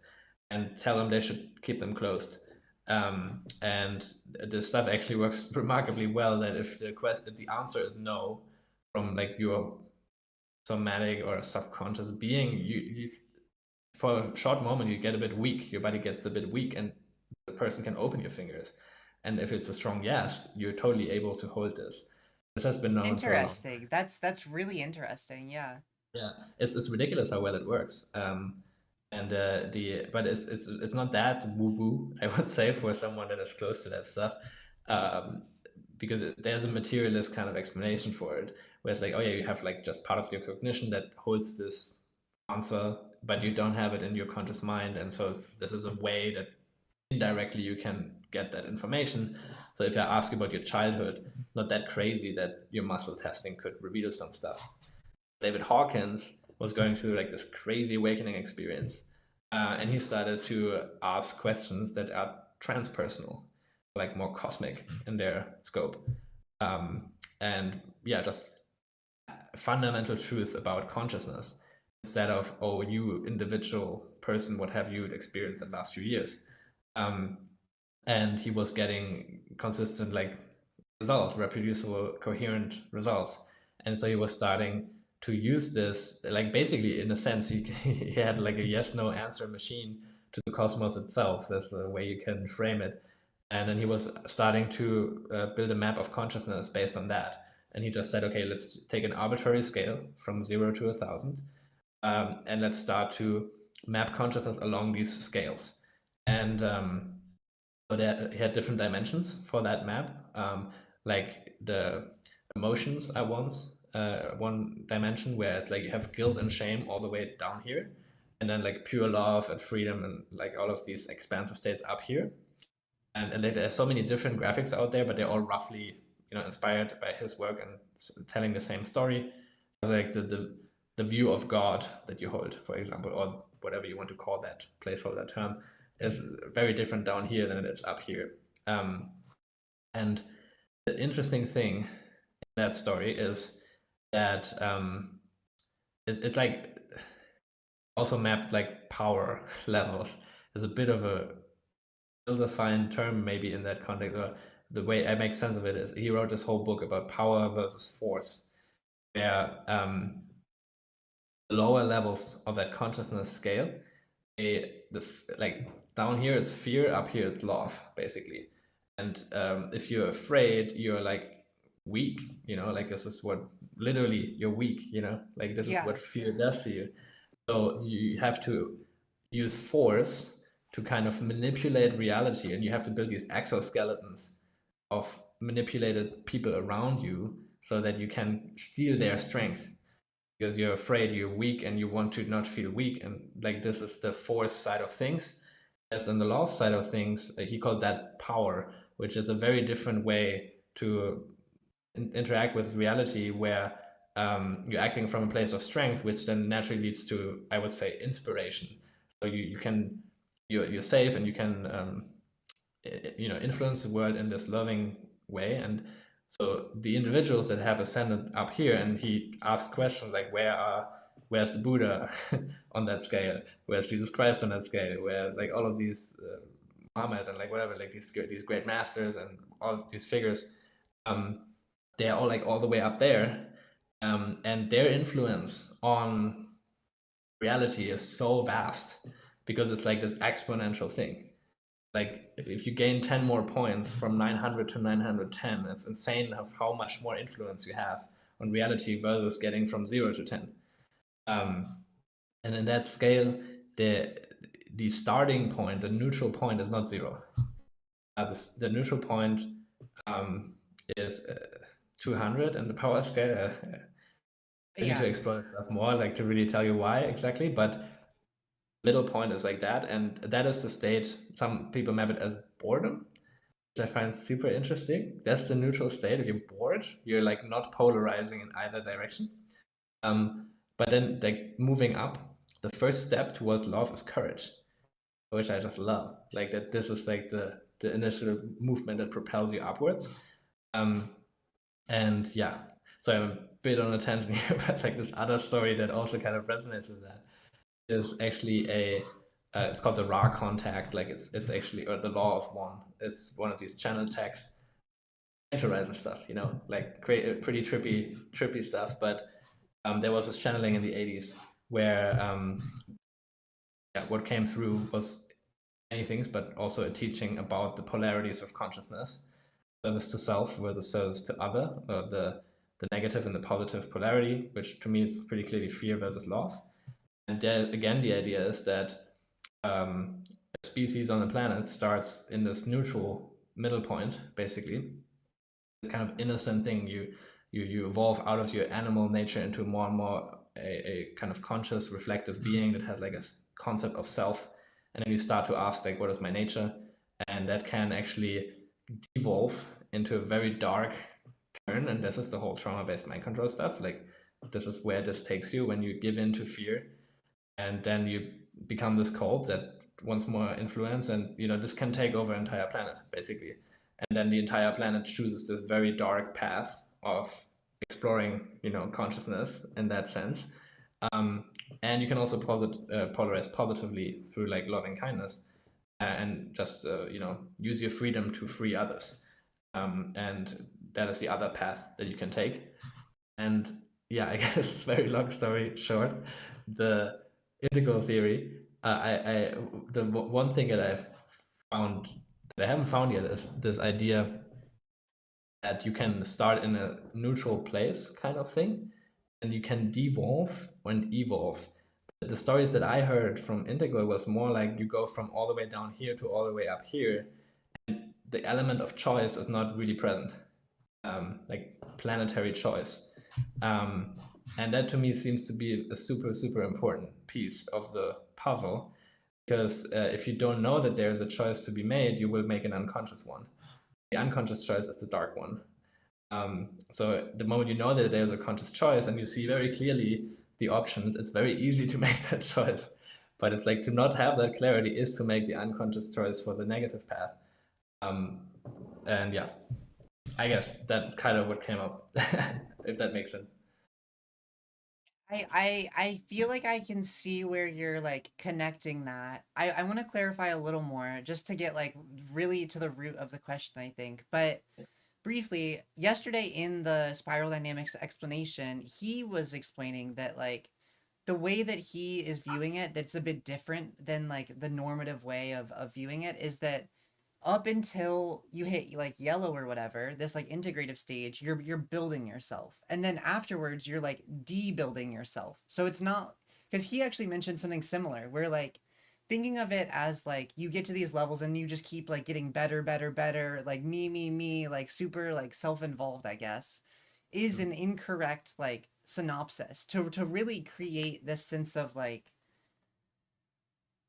and tell them they should keep them closed. And the stuff actually works remarkably well. That if the answer is no from like your somatic or subconscious being, you for a short moment you get a bit weak. Your body gets a bit weak, and the person can open your fingers. And if it's a strong yes, you're totally able to hold this. This has been known for a long time. Interesting. That's really interesting. Yeah. Yeah, it's ridiculous how well it works. And the but it's not that woo woo, I would say, for someone that is close to that stuff, um, because there's a materialist kind of explanation for it, where it's like, oh yeah, you have like just part of your cognition that holds this answer, but you don't have it in your conscious mind, and so this is a way that indirectly you can get that information. So if I ask you about your childhood, not that crazy that your muscle testing could reveal some stuff. David Hawkins was going through like this crazy awakening experience, and he started to ask questions that are transpersonal, like more cosmic in their scope, and yeah, just fundamental truth about consciousness instead of, oh, you individual person, what have you experienced in the last few years. And he was getting consistent like results, reproducible, coherent results. And so he was starting to use this, like basically in a sense, he had like a yes no answer machine to the cosmos itself. That's the way you can frame it. And then he was starting to build a map of consciousness based on that. And he just said, okay, let's take an arbitrary scale from 0 to 1,000, and let's start to map consciousness along these scales. And so he had different dimensions for that map. Like the emotions are one dimension where it's like you have guilt and shame all the way down here, and then like pure love and freedom and like all of these expansive states up here. And like, there are so many different graphics out there, but they're all roughly inspired by his work and telling the same story. Like the view of God that you hold, for example, or whatever you want to call that placeholder term, is very different down here than it is up here. And the interesting thing in that story is that it like also mapped like power levels. There's a bit of a ill-defined term maybe in that context. Or the way I make sense of it is he wrote this whole book about power versus force, where the lower levels of that consciousness scale, like down here it's fear, up here it's love, basically. And if you're afraid, you're like weak, like this is what literally you're weak, like this is Yeah. what fear does to you. So you have to use force to kind of manipulate reality, and you have to build these exoskeletons of manipulated people around you so that you can steal their strength because you're afraid you're weak and you want to not feel weak. And like this is the force side of things. As in the love side of things, he called that power, which is a very different way to interact with reality where you're acting from a place of strength, which then naturally leads to, I would say, inspiration. So you're safe and you can influence the world in this loving way. And so the individuals that have ascended up here, and he asks questions like, where's the Buddha on that scale? Where's Jesus Christ on that scale? Where like all of these Muhammad and like whatever, like these great masters and all these figures, um, they're all like all the way up there, and their influence on reality is so vast because it's like this exponential thing. Like if you gain 10 more points from 900 to 910, it's insane of how much more influence you have on reality versus getting from 0 to 10. Um, and in that scale, the starting point, the neutral point, is not 0. The neutral point is 200 in the power scale. I need to Yeah. explore stuff more, like to really tell you why exactly, but middle point is like that, and that is the state. Some people map it as boredom, which I find super interesting. That's the neutral state. If you're bored, you're like not polarizing in either direction. But then like moving up, the first step towards love is courage, which I just love. Like that this is like the initial movement that propels you upwards. Um, and yeah, so I'm a bit on a tangent here, but like this other story that also kind of resonates with that is actually it's called the raw contact. Like it's actually, or the law of one. It's one of these channel texts, interriser stuff, like pretty trippy stuff. But there was this channeling in the 80s where yeah, what came through was many things, but also a teaching about the polarities of consciousness, service to self versus service to other, the negative and the positive polarity, which to me is pretty clearly fear versus love. And there, again, the idea is that a species on the planet starts in this neutral middle point, basically, the kind of innocent thing. You evolve out of your animal nature into more and more a kind of conscious, reflective being that has like a concept of self, and then you start to ask like, what is my nature? And that can actually devolve into a very dark turn. And this is the whole trauma-based mind control stuff. Like this is where this takes you when you give in to fear, and then you become this cult that wants more influence, and this can take over entire planet basically. And then the entire planet chooses this very dark path of exploring consciousness in that sense. um, and you can also polarize positively through like loving kindness, and just use your freedom to free others. And that is the other path that you can take. And yeah, I guess very long story short, the integral theory. The one thing that I've found that I haven't found yet is this idea that you can start in a neutral place, kind of thing, and you can devolve and evolve. The stories that I heard from integral was more like you go from all the way down here to all the way up here, and the element of choice is not really present, like planetary choice. Um, and that to me seems to be a super important piece of the puzzle, because if you don't know that there's a choice to be made, you will make an unconscious one. The unconscious choice is the dark one. So the moment you know that there's a conscious choice and you see very clearly the options, it's very easy to make that choice. But it's like to not have that clarity is to make the unconscious choice for the negative path. Um, and yeah, I guess that's kind of what came up, if that makes sense. I feel like I can see where you're like connecting that. I want to clarify a little more just to get like really to the root of the question, I think. But briefly, yesterday in the spiral dynamics explanation, he was explaining that like the way that he is viewing it that's a bit different than like the normative way of viewing it is that up until you hit like yellow or whatever, this like integrative stage, you're building yourself. And then afterwards you're like de-building yourself. So it's not, because he actually mentioned something similar where like thinking of it as like you get to these levels and you just keep like getting better, better, better, like me, like super like self-involved, I guess, is an incorrect like synopsis to really create this sense of like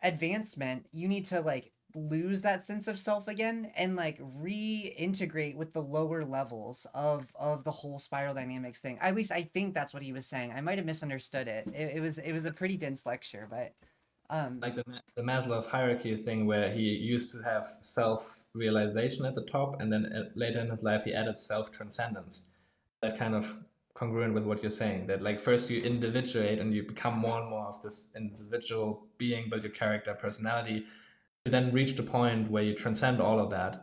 advancement. You need to like lose that sense of self again and like reintegrate with the lower levels of the whole spiral dynamics thing. At least I think that's what he was saying. I might have misunderstood it. It was a pretty dense lecture, but Like the Maslow hierarchy thing, where he used to have self-realization at the top, and then later in his life he added self-transcendence. That kind of congruent with what you're saying. That like first you individuate and you become more and more of this individual being, build your character, personality. You then reach the point where you transcend all of that,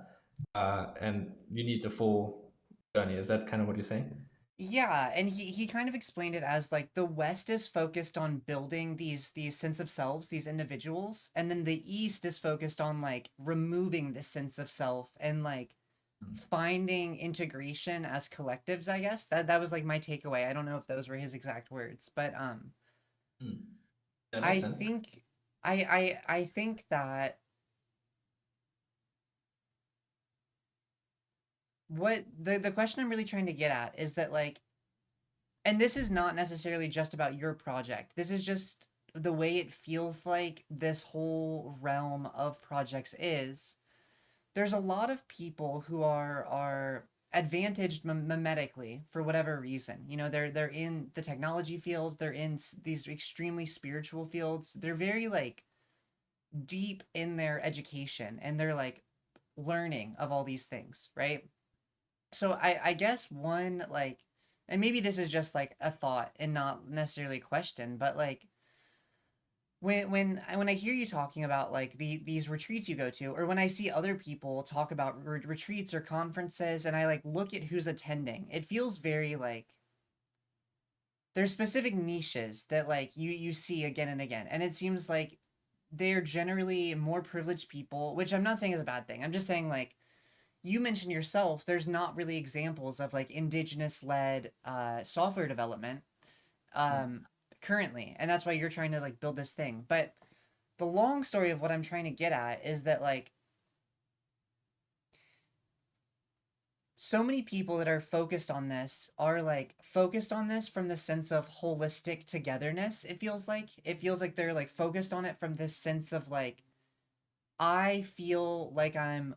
and you need the full journey. Is that kind of what you're saying? yeah, and he kind of explained it as like the West is focused on building these sense of selves, these individuals, and then the East is focused on like removing this sense of self and like finding integration as collectives, I guess. That was like my takeaway. I don't know if those were his exact words, but Hmm. That makes I sense. think I think that what the question I'm really trying to get at is that like, and this is not necessarily just about your project. This is just the way it feels like this whole realm of projects is. There's a lot of people who are advantaged memetically for whatever reason. You know, they're in the technology field, they're in these extremely spiritual fields. They're very like deep in their education and they're like learning of all these things, right? So I guess one like, and maybe this is just like a thought and not necessarily a question, but like when I hear you talking about like these retreats you go to, or when I see other people talk about retreats or conferences, and I like look at who's attending, it feels very like there's specific niches that like you see again and again, and it seems like they're generally more privileged people, which I'm not saying is a bad thing. I'm just saying like you mentioned yourself, there's not really examples of like indigenous led software development um, currently, and that's why you're trying to like build this thing. But the long story of what I'm trying to get at is that like so many people that are focused on this are like focused on this from the sense of holistic togetherness. It feels like they're like focused on it from this sense of like I feel like I'm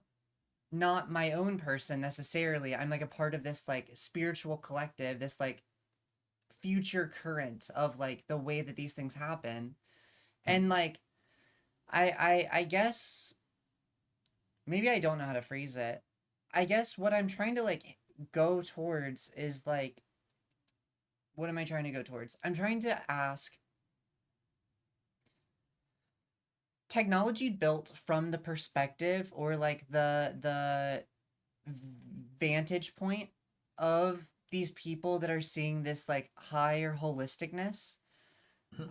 not my own person necessarily. I'm like a part of this like spiritual collective, this like future current of like the way that these things happen. And like I guess maybe I don't know how to phrase it. I guess what I'm trying to like go towards is like what am I trying to go towards? I'm trying to ask technology built from the perspective or like the vantage point of these people that are seeing this like higher holisticness.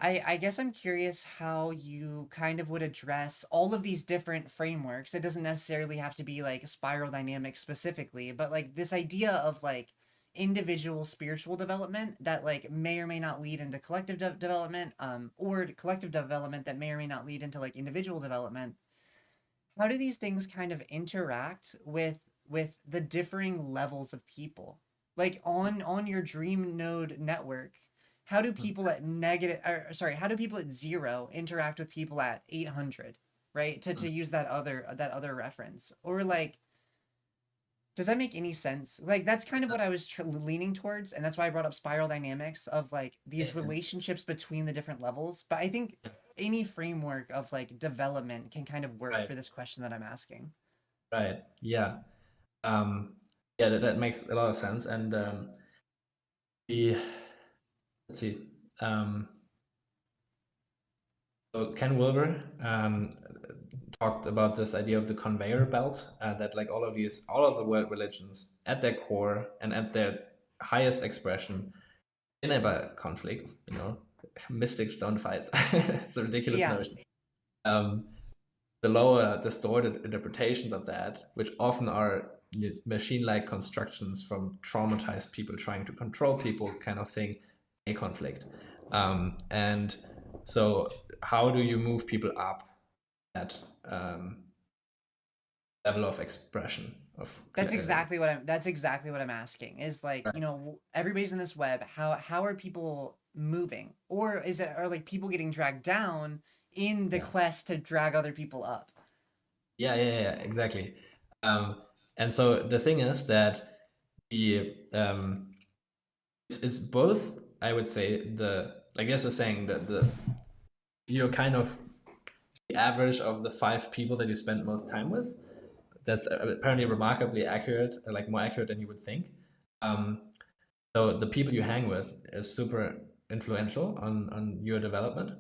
I guess I'm curious how you kind of would address all of these different frameworks. It doesn't necessarily have to be like spiral dynamics specifically, but like this idea of like individual spiritual development that like may or may not lead into collective development, or collective development that may or may not lead into like individual development. How do these things kind of interact with the differing levels of people? Like on your dream node network, how do people at negative or sorry, how do people at 0 interact with people at 800, right? To use that other reference. Or like does that make any sense? Like that's kind of what I was leaning towards, and that's why I brought up spiral dynamics of like these relationships between the different levels. But I think any framework of like development can kind of work Right, for this question that I'm asking. right, yeah, um, yeah. That makes a lot of sense. And the let's see. Um, so Ken Wilber talked about this idea of the conveyor belt, that like all of the world religions at their core and at their highest expression, they never conflict. Mystics don't fight. It's a ridiculous Yeah. notion. Um, the lower distorted interpretations of that, which often are machine-like constructions from traumatized people trying to control people kind of thing, a conflict. And so how do you move people up that level of expression of That's exactly what I'm asking, is like, right. you know, everybody's in this web. How are people moving? Or are like people getting dragged down in the quest to drag other people up? Yeah, exactly. And so the thing is that the it's both, I would say, like this is saying that you're kind of the average of the 5 people that you spend most time with. That's apparently remarkably accurate, like more accurate than you would think. So the people you hang with is super influential on your development.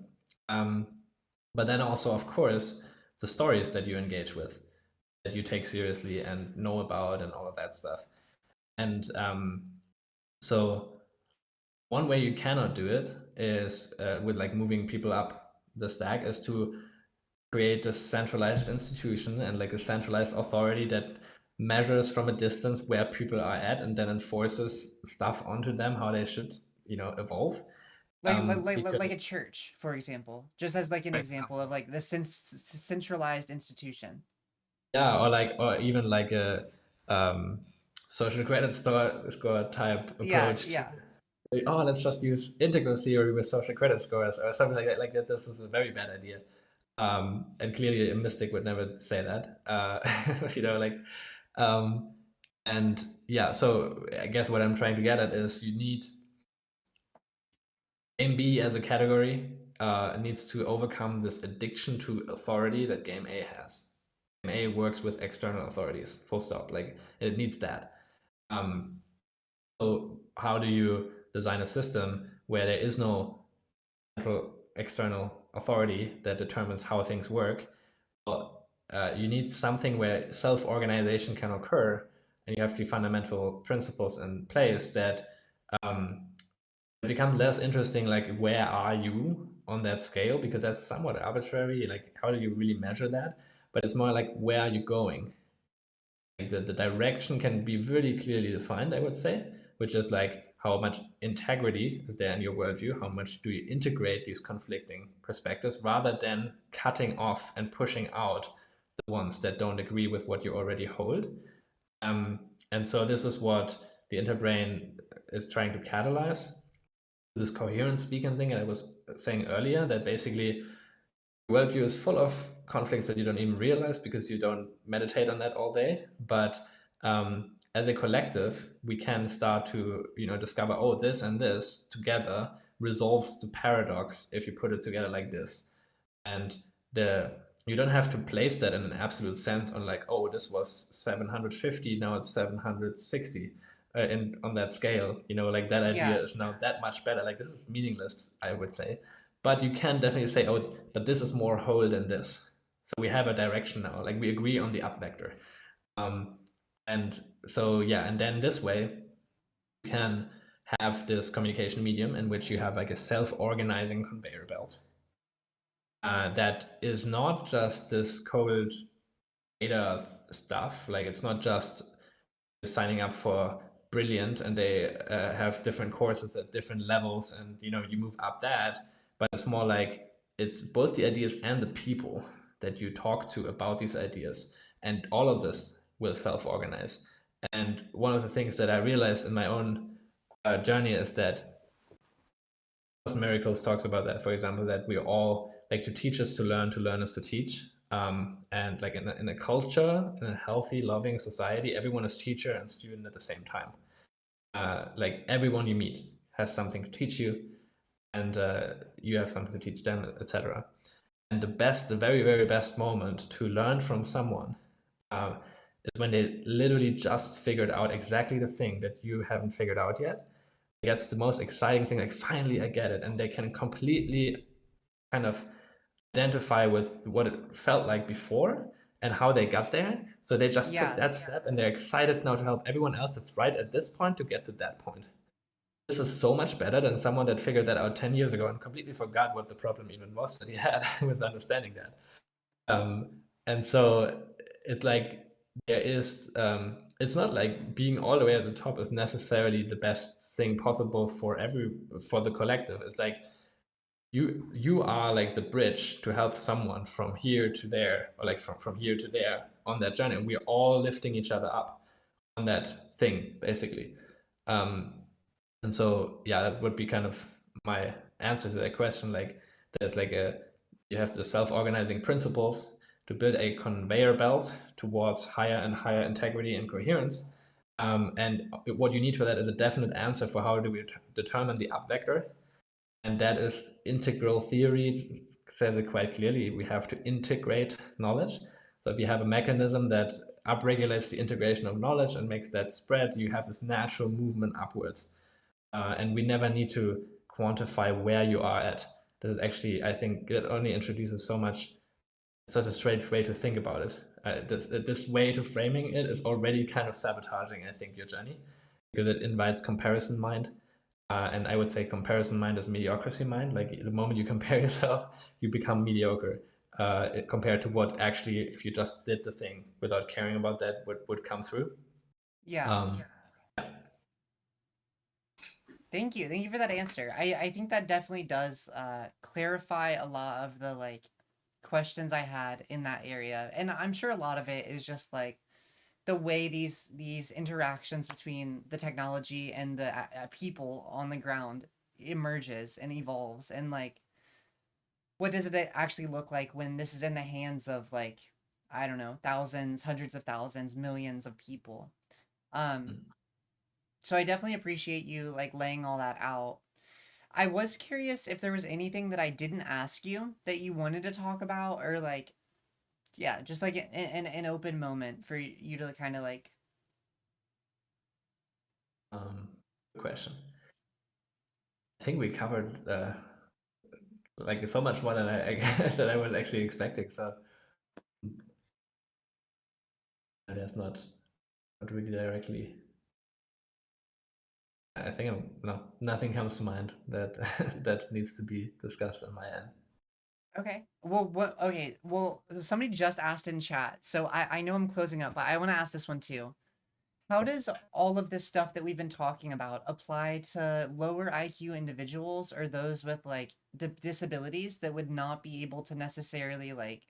But then also, of course, the stories that you engage with, that you take seriously and know about and all of that stuff. And so one way you cannot do it is with like moving people up the stack is to create a centralized institution and like a centralized authority that measures from a distance where people are at and then enforces stuff onto them how they should, evolve. Like Because a church, for example, just as like an for example of example, like the centralized institution. yeah, or even like a social credit score type Yeah, approach to, yeah. oh, let's just use integral theory with social credit scores or something like that. Like that, this is a very bad idea. And clearly a mystic would never say that. Like, and yeah. So I guess what I'm trying to get at is you need game B as a category needs to overcome this addiction to authority that game A has. Game A works with external authorities, full stop. Like it needs that. So how do you design a system where there is no central external authority that determines how things work? Well, you need something where self-organization can occur, and you have the fundamental principles in place that become less interesting. Like, where are you on that scale? Because that's somewhat arbitrary. Like, how do you really measure that? But it's more like, where are you going? Like the direction can be really clearly defined, I would say, which is like how much integrity is there in your worldview, how much do you integrate these conflicting perspectives rather than cutting off and pushing out the ones that don't agree with what you already hold. And so this is what the interbrain is trying to catalyze, this coherence beacon thing that I was saying earlier, that basically worldview is full of conflicts that you don't even realize because you don't meditate on that all day. But as a collective, we can start to discover, oh, this and this together resolves the paradox if you put it together like this. And you don't have to place that in an absolute sense on like, oh, this was 750, now it's 760 on that scale. Like that idea Yeah. is now that much better. Like this is meaningless, I would say. But you can definitely say, oh, but this is more whole than this. So we have a direction now. Like we agree on the up vector. And so, yeah, and then this way you can have this communication medium in which you have like a self-organizing conveyor belt that is not just this cold data stuff. Like it's not just signing up for Brilliant and they have different courses at different levels and you move up that, but it's more like it's both the ideas and the people that you talk to about these ideas, and all of this will self-organize. And one of the things that I realized in my own journey is that Miracles talks about that, for example, that we all like to teach us to learn us to teach. And like in a culture, in a healthy, loving society, everyone is teacher and student at the same time. Like everyone you meet has something to teach you, and you have something to teach them, etc. And the very, very best moment to learn from someone is when they literally just figured out exactly the thing that you haven't figured out yet. That's the most exciting thing. Like, finally, I get it. And they can completely kind of identify with what it felt like before and how they got there. So they just took that step and they're excited now to help everyone else that's right at this point to get to that point. This is so much better than someone that figured that out 10 years ago and completely forgot what the problem even was that he had with understanding that. And so it's like there is it's not like being all the way at the top is necessarily the best thing possible for the collective. It's like you are like the bridge to help someone from here to there, or like from here to there on that journey. And we're all lifting each other up on that thing, basically. Um, and so, yeah, that would be kind of my answer to that question. Like, there's like you have the self-organizing principles to build a conveyor belt towards higher and higher integrity and coherence. And what you need for that is a definite answer for how do we determine the up vector. And that is integral theory says it quite clearly. We have to integrate knowledge. So if you have a mechanism that upregulates the integration of knowledge and makes that spread, you have this natural movement upwards. And we never need to quantify where you are at. That is actually, I think, it only introduces so much, such a straight way to think about it. This way to framing it is already kind of sabotaging, I think, your journey, because it invites comparison mind. And I would say comparison mind is mediocrity mind. Like the moment you compare yourself, you become mediocre compared to what actually, if you just did the thing without caring about that, would come through. Yeah. Thank you. Thank you for that answer. I think that definitely does clarify a lot of the like questions I had in that area. And I'm sure a lot of it is just like the way these interactions between the technology and the people on the ground emerges and evolves, and like what does it actually look like when this is in the hands of like, I don't know, thousands, hundreds of thousands, millions of people. um so I definitely appreciate you like laying all that out. I was curious if there was anything that I didn't ask you that you wanted to talk about, or like, yeah, just like an open moment for you to kind of like. Good question. I think we covered like so much more than I that I was actually expecting. So there's not really directly. I think no, nothing comes to mind that that needs to be discussed on my end. Okay. Well, what? Okay. Well, somebody just asked in chat, so I know I'm closing up, but I want to ask this one too. How does all of this stuff that we've been talking about apply to lower IQ individuals or those with like disabilities that would not be able to necessarily like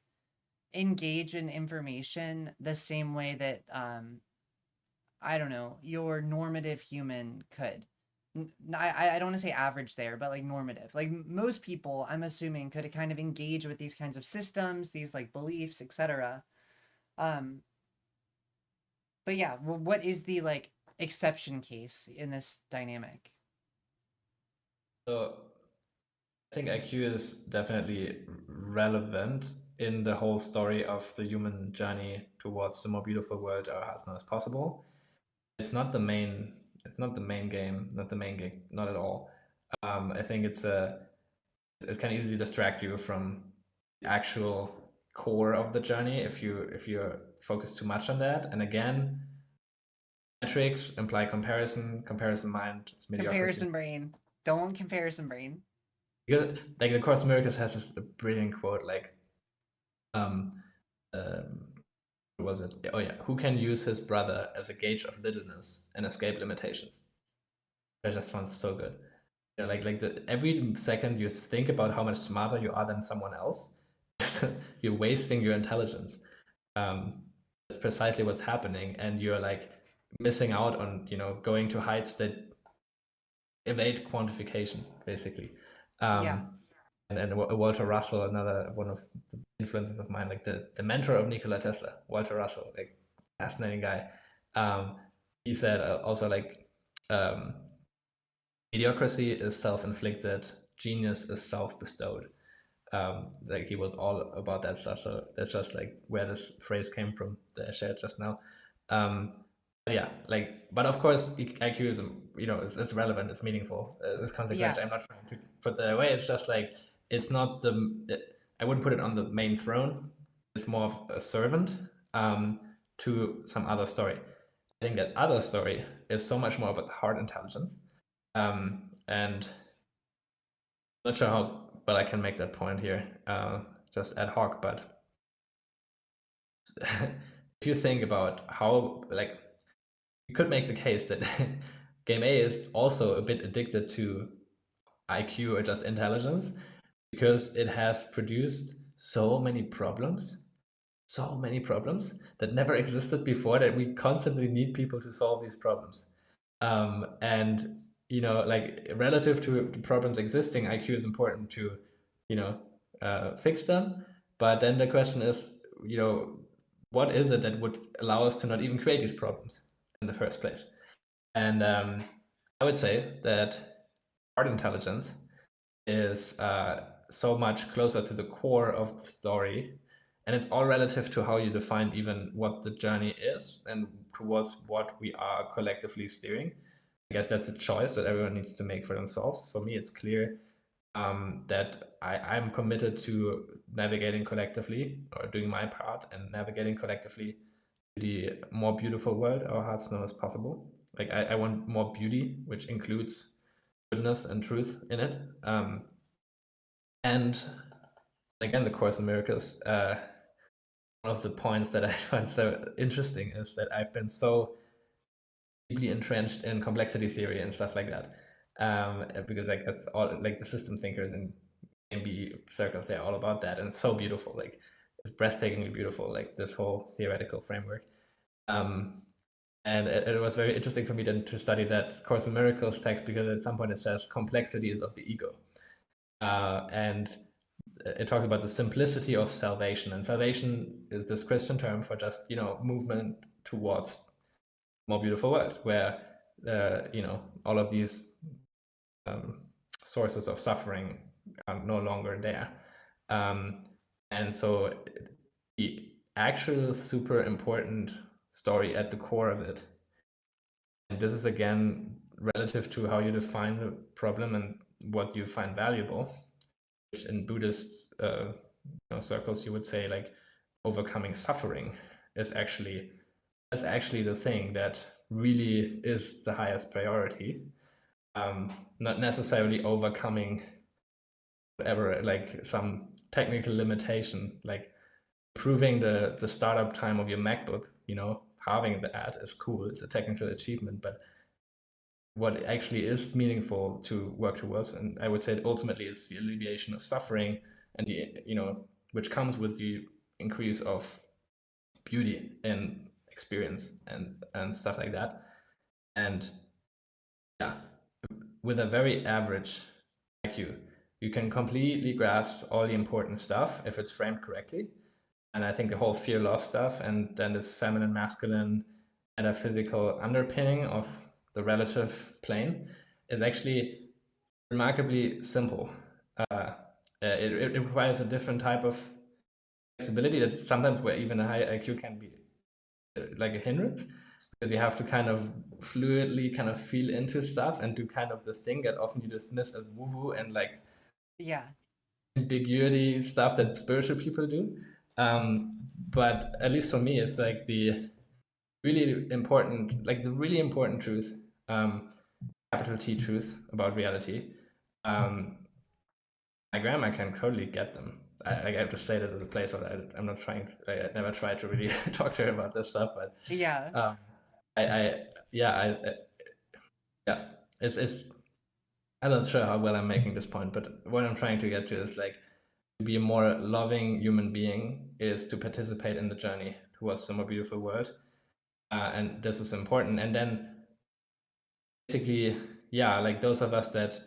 engage in information the same way that I don't know, your normative human could? I don't want to say average there, but like normative. Like most people, I'm assuming, could kind of engage with these kinds of systems, these like beliefs, etc. Um, but yeah, well, what is the like exception case in this dynamic? So I think IQ is definitely relevant in the whole story of the human journey towards the more beautiful world our as soon as possible. It's not the main. It's not the main game. Not the main gig. Not at all. I think it can easily distract you from the actual core of the journey if you're focused too much on that. And again, metrics imply comparison mind, it's mediocrity. Comparison brain. Don't comparison brain. Because, like the Course in Miracles has this brilliant quote, like, um, what was it? Oh yeah, who can use his brother as a gauge of littleness and escape limitations? That just sounds so good. You know, every second you think about how much smarter you are than someone else, you're wasting your intelligence. That's precisely what's happening, and you're like missing out on going to heights that evade quantification, basically. Yeah. And Walter Russell, another one of the influences of mine, like the mentor of Nikola Tesla, Walter Russell, like fascinating guy. He said also like mediocrity is self-inflicted, genius is self-bestowed. Like he was all about that stuff. So that's just like where this phrase came from that I shared just now. Yeah, like, but of course, IQ is, it's relevant, it's meaningful, it's consequential. Yeah. I'm not trying to put that away. It's just like, it's not I wouldn't put it on the main throne. It's more of a servant to some other story. I think that other story is so much more about heart intelligence. And not sure how well I can make that point here, just ad hoc, but if you think about how, like, you could make the case that game A is also a bit addicted to IQ or just intelligence because it has produced so many problems that never existed before, that we constantly need people to solve these problems. And like, relative to the problems existing, IQ is important to, you know, fix them. But then the question is, what is it that would allow us to not even create these problems in the first place? And I would say that art intelligence is so much closer to the core of the story, and it's all relative to how you define even what the journey is and towards what we are collectively steering. I guess that's a choice that everyone needs to make for themselves. For me, it's clear that I'm committed to navigating collectively, or doing my part and navigating collectively, to the more beautiful world our hearts know is possible. Like, I want more beauty, which includes goodness and truth in it. And again, the Course in Miracles, one of the points that I find so interesting is that I've been so deeply entrenched in complexity theory and stuff like that, because like that's all, like, the system thinkers in MB circles, they're all about that, and it's so beautiful. Like, it's breathtakingly beautiful, like this whole theoretical framework. And it was very interesting for me then to study that Course in Miracles text, because at some point it says complexity is of the ego. And it talks about the simplicity of salvation, and salvation is this Christian term for just, movement towards a more beautiful world, where all of these sources of suffering are no longer there. And so the actual super important story at the core of it, and this is again relative to how you define the problem and what you find valuable, which in Buddhist circles you would say, like, overcoming suffering is actually the thing that really is the highest priority. Not necessarily overcoming whatever, like some technical limitation, like improving the startup time of your MacBook, halving that is cool, it's a technical achievement, but what actually is meaningful to work towards, and I would say ultimately, is the alleviation of suffering, and which comes with the increase of beauty in experience and stuff like that. And yeah, with a very average IQ, you can completely grasp all the important stuff if it's framed correctly. And I think the whole fear loss stuff, and then this feminine masculine metaphysical underpinning of the relative plane, is actually remarkably simple. It requires a different type of flexibility, that sometimes where even a high IQ can be like a hindrance, because you have to kind of fluidly kind of feel into stuff and do kind of the thing that often you dismiss as woo-woo and like Yeah. ambiguity stuff that spiritual people do. But at least for me, it's like the really important truth, capital T truth about reality. My grandma can totally get them. I have to say that at a place where I'm not trying. I never tried to really talk to her about this stuff, but Yeah. yeah, yeah. It's. I'm not sure how well I'm making this point, but what I'm trying to get to is, like, to be a more loving human being is to participate in the journey towards a more beautiful world, and this is important. And then basically, yeah, like those of us that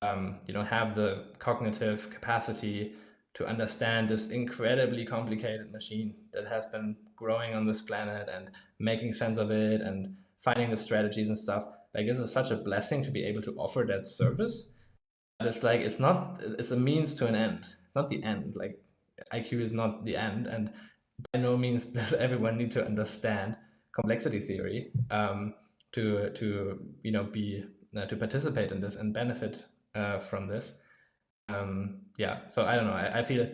have the cognitive capacity to understand this incredibly complicated machine that has been growing on this planet and making sense of it and finding the strategies and stuff. Like, this is such a blessing to be able to offer that service. But it's like, it's a means to an end. It's not the end. Like, IQ is not the end, and by no means does everyone need to understand complexity theory to be to participate in this and benefit from this. Yeah, so I don't know. I feel,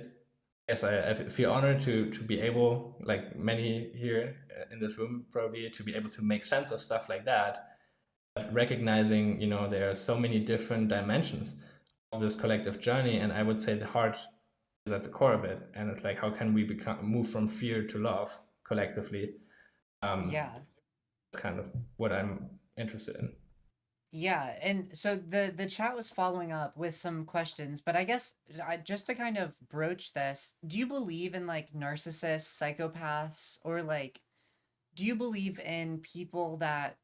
yes, I feel honored to be able, like many here in this room probably, to be able to make sense of stuff like that, but recognizing there are so many different dimensions of this collective journey, and I would say the heart is at the core of it, and it's like, how can we move from fear to love collectively? Yeah. It's kind of what I'm interested in. Yeah, and so the chat was following up with some questions, but I guess just to kind of broach this, do you believe in like narcissists, psychopaths, or like do you believe in people that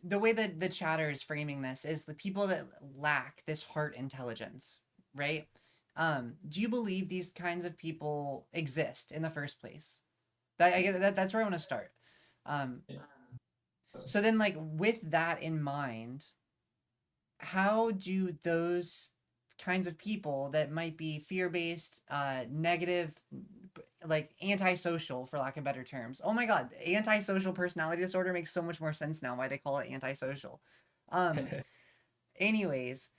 the way that the chatter is framing this is the people that lack this heart intelligence, right? Do you believe these kinds of people exist in the first place? That's where I want to start. Um, so then, like with that in mind, how do those kinds of people that might be fear-based, negative, like antisocial, for lack of better terms. Oh my God, antisocial personality disorder makes so much more sense now why they call it antisocial. Um, anyways,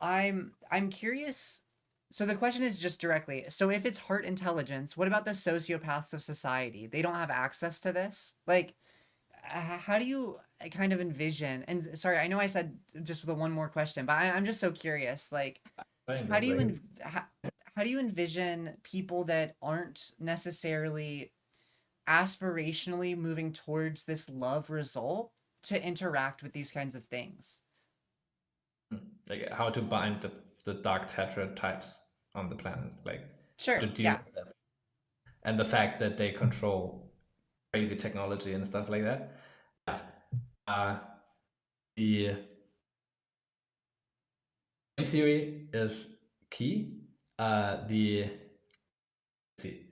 I'm curious. So the question is just directly. So if it's heart intelligence, what about the sociopaths of society? They don't have access to this. Like, how do you kind of envision? And sorry, I know I said just the one more question, but I'm just so curious. Like, Fine, how that's do you like, how do you envision people that aren't necessarily aspirationally moving towards this love result to interact with these kinds of things? like how to bind the dark tetra types on the planet, like to Sure. deal Yeah. with them, and the fact that they control crazy technology and stuff like that. Yeah. The game theory is key. The see,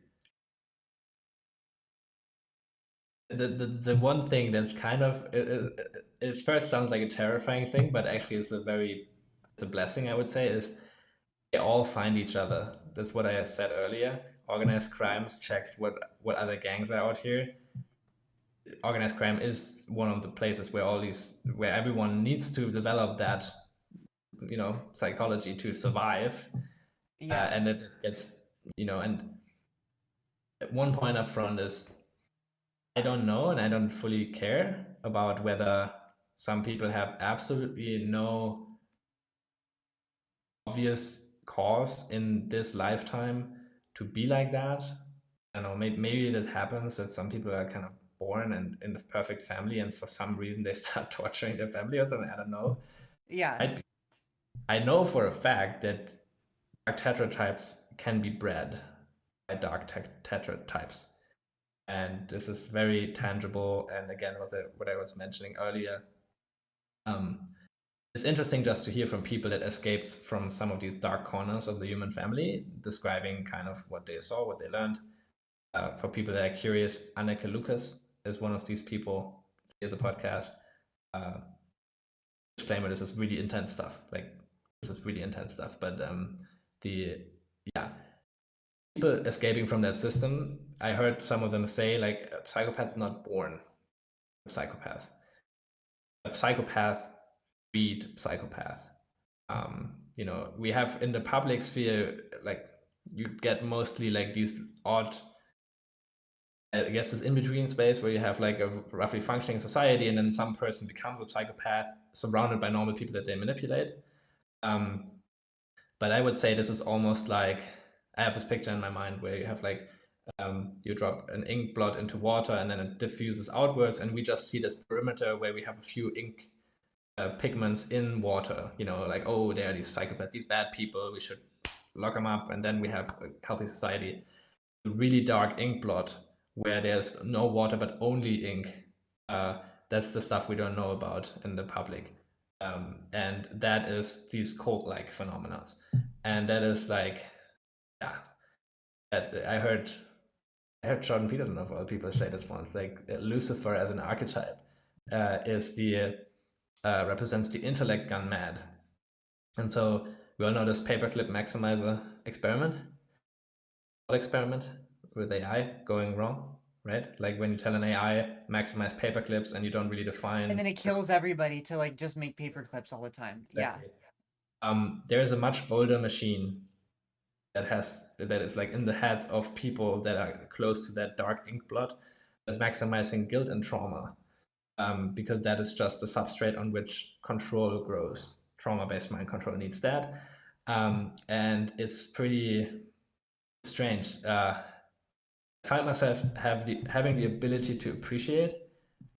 the one thing that's kind of it first sounds like a terrifying thing, but actually it's a blessing, I would say, is they all find each other. That's what I had said earlier. Organized crimes checks what other gangs are out here. Organized crime is one of the places where everyone needs to develop that, psychology to survive, Yeah. and it gets, and one point up front is I don't know and I don't fully care about whether some people have absolutely no obvious cause in this lifetime to be like that. I don't know, maybe it happens that some people are kind of born and in the perfect family, and for some reason they start torturing their family or something. I don't know. Yeah. I know for a fact that dark tetratypes can be bred by dark tetratypes. And this is very tangible. And again, what I was mentioning earlier. Um, it's interesting just to hear from people that escaped from some of these dark corners of the human family, describing kind of what they saw, what they learned. For people that are curious, Anneke Lucas is one of these people. Here's a podcast. Uh, Disclaimer: this is really intense stuff. Like, this is really intense stuff. But the yeah, people escaping from that system, I heard some of them say like a psychopath is not born a psychopath. A psychopath breed psychopath. We have in the public sphere, like you get mostly like these odd, I guess, this in-between space where you have like a roughly functioning society, and then some person becomes a psychopath surrounded by normal people that they manipulate. But I would say this is almost like, I have this picture in my mind where you have like you drop an ink blot into water and then it diffuses outwards, and we just see this perimeter where we have a few ink pigments in water. Like, oh, there are these psychopaths, these bad people, we should lock them up, and then we have a healthy society. A really dark ink blot where there's no water but only ink. That's the stuff we don't know about in the public. And that is these cult-like phenomena. And that is like, yeah, I heard Jordan Peterson of all people say this once, like Lucifer as an archetype is the represents the intellect gone mad. And so we all know this paperclip maximizer experiment with AI going wrong, right? Like when you tell an AI maximize paperclips and you don't really define. And then it kills everybody to like just make paper clips all the time. Yeah. Exactly. There is a much older machine that is like in the heads of people that are close to that dark ink blood, that's maximizing guilt and trauma, because that is just the substrate on which control grows. Trauma-based mind control needs that, and it's pretty strange. I find myself having the ability to appreciate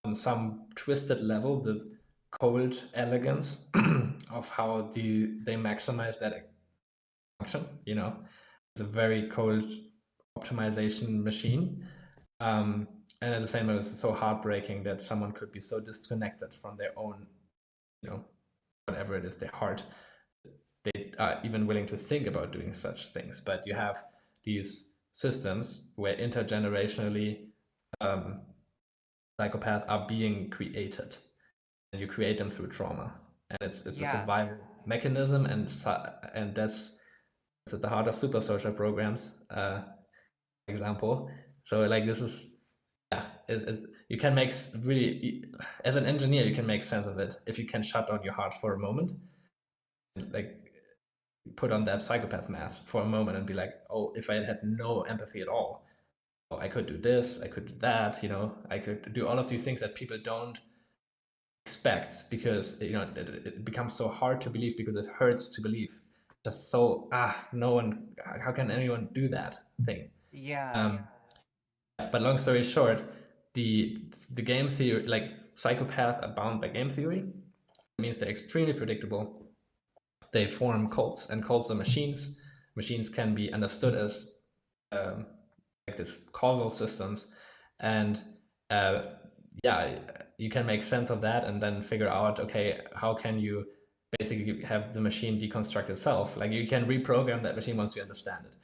on some twisted level the cold elegance of how they maximize that function. It's a very cold optimization machine. And at the same time, it's so heartbreaking that someone could be so disconnected from their own, whatever it is, their heart. They are even willing to think about doing such things. But you have these systems where intergenerationally psychopaths are being created, and you create them through trauma, and it's a survival mechanism, and that's at the heart of super social programs, example. So like this is you can make really, as an engineer, you can make sense of it if you can shut down your heart for a moment, like put on that psychopath mask for a moment and be like, oh, if I had no empathy at all, I could do this, I could do that, I could do all of these things that people don't expect, because it becomes so hard to believe because it hurts to believe. Just so no one, how can anyone do that thing? But long story short, the game theory, like psychopaths are bound by game theory. It means they're extremely predictable. They form cults, and cults are machines. Machines can be understood as like this causal systems, and you can make sense of that and then figure out, okay, how can you basically have the machine deconstruct itself? Like you can reprogram that machine once you understand it.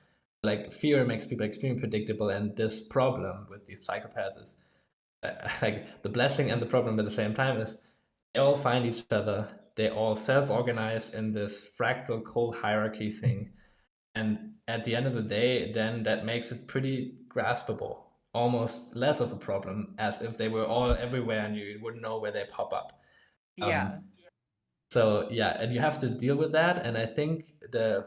Like fear makes people extremely predictable, and this problem with these psychopaths is like the blessing and the problem at the same time is they all find each other. They all self-organize in this fractal cold hierarchy thing. And at the end of the day, then that makes it pretty graspable, almost less of a problem, as if they were all everywhere and you wouldn't know where they pop up. So yeah, and you have to deal with that. And I think there's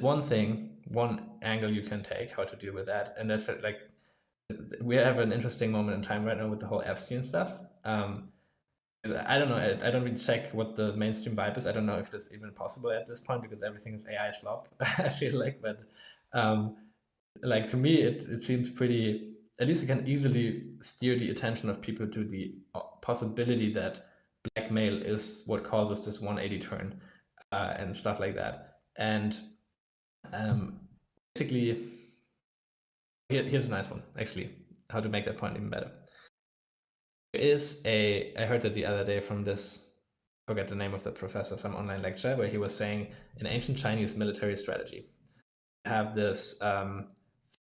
one angle you can take how to deal with that, and that's like we have an interesting moment in time right now with the whole Epstein stuff. I don't know. I don't really check what the mainstream vibe is. I don't know if that's even possible at this point because everything is AI slop. I feel like, but like to me, it seems pretty. At least you can easily steer the attention of people to the possibility that blackmail is what causes this 180 turn and stuff like that. And basically, here's a nice one actually. How to make that point even better. I heard that the other day from this, I forget the name of the professor, some online lecture, where he was saying in ancient Chinese military strategy, you have this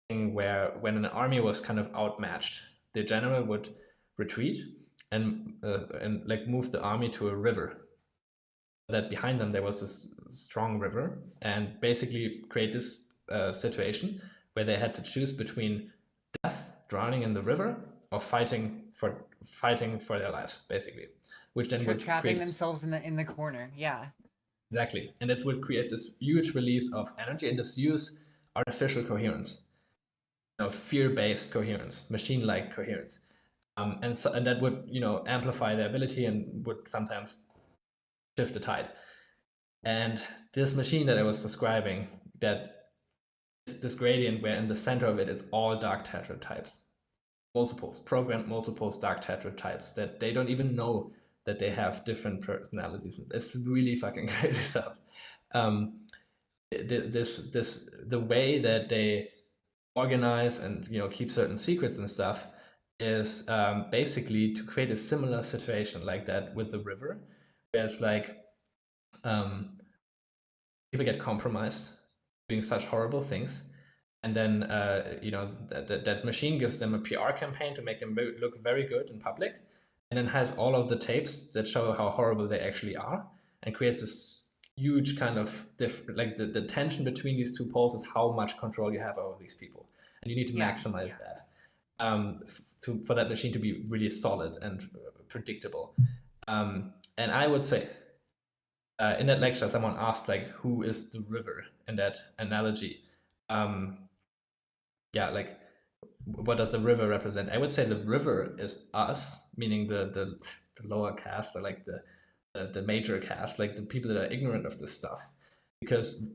thing where when an army was kind of outmatched, the general would retreat and like move the army to a river. That behind them there was this strong river, and basically create this situation where they had to choose between death, drowning in the river, or fighting for their lives, basically, which then would trapping themselves in the corner. Exactly, and this would create this huge release of energy and this use artificial coherence, fear-based coherence, machine-like coherence, and that would amplify their ability and would sometimes shift the tide. And this machine that I was describing, that this gradient where in the center of it is all dark tetrad types, programmed multiples dark tetrad types that they don't even know that they have different personalities. It's really fucking crazy stuff. The way that they organize and keep certain secrets and stuff is basically to create a similar situation like that with the river, where it's like people get compromised doing such horrible things, and then that machine gives them a PR campaign to make them look very good in public, and then has all of the tapes that show how horrible they actually are, and creates this huge kind of like the tension between these two poles is how much control you have over these people, and you need to maximize that for that machine to be really solid and predictable. And I would say in that lecture, someone asked like, who is the river in that analogy? Like, what does the river represent? I would say the river is us, meaning the lower caste, or like the major caste, like the people that are ignorant of this stuff. Because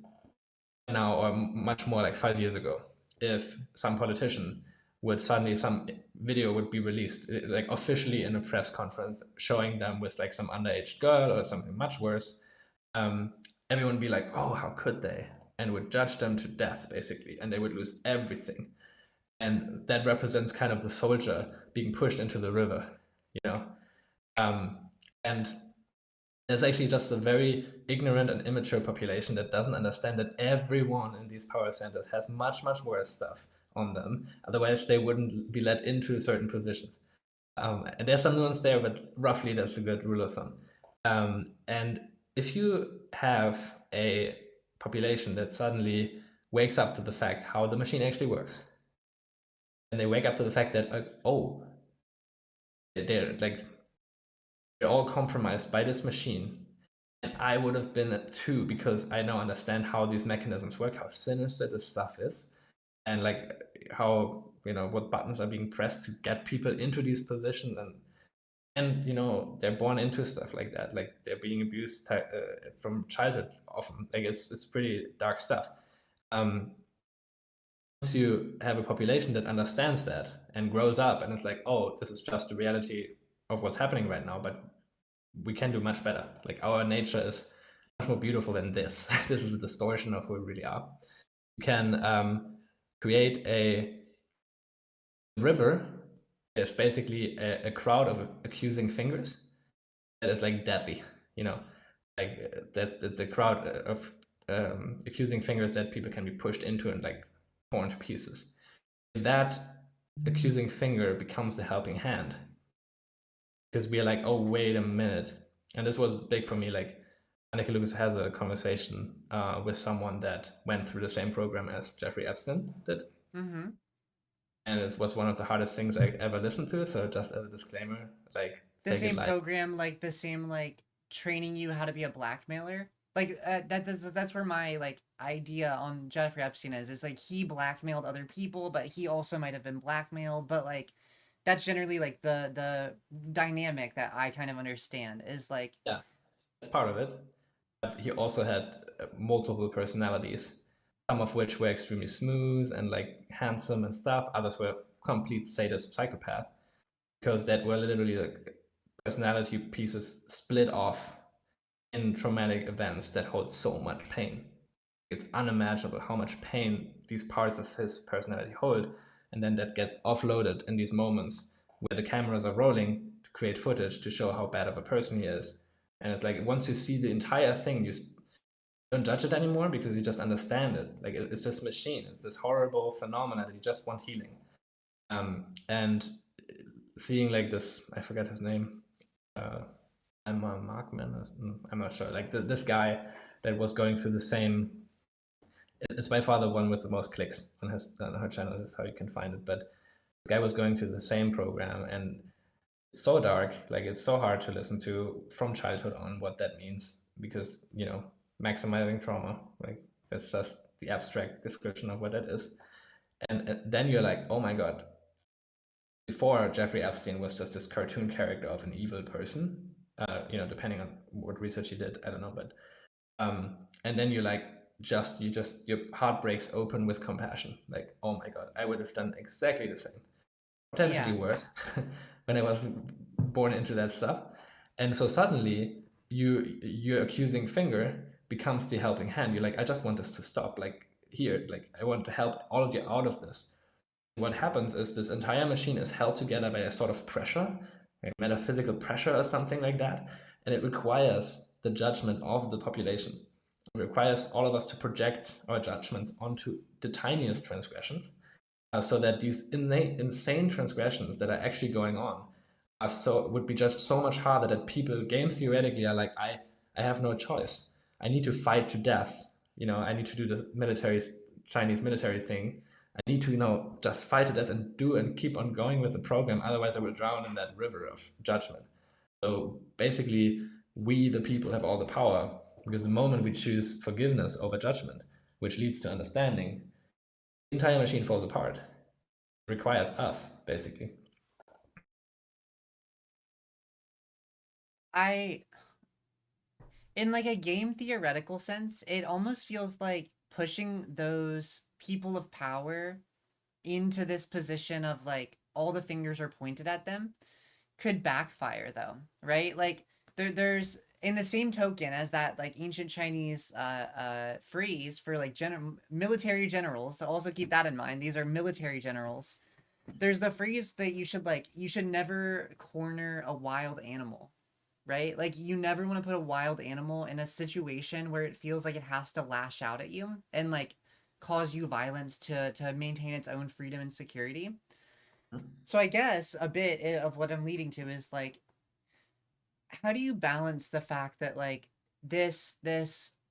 now, or much more like 5 years ago, if some politician would suddenly, some video would be released, like officially in a press conference, showing them with like some underage girl or something much worse, everyone would be like, oh, how could they? And would judge them to death, basically, and they would lose everything. And that represents kind of the soldier being pushed into the river, you know? And there's actually just a very ignorant and immature population that doesn't understand that everyone in these power centers has much, much worse stuff on them. Otherwise, they wouldn't be let into certain positions. And there's some nuance there, but roughly that's a good rule of thumb. And if you have a population that suddenly wakes up to the fact how the machine actually works, and they wake up to the fact that, oh, they're all compromised by this machine, and I would have been too, because I now understand how these mechanisms work, how sinister this stuff is, and like how, what buttons are being pressed to get people into these positions, and they're born into stuff like that, like they're being abused from childhood often. Like it's pretty dark stuff. Once you have a population that understands that and grows up, and it's like, oh, this is just the reality of what's happening right now, but we can do much better. Like our nature is much more beautiful than this. This is a distortion of who we really are. You can create a river. It's basically a crowd of accusing fingers that is like deadly, like that the crowd of accusing fingers that people can be pushed into and like torn to pieces. That accusing finger becomes the helping hand, because we are like, oh, wait a minute. And this was big for me. Like, Anneke Lucas has a conversation with someone that went through the same program as Jeffrey Epstein did. Mm-hmm. And it was one of the hardest things I ever listened to. So just as a disclaimer, like, The same program, like the same like training you how to be a blackmailer. Like that's where my like idea on Jeffrey Epstein is like he blackmailed other people, but he also might have been blackmailed. But like that's generally like the dynamic that I kind of understand is like, yeah, that's part of it. But he also had multiple personalities, some of which were extremely smooth and like handsome and stuff. Others were complete sadist psychopath, because that were literally like personality pieces split off in traumatic events that hold so much pain. It's unimaginable how much pain these parts of his personality hold, and then that gets offloaded in these moments where the cameras are rolling to create footage to show how bad of a person he is. And it's like, once you see the entire thing, you don't judge it anymore, because you just understand it. Like, it's this machine, it's this horrible phenomenon that you just want healing. And seeing like this, I forget his name, Emma Markman, I'm not sure, like this guy that was going through the same, it's by far the one with the most clicks on her channel. That's how you can find it. But the guy was going through the same program, and it's so dark. Like, it's so hard to listen to from childhood on what that means, because maximizing trauma, like, that's just the abstract description of what that is. And then you're like, oh my god. Before, Jeffrey Epstein was just this cartoon character of an evil person. Depending on what research he did, I don't know, but and then you're like, your heart breaks open with compassion. Like, oh my god, I would have done exactly the same, potentially worse, when I was born into that stuff. And so suddenly, your accusing finger becomes the helping hand. You're like, I just want this to stop. Like, here, like, I want to help all of you out of this. What happens is this entire machine is held together by a sort of pressure, like metaphysical pressure or something like that, and it requires the judgment of the population. It requires all of us to project our judgments onto the tiniest transgressions, so that these insane transgressions that are actually going on would be judged so much harder, that people, game theoretically, are like, I have no choice. I need to fight to death. I need to do the Chinese military thing. I need to, just fight to death and keep on going with the program. Otherwise, I will drown in that river of judgment. So basically, we, the people, have all the power, because the moment we choose forgiveness over judgment, which leads to understanding, the entire machine falls apart. It requires us, basically. in like a game theoretical sense, it almost feels like pushing those people of power into this position of like all the fingers are pointed at them could backfire though, right? Like there's in the same token as that like ancient Chinese phrase for like military generals. So also keep that in mind. These are military generals. There's the phrase that you should never corner a wild animal, right? Like you never want to put a wild animal in a situation where it feels like it has to lash out at you and like cause you violence to maintain its own freedom and security. So I guess a bit of what I'm leading to is like, how do you balance the fact that like this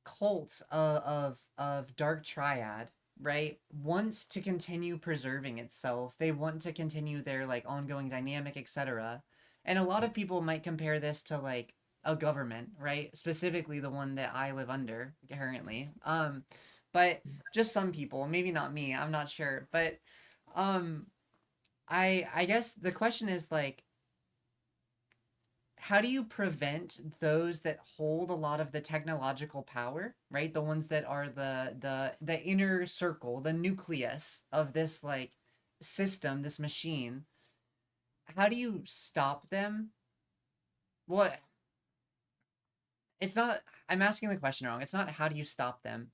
cult of dark triad, right, wants to continue preserving itself. They want to continue their like ongoing dynamic, etc. And a lot of people might compare this to like a government, right? Specifically the one that I live under currently. But just some people, maybe not me, I'm not sure. But um I guess the question is like, how do you prevent those that hold a lot of the technological power, right? The ones that are the inner circle, the nucleus of this like system, this machine. How do you stop them? What? It's not, I'm asking the question wrong. It's not how do you stop them?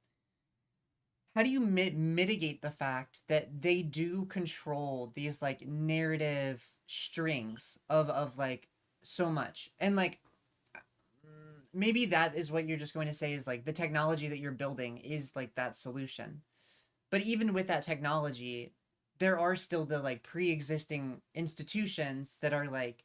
How do you mitigate the fact that they do control these like narrative strings of like so much, and like maybe that is what you're just going to say is like the technology that you're building is like that solution. But even with that technology, there are still the like pre-existing institutions that are like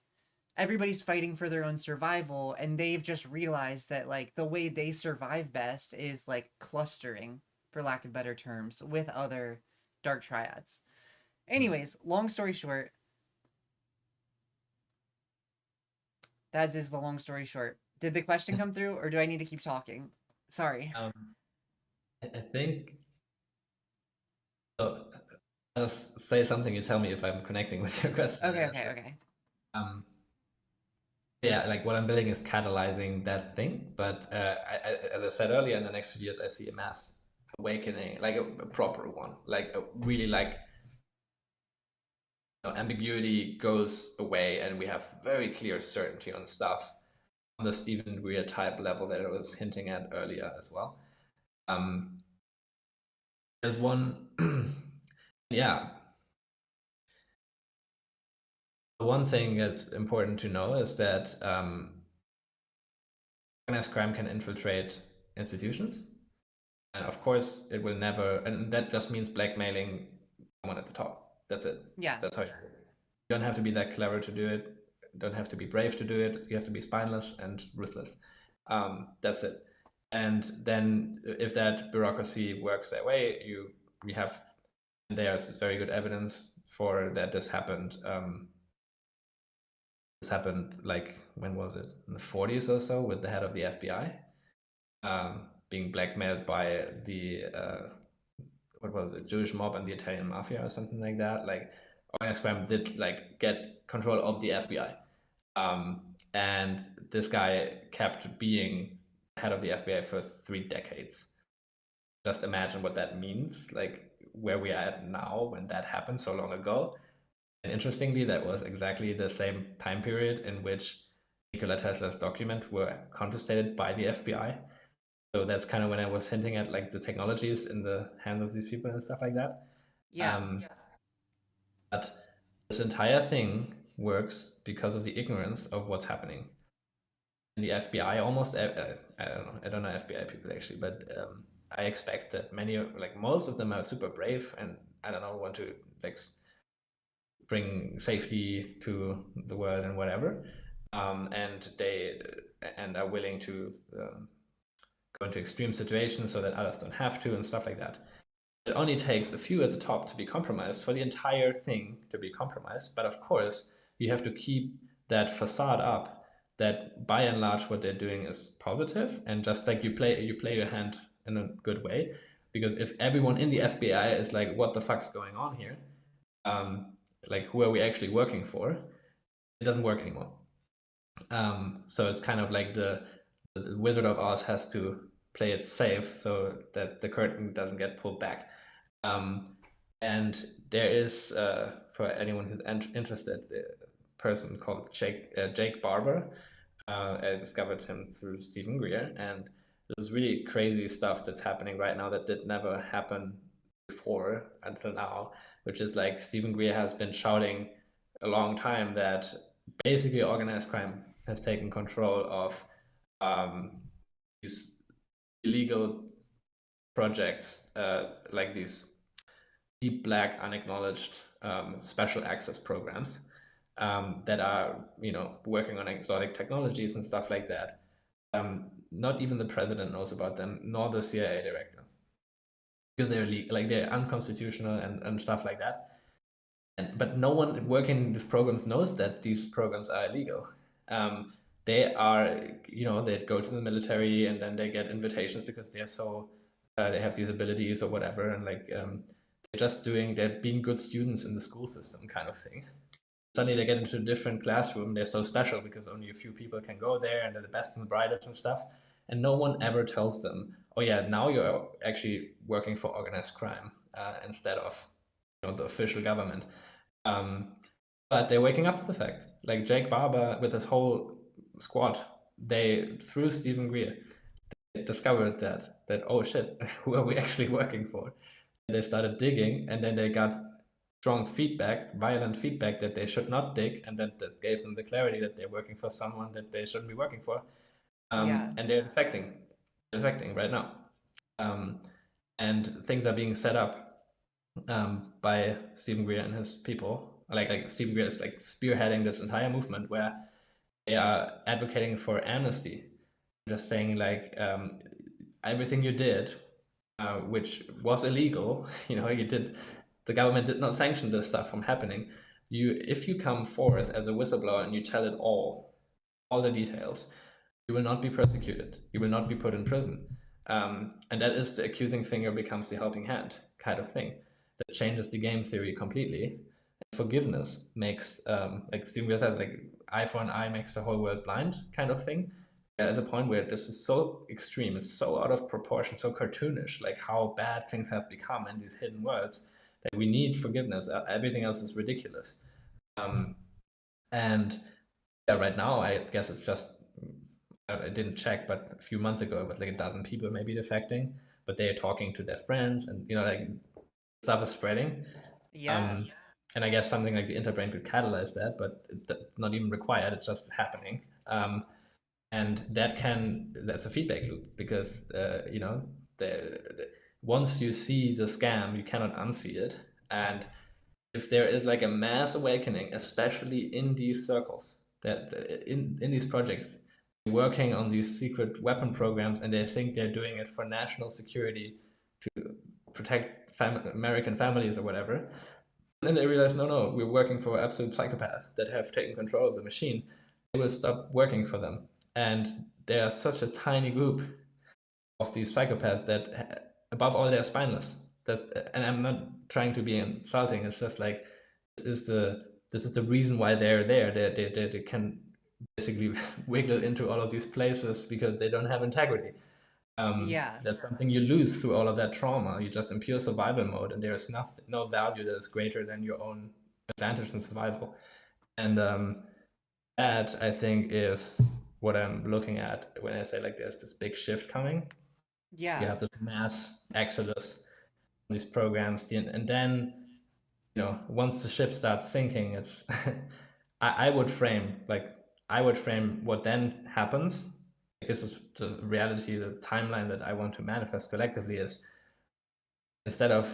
everybody's fighting for their own survival, and they've just realized that like the way they survive best is like clustering, for lack of better terms, with other dark triads. Anyways, long story short, that is the long story short. Did the question come through, or do I need to keep talking? Sorry. I think so. I'll say something. You tell me if I'm connecting with your question. Okay. Yeah, like what I'm building is catalyzing that thing. But as I said earlier, in the next few years, I see a mass awakening, like a proper one, like a really like ambiguity goes away, and we have very clear certainty on stuff on the Stephen Greer type level that I was hinting at earlier as well. There's one, yeah. One thing that's important to know is that organized crime can infiltrate institutions. And of course, it will never, and that just means blackmailing someone at the top. That's it. Yeah. That's how you do it. You don't have to be that clever to do it. You don't have to be brave to do it. You have to be spineless and ruthless. That's it. And then if that bureaucracy works that way, we have, and there's very good evidence for that this happened. This happened like, when was it? In the 40s or so, with the head of the FBI being blackmailed by the what was it, Jewish mob and the Italian mafia or something like that. Like organized crime did like get control of the FBI, and this guy kept being head of the FBI for 3 decades. Just imagine what that means, like where we are at now when that happened so long ago. And interestingly, that was exactly the same time period in which Nikola Tesla's documents were confiscated by the FBI. So that's kind of when I was hinting at like the technologies in the hands of these people and stuff like that. Yeah. But this entire thing works because of the ignorance of what's happening. And the FBI almost, I don't know FBI people actually, but I expect that most of them are super brave and I don't know, want to like bring safety to the world and whatever, and are willing to go into extreme situations so that others don't have to and stuff like that. It only takes a few at the top to be compromised for the entire thing to be compromised. But of course, you have to keep that facade up that by and large what they're doing is positive, and just like you play your hand in a good way. Because if everyone in the FBI is like, what the fuck's going on here? Like, who are we actually working for? It doesn't work anymore. So it's kind of like the Wizard of Oz has to play it safe so that the curtain doesn't get pulled back. And there is, for anyone who's interested, a person called Jake Barber. I discovered him through Stephen Greer, and there's really crazy stuff that's happening right now that did never happen before until now, which is like Stephen Greer has been shouting a long time that basically organized crime has taken control of these illegal projects, like these deep black unacknowledged special access programs that are working on exotic technologies and stuff like that. Not even the president knows about them, nor the CIA director, because they're like they're unconstitutional and stuff like that. But no one working in these programs knows that these programs are illegal. They are, they go to the military and then they get invitations because they're so they have these abilities or whatever, and like they're being good students in the school system kind of thing. Suddenly they get into a different classroom. They're so special because only a few people can go there, and they're the best and the brightest and stuff. And no one ever tells them, oh yeah, now you're actually working for organized crime instead of the official government. But they're waking up to the fact. Like Jake Barber with his whole squad, they through Stephen Greer, they discovered that oh shit, who are we actually working for? And they started digging, and then they got strong feedback, violent feedback that they should not dig, and that gave them the clarity that they're working for someone that they shouldn't be working for. And they're defecting right now. And things are being set up by Stephen Greer and his people. Like Stephen Greer is like spearheading this entire movement where they are advocating for amnesty, just saying like everything you did, which was illegal, the government did not sanction this stuff from happening. If you come forth as a whistleblower and you tell it all the details, you will not be persecuted. You will not be put in prison. And that is the accusing finger becomes the helping hand kind of thing. That changes the game theory completely. And forgiveness makes, like Stephen said, like eye for an eye makes the whole world blind kind of thing. At the point where this is so extreme, it's so out of proportion, so cartoonish, like how bad things have become in these hidden words, that we need forgiveness. Everything else is ridiculous. And yeah, right now, I guess it's just, I didn't check, but a few months ago, it was like a dozen people maybe defecting, but they're talking to their friends, and like stuff is spreading. And I guess something like the Interbrain could catalyze that, but not even required. It's just happening. And that's a feedback loop, because once you see the scam, you cannot unsee it. And if there is like a mass awakening, especially in these circles, that in these projects, working on these secret weapon programs, and they think they're doing it for national security to protect American families or whatever, and then they realize, no, we're working for absolute psychopaths that have taken control of the machine. They will stop working for them. And they are such a tiny group of these psychopaths that, above all, they're spineless. And I'm not trying to be insulting. It's just like this is the reason why they're there. They can basically wiggle into all of these places because they don't have integrity. That's something you lose through all of that trauma. You're just in pure survival mode, and there's no value that is greater than your own advantage in survival. And that, I think, is what I'm looking at when I say like there's this big shift coming. You have this mass exodus from these programs, and then once the ship starts sinking, it's I would frame what then happens. This is the reality, the timeline that I want to manifest collectively is, instead of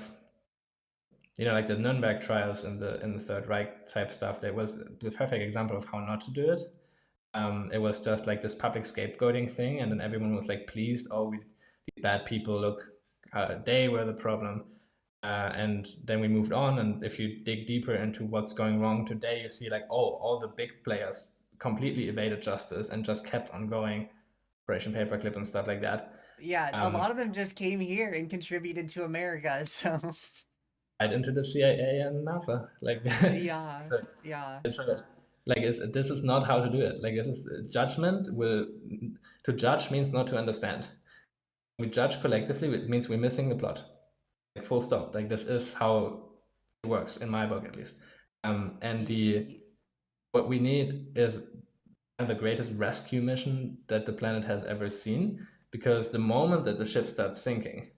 like the Nuremberg trials in the Third Reich type stuff, there was the perfect example of how not to do it. It was just like this public scapegoating thing, and then everyone was like pleased, these bad people, look, they were the problem. And then we moved on, and if you dig deeper into what's going wrong today, you see like, all the big players completely evaded justice and just kept on going, Operation Paperclip and stuff like that. A lot of them just came here and contributed to America, so right into the CIA and NASA. Like yeah. This is not how to do it. Like, this is judgment. To judge means not to understand. we judge collectively, it means we're missing the plot. Like full stop. Like this is how it works in my book, at least. And what we need is the greatest rescue mission that the planet has ever seen, because the moment that the ship starts sinking,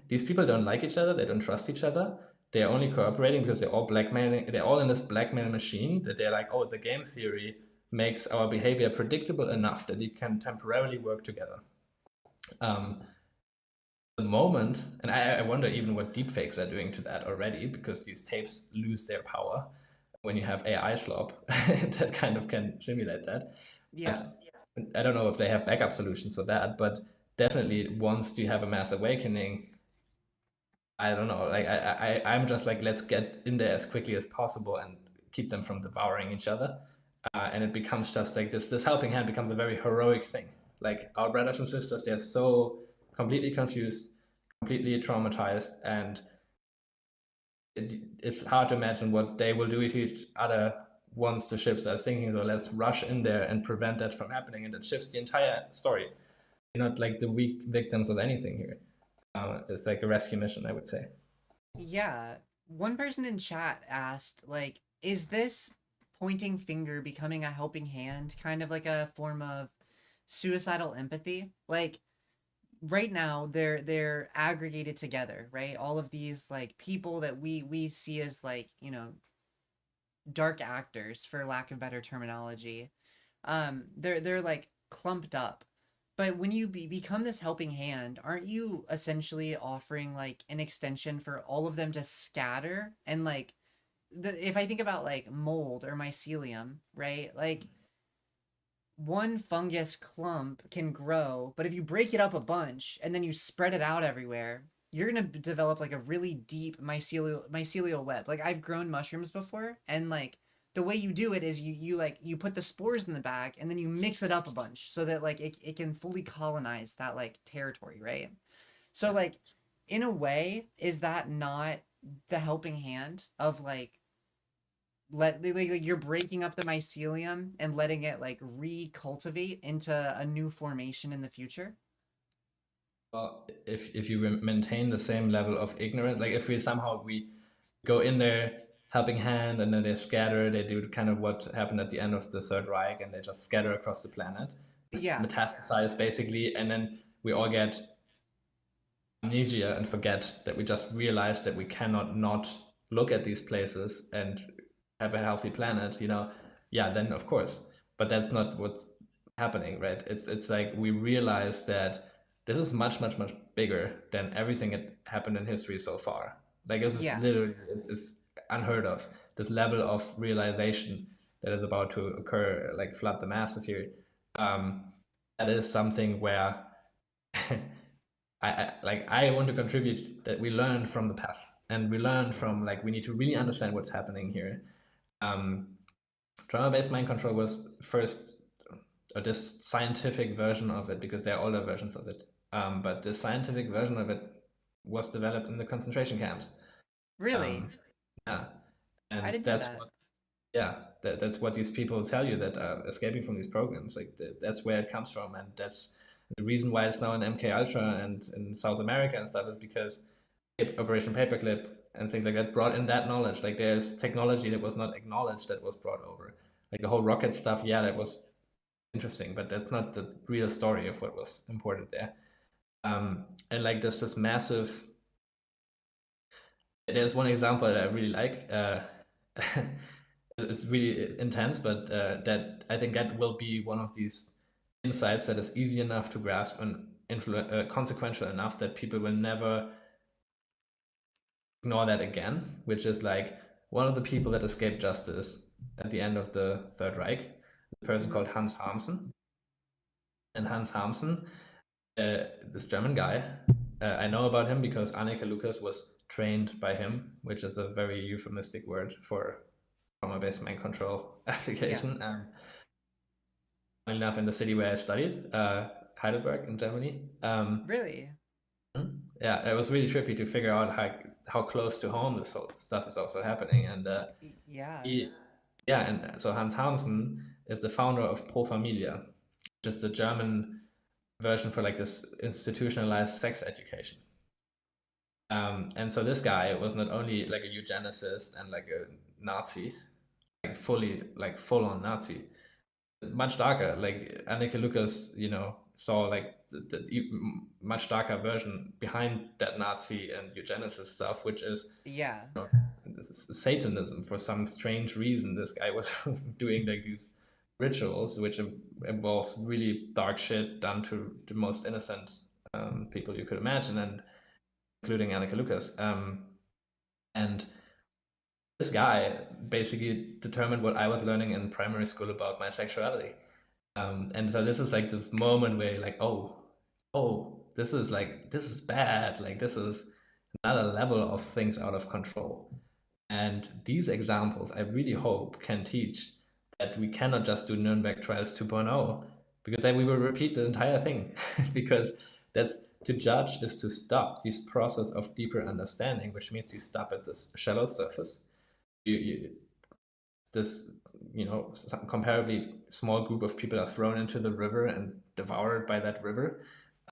these people don't like each other, they don't trust each other, they're only cooperating because they're all in this blackmail machine, that they're like, oh, the game theory makes our behavior predictable enough that we can temporarily work together. The moment, and I wonder even what deepfakes are doing to that already, because these tapes lose their power when you have AI slop that kind of can simulate that. Yeah. But I don't know if they have backup solutions for that, but definitely once you have a mass awakening, I don't know, like I'm just like, let's get in there as quickly as possible and keep them from devouring each other. And it becomes just like this helping hand becomes a very heroic thing. Like our brothers and sisters, they're so completely confused, completely traumatized, and it's hard to imagine what they will do to each other once the ships are sinking. So let's rush in there and prevent that from happening, and it shifts the entire story. You're not like the weak victims of anything here. It's like a rescue mission, I would say. Yeah. One person in chat asked, like, is this pointing finger becoming a helping hand kind of like a form of suicidal empathy? Like, right now they're aggregated together, right? All of these like people that we see as like, dark actors, for lack of better terminology. They're like clumped up. But when you become this helping hand, aren't you essentially offering like an extension for all of them to scatter? And like, if I think about like mold or mycelium, right? Like, one fungus clump can grow, but if you break it up a bunch and then you spread it out everywhere, you're gonna develop like a really deep mycelial web. Like, I've grown mushrooms before, and like the way you do it is you put the spores in the bag and then you mix it up a bunch so that like it can fully colonize that like territory, right? So like, in a way, is that not the helping hand of like, like you're breaking up the mycelium and letting it like recultivate into a new formation in the future? Well, if you maintain the same level of ignorance, like if we go in there helping hand and then they scatter, they do kind of what happened at the end of the Third Reich, and they just scatter across the planet, Yeah. metastasize basically, and then we all get amnesia and forget that we just realized that we cannot not look at these places and have a healthy planet, yeah, then of course. But that's not what's happening, right? It's like we realize that this is much, much, much bigger than everything that happened in history so far. Like this is Yeah. literally it's unheard of. This level of realization that is about to occur, like flood the masses here. That is something where I want to contribute that we learn from the past, and we learn from, like, we need to really understand what's happening here. Um, Trauma-based mind control was first, or this scientific version of it, because there are older versions of it. But the scientific version of it was developed in the concentration camps. Really? Yeah, I and didn't know that. that's what these people tell you that are escaping from these programs. Like that's where it comes from, and that's the reason why it's now in MK Ultra and in South America and stuff, is because Operation Paperclip and things like that brought in that knowledge. Like there's technology that was not acknowledged that was brought over. Like the whole rocket stuff, yeah, that was interesting, but that's not the real story of what was imported there. And like there's this massive. There's one example that I really like. It's really intense, but that I think that will be one of these insights that is easy enough to grasp and consequential enough that people will never ignore that again. Which is like one of the people that escaped justice at the end of the Third Reich, a person called Hans Harmsen. And Hans Harmsen, this German guy, I know about him because Annika Lucas was trained by him, which is a very euphemistic word for trauma-based mind control application. Enough in the city where I studied, Heidelberg in Germany. Really? Yeah, it was really trippy to figure out how close to home this whole stuff is also happening. And Yeah. and so Hans Hamsen is the founder of Pro Familia, which is the German version for like this institutionalized sex education. And so this guy was not only like a eugenicist and like a Nazi, like full on Nazi, much darker. Like Anneke Lucas, saw like the much darker version behind that Nazi and eugenicist stuff, which is Yeah. this is Satanism for some strange reason. This guy was doing like these rituals, which involves really dark shit done to the most innocent people you could imagine, and including Anneke Lucas. And this guy basically determined what I was learning in primary school about my sexuality. And so this is like this moment where you're like, oh, this is bad. Like this is another level of things out of control. And these examples, I really hope, can teach that we cannot just do Nuremberg Trials 2.0, because then we will repeat the entire thing. Because that's to judge is to stop this process of deeper understanding, which means you stop at this shallow surface. This comparably small group of people are thrown into the river and devoured by that river.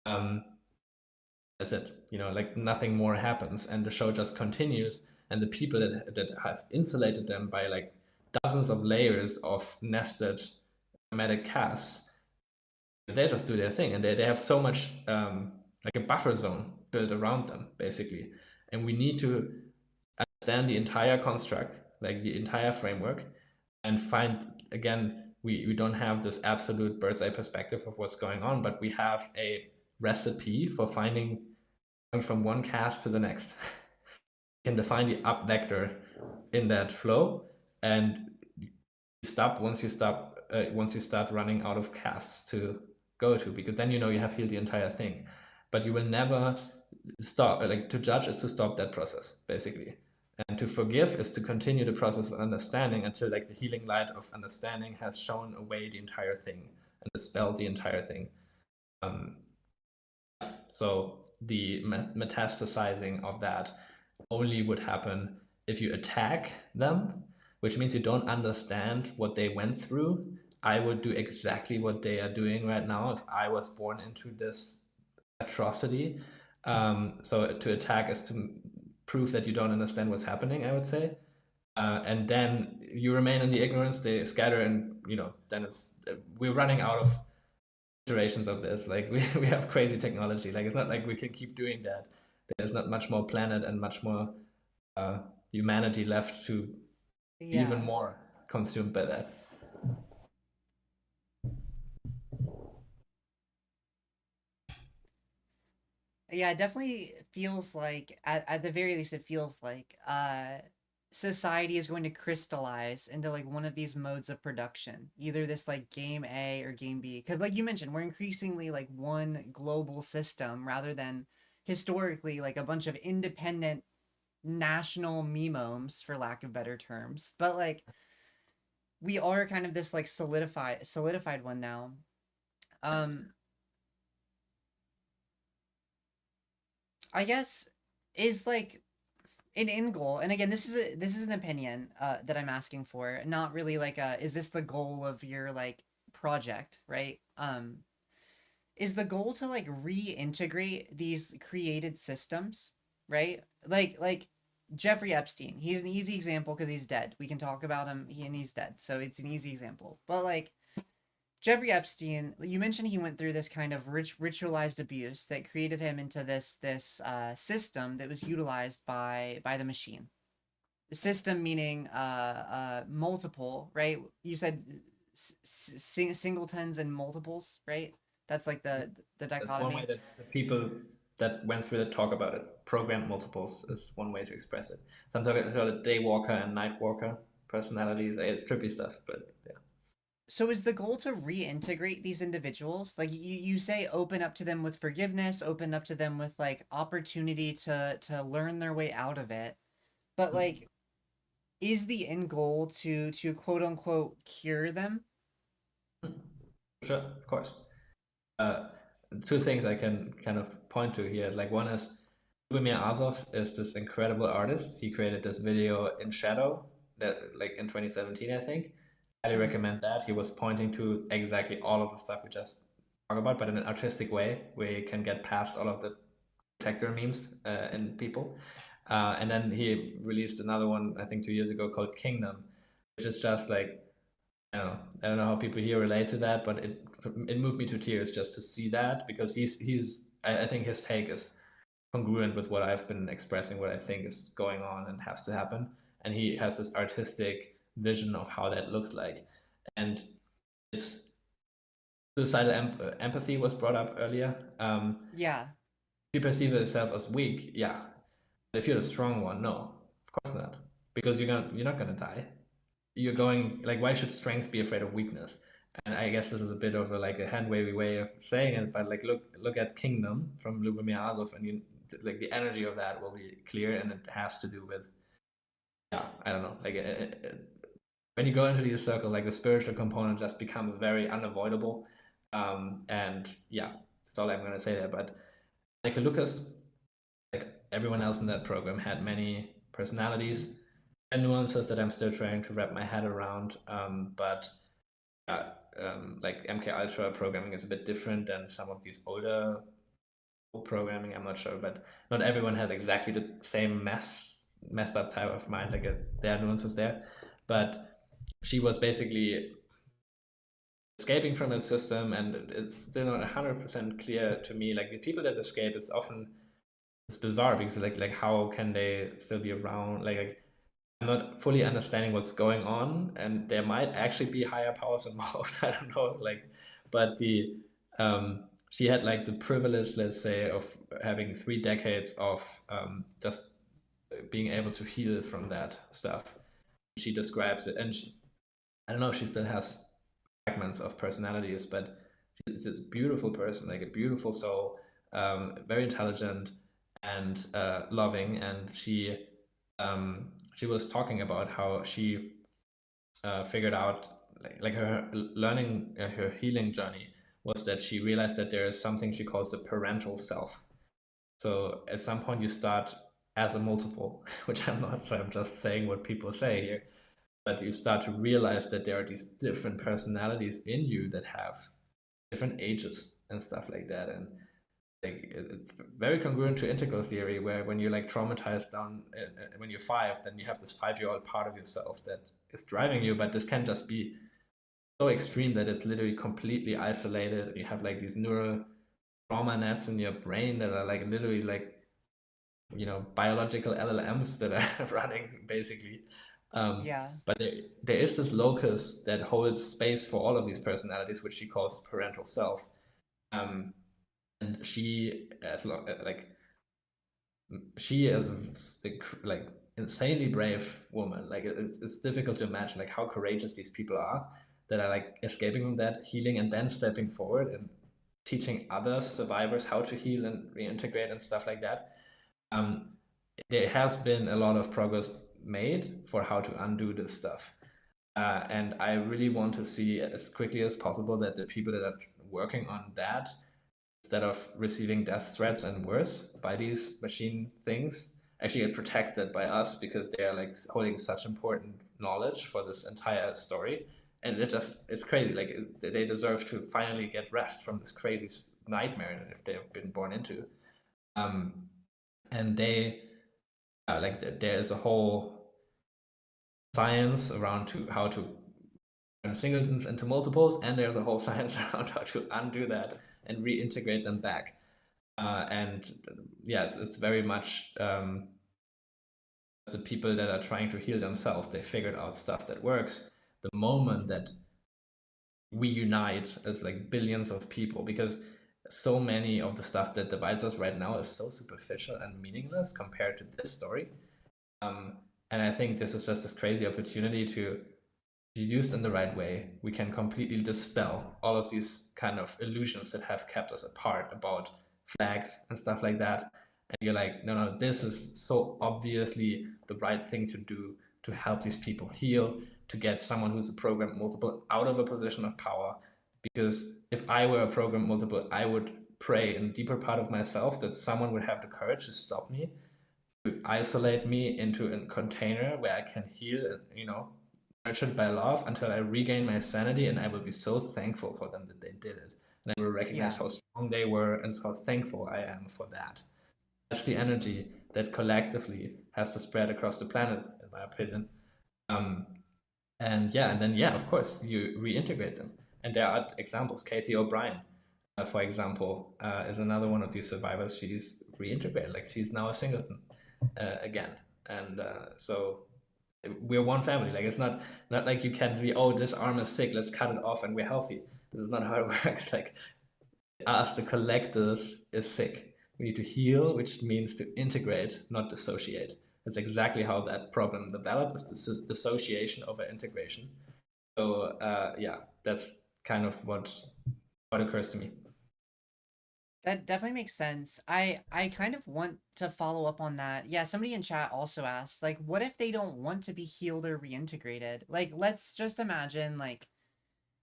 That's it. Like nothing more happens, and the show just continues. And the people that have insulated them by like dozens of layers of nested memetic casts, they just do their thing, and they have so much like a buffer zone built around them, basically. And we need to understand the entire construct, like the entire framework, and find, again, we don't have this absolute bird's eye perspective of what's going on, but we have a recipe for going from one cast to the next. You can define the up vector in that flow, and you stop once you start running out of casts to go to, because then you have healed the entire thing. But you will never stop. Like, to judge is to stop that process, basically. And to forgive is to continue the process of understanding until like the healing light of understanding has shown away the entire thing and dispelled the entire thing. So the metastasizing of that only would happen if you attack them, which means you don't understand what they went through. I would do exactly what they are doing right now if I was born into this atrocity. So to attack is to prove that you don't understand what's happening, I would say. And then you remain in the ignorance, they scatter, and then we're running out of iterations of this. Like we have crazy technology. Like it's not like we can keep doing that. There's not much more planet and much more humanity left to be even more consumed by that. Yeah, it definitely feels like, at the very least, it feels like society is going to crystallize into like one of these modes of production, either this like game A or game B. Because like you mentioned, we're increasingly like one global system rather than historically like a bunch of independent national memomes, for lack of better terms. But like we are kind of this like solidified one now. I guess is like an end goal, and again, this is an opinion that I'm asking for, not really like is this the goal of your like project, right? Is the goal to like reintegrate these created systems, right? Like Jeffrey Epstein, he's an easy example because he's dead. We can talk about him, and he's dead, so it's an easy example. But like Jeffrey Epstein, you mentioned he went through this kind of ritualized abuse that created him into this system that was utilized by the machine. The system meaning multiple, right? You said singletons and multiples, right? That's like the dichotomy. That's one way that the people that went through it talk about it. Programmed multiples is one way to express it. Sometimes I call it day walker and night walker personalities. It's trippy stuff, but yeah. So is the goal to reintegrate these individuals? Like you say, open up to them with forgiveness, open up to them with like opportunity to learn their way out of it. But like, is the end goal to quote unquote cure them? Sure, of course. Two things I can kind of point to here. Like, one is Lubomir Azov is this incredible artist. He created this video in shadow that like in 2017, I think. Highly recommend that. He was pointing to exactly all of the stuff we just talk about, but in an artistic way where you can get past all of the protector memes in people. And then he released another one, I think 2 years ago, called Kingdom, which is just like, I don't know how people here relate to that, but it moved me to tears just to see that, because I think his take is congruent with what I've been expressing, what I think is going on and has to happen. And he has this artistic vision of how that looks like. And it's suicidal empathy was brought up earlier. Yeah. If you perceive yourself as weak, yeah. But if you're a strong one, no, of course not, because you're not gonna die. You're going, like, why should strength be afraid of weakness? And I guess this is a bit of a hand wavy way of saying it, but like look at Kingdom from Lubomir Azov, and like the energy of that will be clear, and it has to do with, yeah, I don't know, like when you go into these circles, like the spiritual component just becomes very unavoidable. And yeah, that's all I'm gonna say there. But like Lucas, like everyone else in that program, had many personalities and nuances that I'm still trying to wrap my head around. But like MK Ultra programming is a bit different than some of these older programming. I'm not sure, but not everyone has exactly the same messed up type of mind. Like there are nuances there, but she was basically escaping from a system, and it's still not 100% clear to me. Like the people that escape, it's bizarre, because like how can they still be around? Like I'm not fully understanding what's going on, and there might actually be higher powers involved. I don't know, like, but she had like the privilege, let's say, of having 3 decades of just being able to heal from that stuff. She describes it, and I don't know if she still has fragments of personalities, but she's this beautiful person, like a beautiful soul, very intelligent and loving, and she was talking about how she figured out, like her learning, her healing journey was that she realized that there is something she calls the parental self. So at some point you start as a multiple, which I'm not, so I'm just saying what people say here, but you start to realize that there are these different personalities in you that have different ages and stuff like that. And like it's very congruent to integral theory, where when you're like traumatized down when you're 5, then you have this 5-year-old part of yourself that is driving you, but this can just be so extreme that it's literally completely isolated. You have like these neural trauma nets in your brain that are like literally like, biological LLMs that are running basically. Yeah. But there is this locus that holds space for all of these personalities, which she calls parental self. And she, she is like insanely brave woman. Like it's difficult to imagine like how courageous these people are that are like escaping from that, healing, and then stepping forward and teaching other survivors how to heal and reintegrate and stuff like that. There has been a lot of progress made for how to undo this stuff. And I really want to see as quickly as possible that the people that are working on that, instead of receiving death threats and worse by these machine things, actually get protected by us, because they are like holding such important knowledge for this entire story. And it's crazy. Like they deserve to finally get rest from this crazy nightmare if they've been born into. And they like there is a whole science around how to turn singletons into multiples, and there's a whole science around how to undo that and reintegrate them back. And yeah, it's very much the people that are trying to heal themselves, they figured out stuff that works the moment that we unite as like billions of people, because so many of the stuff that divides us right now is so superficial and meaningless compared to this story. And I think this is just this crazy opportunity to be used in the right way. We can completely dispel all of these kind of illusions that have kept us apart about flags and stuff like that. And you're like, no, this is so obviously the right thing to do to help these people heal, to get someone who's a program multiple out of a position of power. Because if I were a program multiple, I would pray in a deeper part of myself that someone would have the courage to stop me, to isolate me into a container where I can heal, nurtured by love until I regain my sanity, and I will be so thankful for them that they did it. and I will recognize Yeah. how strong they were and how thankful I am for that. That's the energy that collectively has to spread across the planet, in my opinion. And then of course you reintegrate them. And there are examples. Katie O'Brien, for example, is another one of these survivors. She's reintegrated, like she's now a singleton again. And so we're one family. Like it's not like you can be, oh, this arm is sick, let's cut it off and we're healthy. This is not how it works. Like us, the collective, is sick. We need to heal, which means to integrate, not dissociate. That's exactly how that problem developed, is dissociation over integration. So that's kind of what occurs to me. That definitely makes sense. I kind of want to follow up on that. Yeah, somebody in chat also asked, like, what if they don't want to be healed or reintegrated? Like, let's just imagine, like,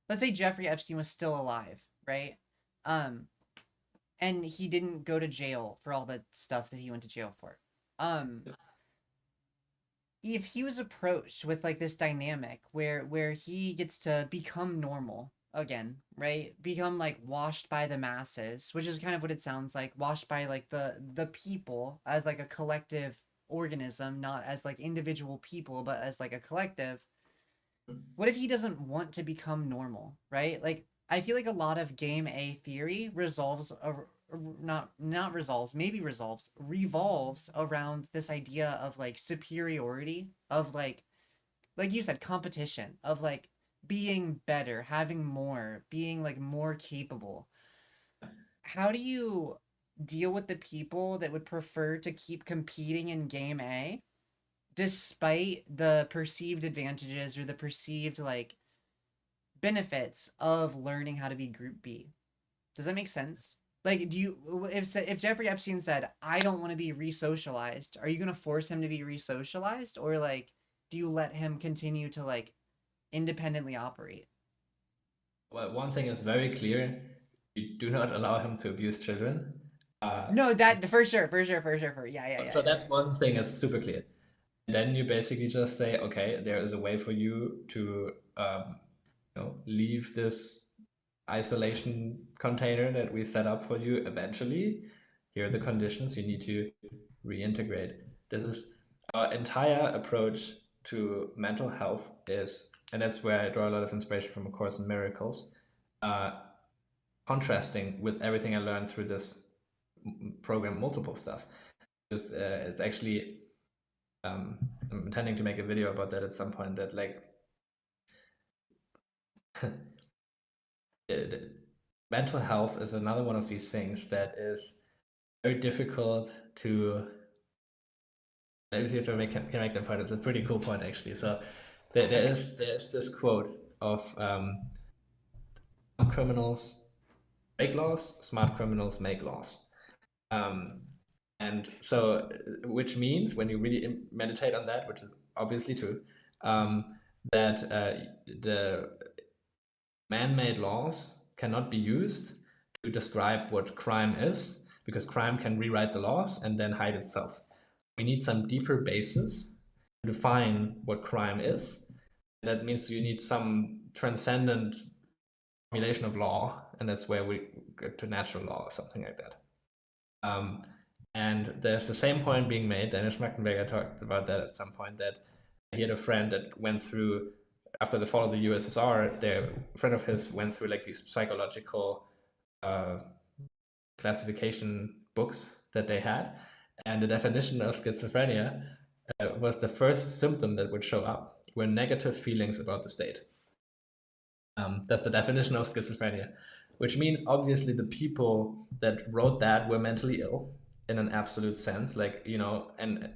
let's say Jeffrey Epstein was still alive, right? And he didn't go to jail for all the stuff that he went to jail for. If he was approached with like this dynamic where he gets to become normal again, right? Become like washed by the masses, which is kind of what it sounds like, washed by like the people as like a collective organism, not as like individual people, but as like a collective. What if he doesn't want to become normal, right? Like I feel like a lot of game A theory resolves not resolves, maybe revolves around this idea of like superiority, of like you said, competition, of like being better, having more, being like more capable. How do you deal with the people that would prefer to keep competing in game A despite the perceived advantages or the perceived like benefits of learning how to be group B? Does that make sense? Like, do you, if Jeffrey Epstein said, I don't want to be re-socialized, are you going to force him to be re-socialized? Or like, do you let him continue to like independently operate? Well, one thing is very clear: you do not allow him to abuse children. No, that for sure. Yeah. That's one thing that's super clear. And then you basically just say, okay, there is a way for you to leave this isolation container that we set up for you eventually. Here are the conditions you need to reintegrate. This is our entire approach to mental health is, and that's where I draw a lot of inspiration from A Course in Miracles, contrasting with everything I learned through this program, multiple stuff. It's actually, I'm intending to make a video about that at some point, that like mental health is another one of these things that is very difficult to, let me see if I can make that point. It's a pretty cool point actually. So there's this quote of criminals break laws, smart criminals make laws. And so, which means when you really meditate on that, which is obviously true, that the man-made laws cannot be used to describe what crime is, because crime can rewrite the laws and then hide itself. We need some deeper basis to define what crime is. That means you need some transcendent formulation of law, and that's where we get to natural law or something like that. And there's the same point being made. Dennis Schmackenberger talked about that at some point, that he had a friend that went through, after the fall of the USSR, a friend of his went through like these psychological classification books that they had. And the definition of schizophrenia was the first symptom that would show up were negative feelings about the state. That's the definition of schizophrenia, which means obviously the people that wrote that were mentally ill in an absolute sense, like, and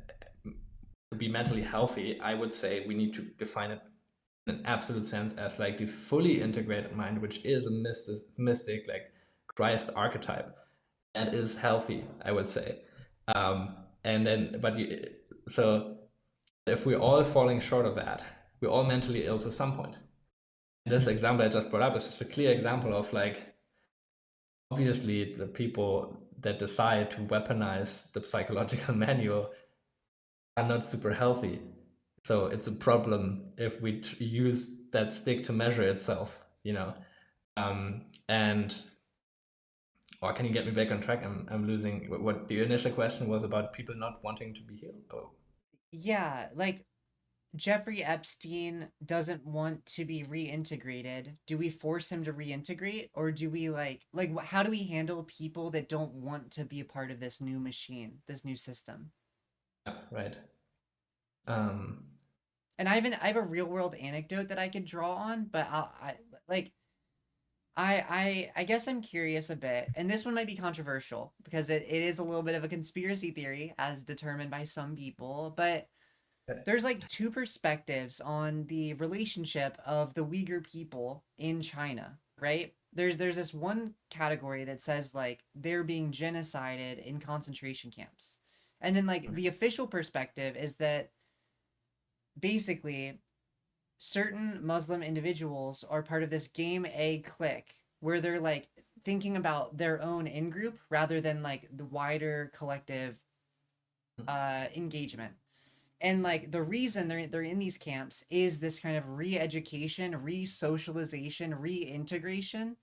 to be mentally healthy, I would say we need to define it in an absolute sense as like the fully integrated mind, which is a mystic, like Christ archetype, and is healthy, I would say. So if we're all falling short of that, we're all mentally ill to some point. This example I just brought up is just a clear example of like, obviously the people that decide to weaponize the psychological manual are not super healthy. So it's a problem if we use that stick to measure itself, and or can you get me back on track? I'm losing what the initial question was about people not wanting to be healed. Oh, Yeah, like Jeffrey Epstein doesn't want to be reintegrated. Do we force him to reintegrate, or do we how do we handle people that don't want to be a part of this new machine, this new system? yeah, right. Um, And I have a real world anecdote that I could draw on, but I guess I'm curious a bit, and this one might be controversial because it is a little bit of a conspiracy theory as determined by some people, but there's like two perspectives on the relationship of the Uyghur people in China, right? There's this one category that says like they're being genocided in concentration camps. And then like the official perspective is that basically certain Muslim individuals are part of this game A clique where they're like thinking about their own in group rather than like the wider collective engagement. And like the reason they're in these camps is this kind of re-education, re-socialization, reintegration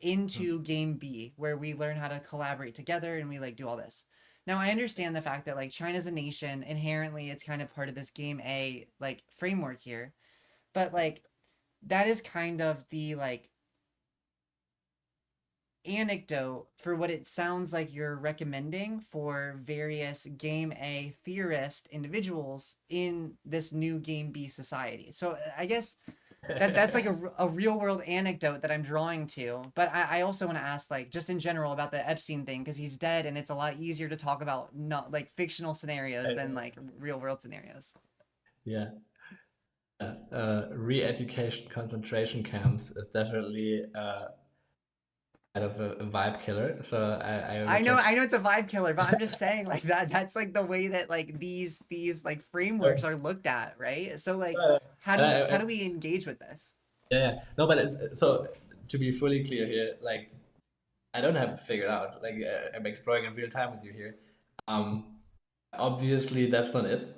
into game B, where we learn how to collaborate together and we like do all this. Now I understand the fact that like China's a nation, inherently it's kind of part of this game A like framework here. But like that is kind of the like anecdote for what it sounds like you're recommending for various game A theorist individuals in this new game B society. So I guess that's like a real world anecdote that I'm drawing to. But I also want to ask like just in general about the Epstein thing because he's dead and it's a lot easier to talk about not like fictional scenarios than like real world scenarios. yeah. Re-education concentration camps is definitely kind of a vibe killer. So I would just I know it's a vibe killer, but I'm just saying like that's like the way that like these like frameworks are looked at, right? So like and how do we engage with this? yeah. No, but it's so to be fully clear here, like I don't have it figured out. Like I'm exploring in real time with you here. Um, obviously that's not it.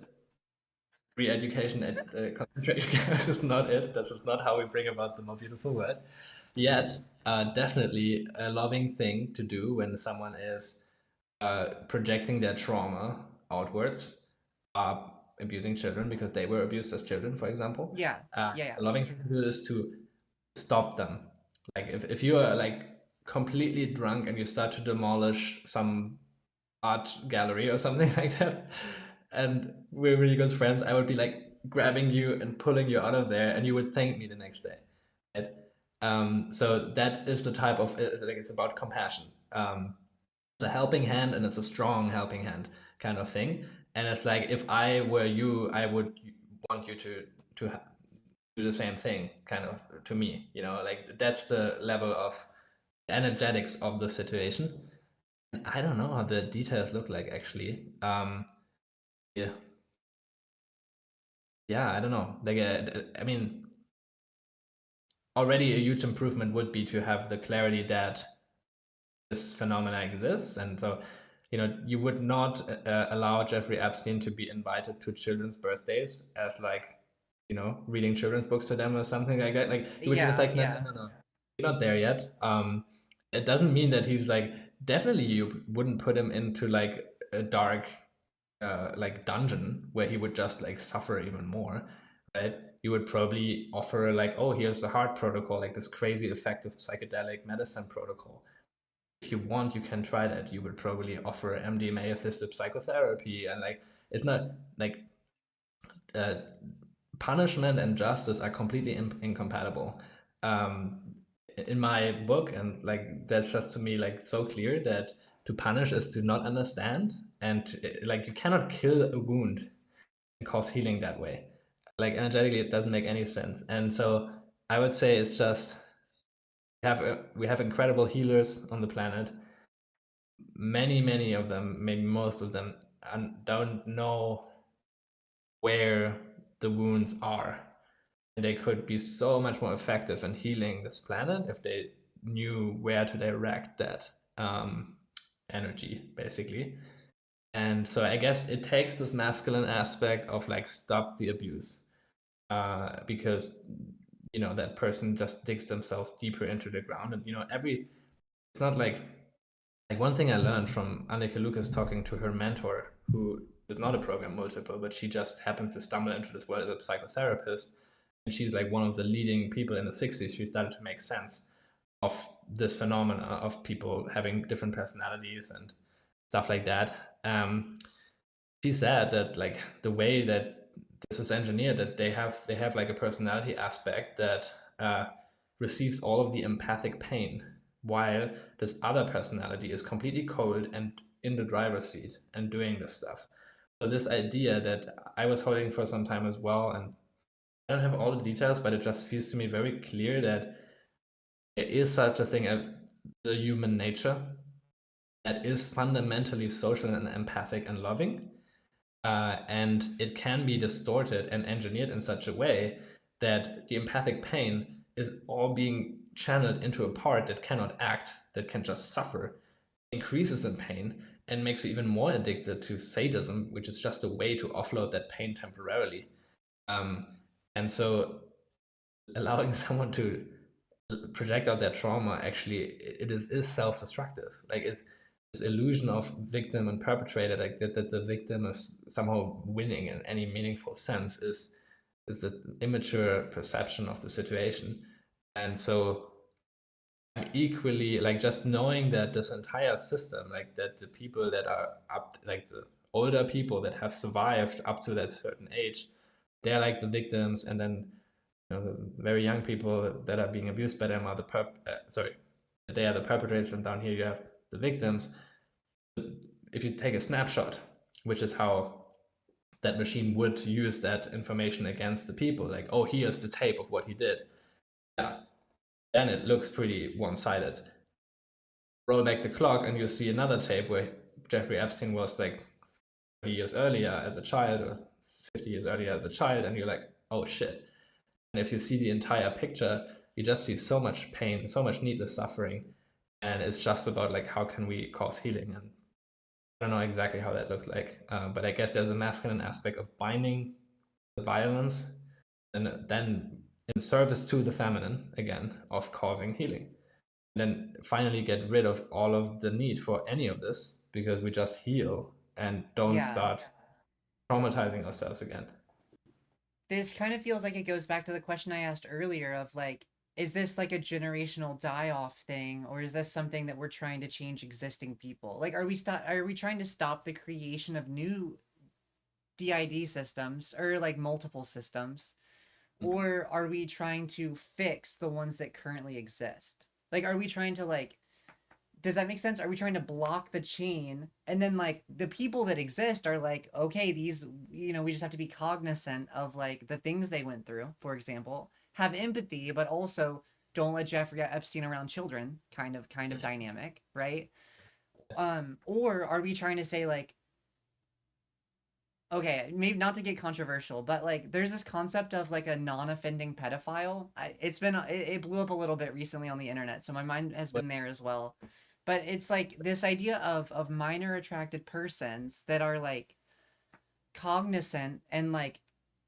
Re-education at concentration camps is not it. This is not how we bring about the more beautiful world. Yet, definitely a loving thing to do when someone is projecting their trauma outwards, abusing children because they were abused as children, for example. Yeah. Yeah, yeah. A loving thing to do is to stop them. Like if you are like completely drunk and you start to demolish some art gallery or something like that, and we're really good friends, I would be like grabbing you and pulling you out of there, and you would thank me the next day. Right? So that is the type of like it's about compassion. It's a helping hand, and it's a strong helping hand kind of thing. And it's like if I were you, I would want you to do the same thing, kind of to me. You know, like that's the level of energetics of the situation. And I don't know how the details look like actually. Yeah, yeah, I don't know. Like, I mean, already a huge improvement would be to have the clarity that this phenomena exists, and so you would not allow Jeffrey Epstein to be invited to children's birthdays as like reading children's books to them or something like that. Like you would just Yeah, like no, no, yeah. no, no, you're not there yet. It doesn't mean that he's like definitely you wouldn't put him into like a dark like dungeon where he would just like suffer even more, right? You would probably offer like, oh, here's the heart protocol, like this crazy effective psychedelic medicine protocol. If you want, you can try that. You would probably offer MDMA assisted psychotherapy, and like it's not like uh, punishment and justice are completely incompatible. Um, in my book, and like that's just to me like so clear that to punish is to not understand, and like you cannot kill a wound and cause healing that way. Like energetically, it doesn't make any sense. And so I would say it's just we have incredible healers on the planet. Many of them, maybe most of them, don't know where the wounds are. And they could be so much more effective in healing this planet if they knew where to direct that energy, basically. And so I guess it takes this masculine aspect of like stop the abuse, because that person just digs themselves deeper into the ground, and it's not like like one thing I learned from Anneke Lucas talking to her mentor, who is not a program multiple, but she just happened to stumble into this world as a psychotherapist. And she's like one of the leading people in the 60s. She started to make sense of this phenomena of people having different personalities and stuff like that. She said that like the way that this is engineered, that they have like a personality aspect that receives all of the empathic pain, while this other personality is completely cold and in the driver's seat and doing this stuff. So this idea that I was holding for some time as well, and I don't have all the details, but it just feels to me very clear that there is such a thing as the human nature that is fundamentally social and empathic and loving. And it can be distorted and engineered in such a way that the empathic pain is all being channeled into a part that cannot act, that can just suffer, increases in pain, and makes you even more addicted to sadism, which is just a way to offload that pain temporarily. And so allowing someone to project out their trauma, actually it is self-destructive. Like it's this illusion of victim and perpetrator, like that the victim is somehow winning in any meaningful sense, is an immature perception of the situation. And so I'm equally like, just knowing that this entire system, like that the people that are up, like the older people that have survived up to that certain age, they're like the victims, and then the very young people that are being abused by them are they are the perpetrators, and down here you have the victims. If you take a snapshot, which is how that machine would use that information against the people, like, oh, here's the tape of what he did, yeah, then it looks pretty one-sided. Roll back the clock and you see another tape where Jeffrey Epstein was like 30 years earlier as a child, or 50 years earlier as a child, and you're like, oh shit. And if you see the entire picture, you just see so much pain, so much needless suffering, and it's just about like, how can we cause healing? And I don't know exactly how that looked like, but I guess there's a masculine aspect of binding the violence, and then in service to the feminine again of causing healing. And then finally get rid of all of the need for any of this, because we just heal and don't start traumatizing ourselves again. This kind of feels like it goes back to the question I asked earlier of like, is this like a generational die-off thing, or is this something that we're trying to change existing people? Like, are we trying to stop the creation of new DID systems, or like multiple systems? Or are we trying to fix the ones that currently exist? Like, are we trying to like, does that make sense? Are we trying to block the chain? And then like the people that exist are like, okay, these, we just have to be cognizant of like the things they went through, for example, have empathy, but also don't let Jeffrey Epstein around children, kind of dynamic, right? Or are we trying to say like, okay, maybe not to get controversial, but like there's this concept of like a non-offending pedophile. It blew up a little bit recently on the internet, so my mind has been there as well. But it's like this idea of minor attracted persons that are like cognizant and like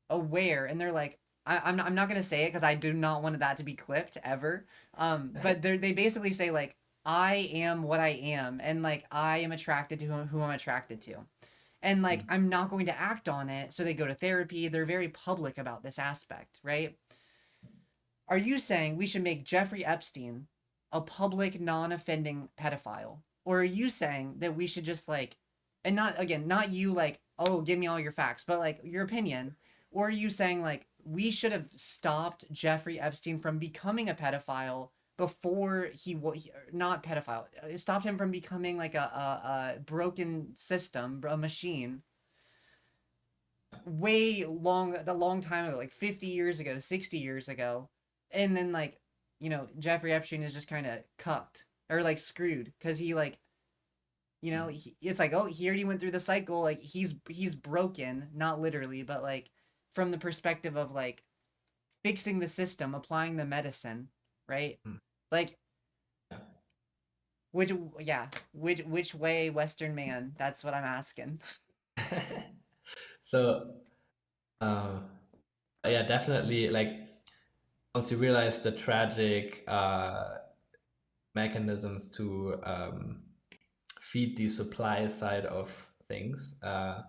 aware, and they're like, I'm not gonna say it because I do not want that to be clipped ever. But they basically say like, I am what I am, and like I am attracted to who I'm attracted to. And like, I'm not going to act on it. So they go to therapy. They're very public about this aspect, right? Are you saying we should make Jeffrey Epstein a public, non-offending pedophile? Or are you saying that we should just like, and not, again, not you like, oh, give me all your facts, but like your opinion? Or are you saying like, we should have stopped Jeffrey Epstein from becoming a pedophile before he was not pedophile, it stopped him from becoming like a broken system, a machine, a long time ago, like 50 years ago, 60 years ago. And then like, Jeffrey Epstein is just kind of cucked or like screwed because he like, it's like, oh, he already went through the cycle. Like he's broken, not literally, but like from the perspective of like fixing the system, applying the medicine, right? Like, which way, Western man? That's what I'm asking. So, yeah, definitely. Like, once you realize the tragic mechanisms to feed the supply side of things for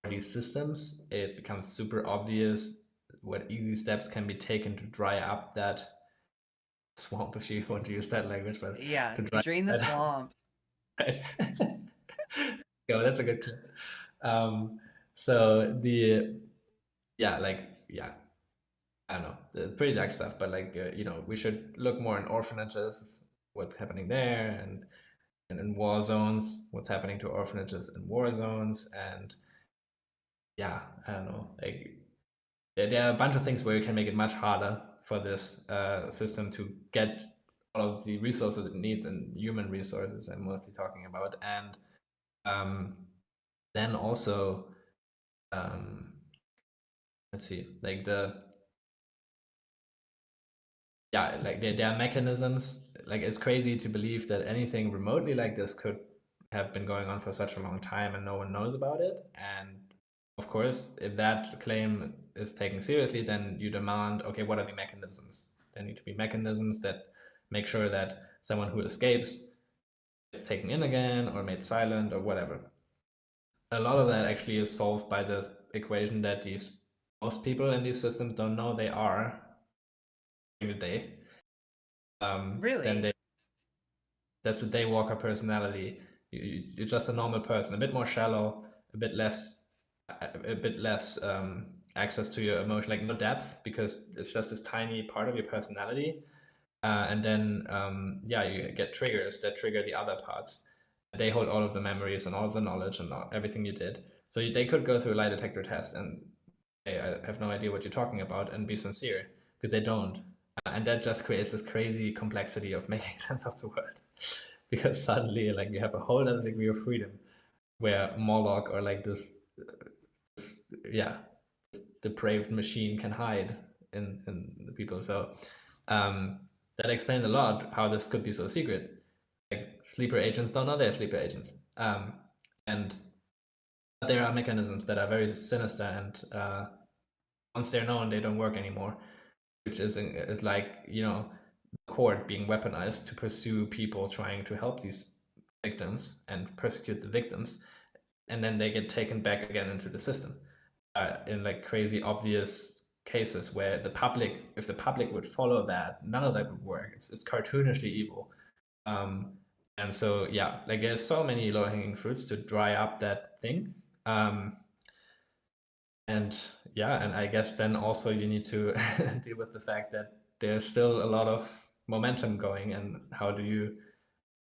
these systems, it becomes super obvious what easy steps can be taken to dry up that swamp, if you want to use that language, but Yeah, to dry drain the that. swamp. Yeah, that's a good clip. So I don't know, the pretty dark stuff, but like we should look more in orphanages, what's happening there, and in war zones, what's happening to orphanages in war zones, and yeah, I don't know, like there are a bunch of things where you can make it much harder for this system to get all of the resources it needs, and human resources I'm mostly talking about, and then also let's see, like there are mechanisms. Like, it's crazy to believe that anything remotely like this could have been going on for such a long time and no one knows about it. And of course, if that claim is taken seriously, then you demand, okay, what are the mechanisms? There need to be mechanisms that make sure that someone who escapes is taken in again or made silent or whatever. A lot of that actually is solved by the equation that most people in these systems don't know they are during the day. Then Really? that's the daywalker personality. You're just a normal person, a bit more shallow, a bit less access to your emotion, like no depth, because it's just this tiny part of your personality. And then you get triggers that trigger the other parts. They hold all of the memories and all of the knowledge and everything you did. So they could go through a lie detector test and say, I have no idea what you're talking about, and be sincere, because they don't. And that just creates this crazy complexity of making sense of the world. Because suddenly, like, you have a whole other degree of freedom where Moloch, or like this depraved machine, can hide in the people. So that explains a lot how this could be so secret. Like, sleeper agents don't know they're sleeper agents. And there are mechanisms that are very sinister, and once they're known, they don't work anymore, which is like, court being weaponized to pursue people trying to help these victims and persecute the victims, and then they get taken back again into the system in like crazy obvious cases where if the public would follow that, none of that would work. It's cartoonishly evil. And so like, there's so many low-hanging fruits to dry up that thing. And I guess then also you need to deal with the fact that there's still a lot of momentum going, and how do you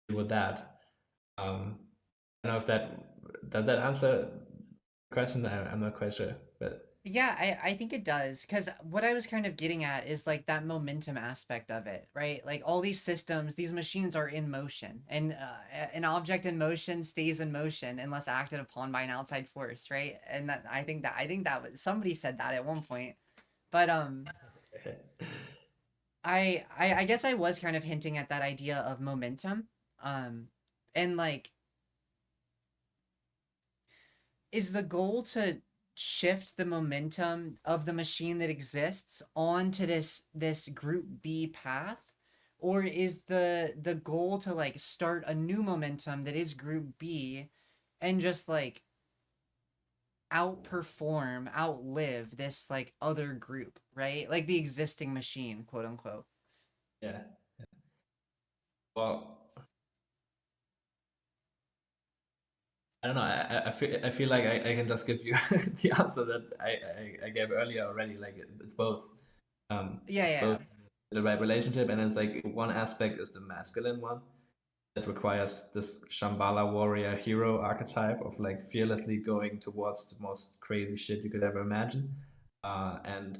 deal with that? I don't know if does that answer the question. I'm not quite sure, but Yeah, I think it does. Because what I was kind of getting at is like that momentum aspect of it, right? Like all these systems, these machines are in motion, and an object in motion stays in motion unless acted upon by an outside force, right? And that I think that was, somebody said that at one point. But I guess I was kind of hinting at that idea of momentum. And like, is the goal to shift the momentum of the machine that exists onto this group B path, or is the goal to like start a new momentum that is group B and just like outlive this like other group, right? Like the existing machine, quote unquote. yeah. Well, I don't know. I feel like I can just give you the answer that I gave earlier already. Like, it's both. Yeah, It's yeah. both the right relationship, and it's like one aspect is the masculine one that requires this Shambhala warrior hero archetype of like fearlessly going towards the most crazy shit you could ever imagine. And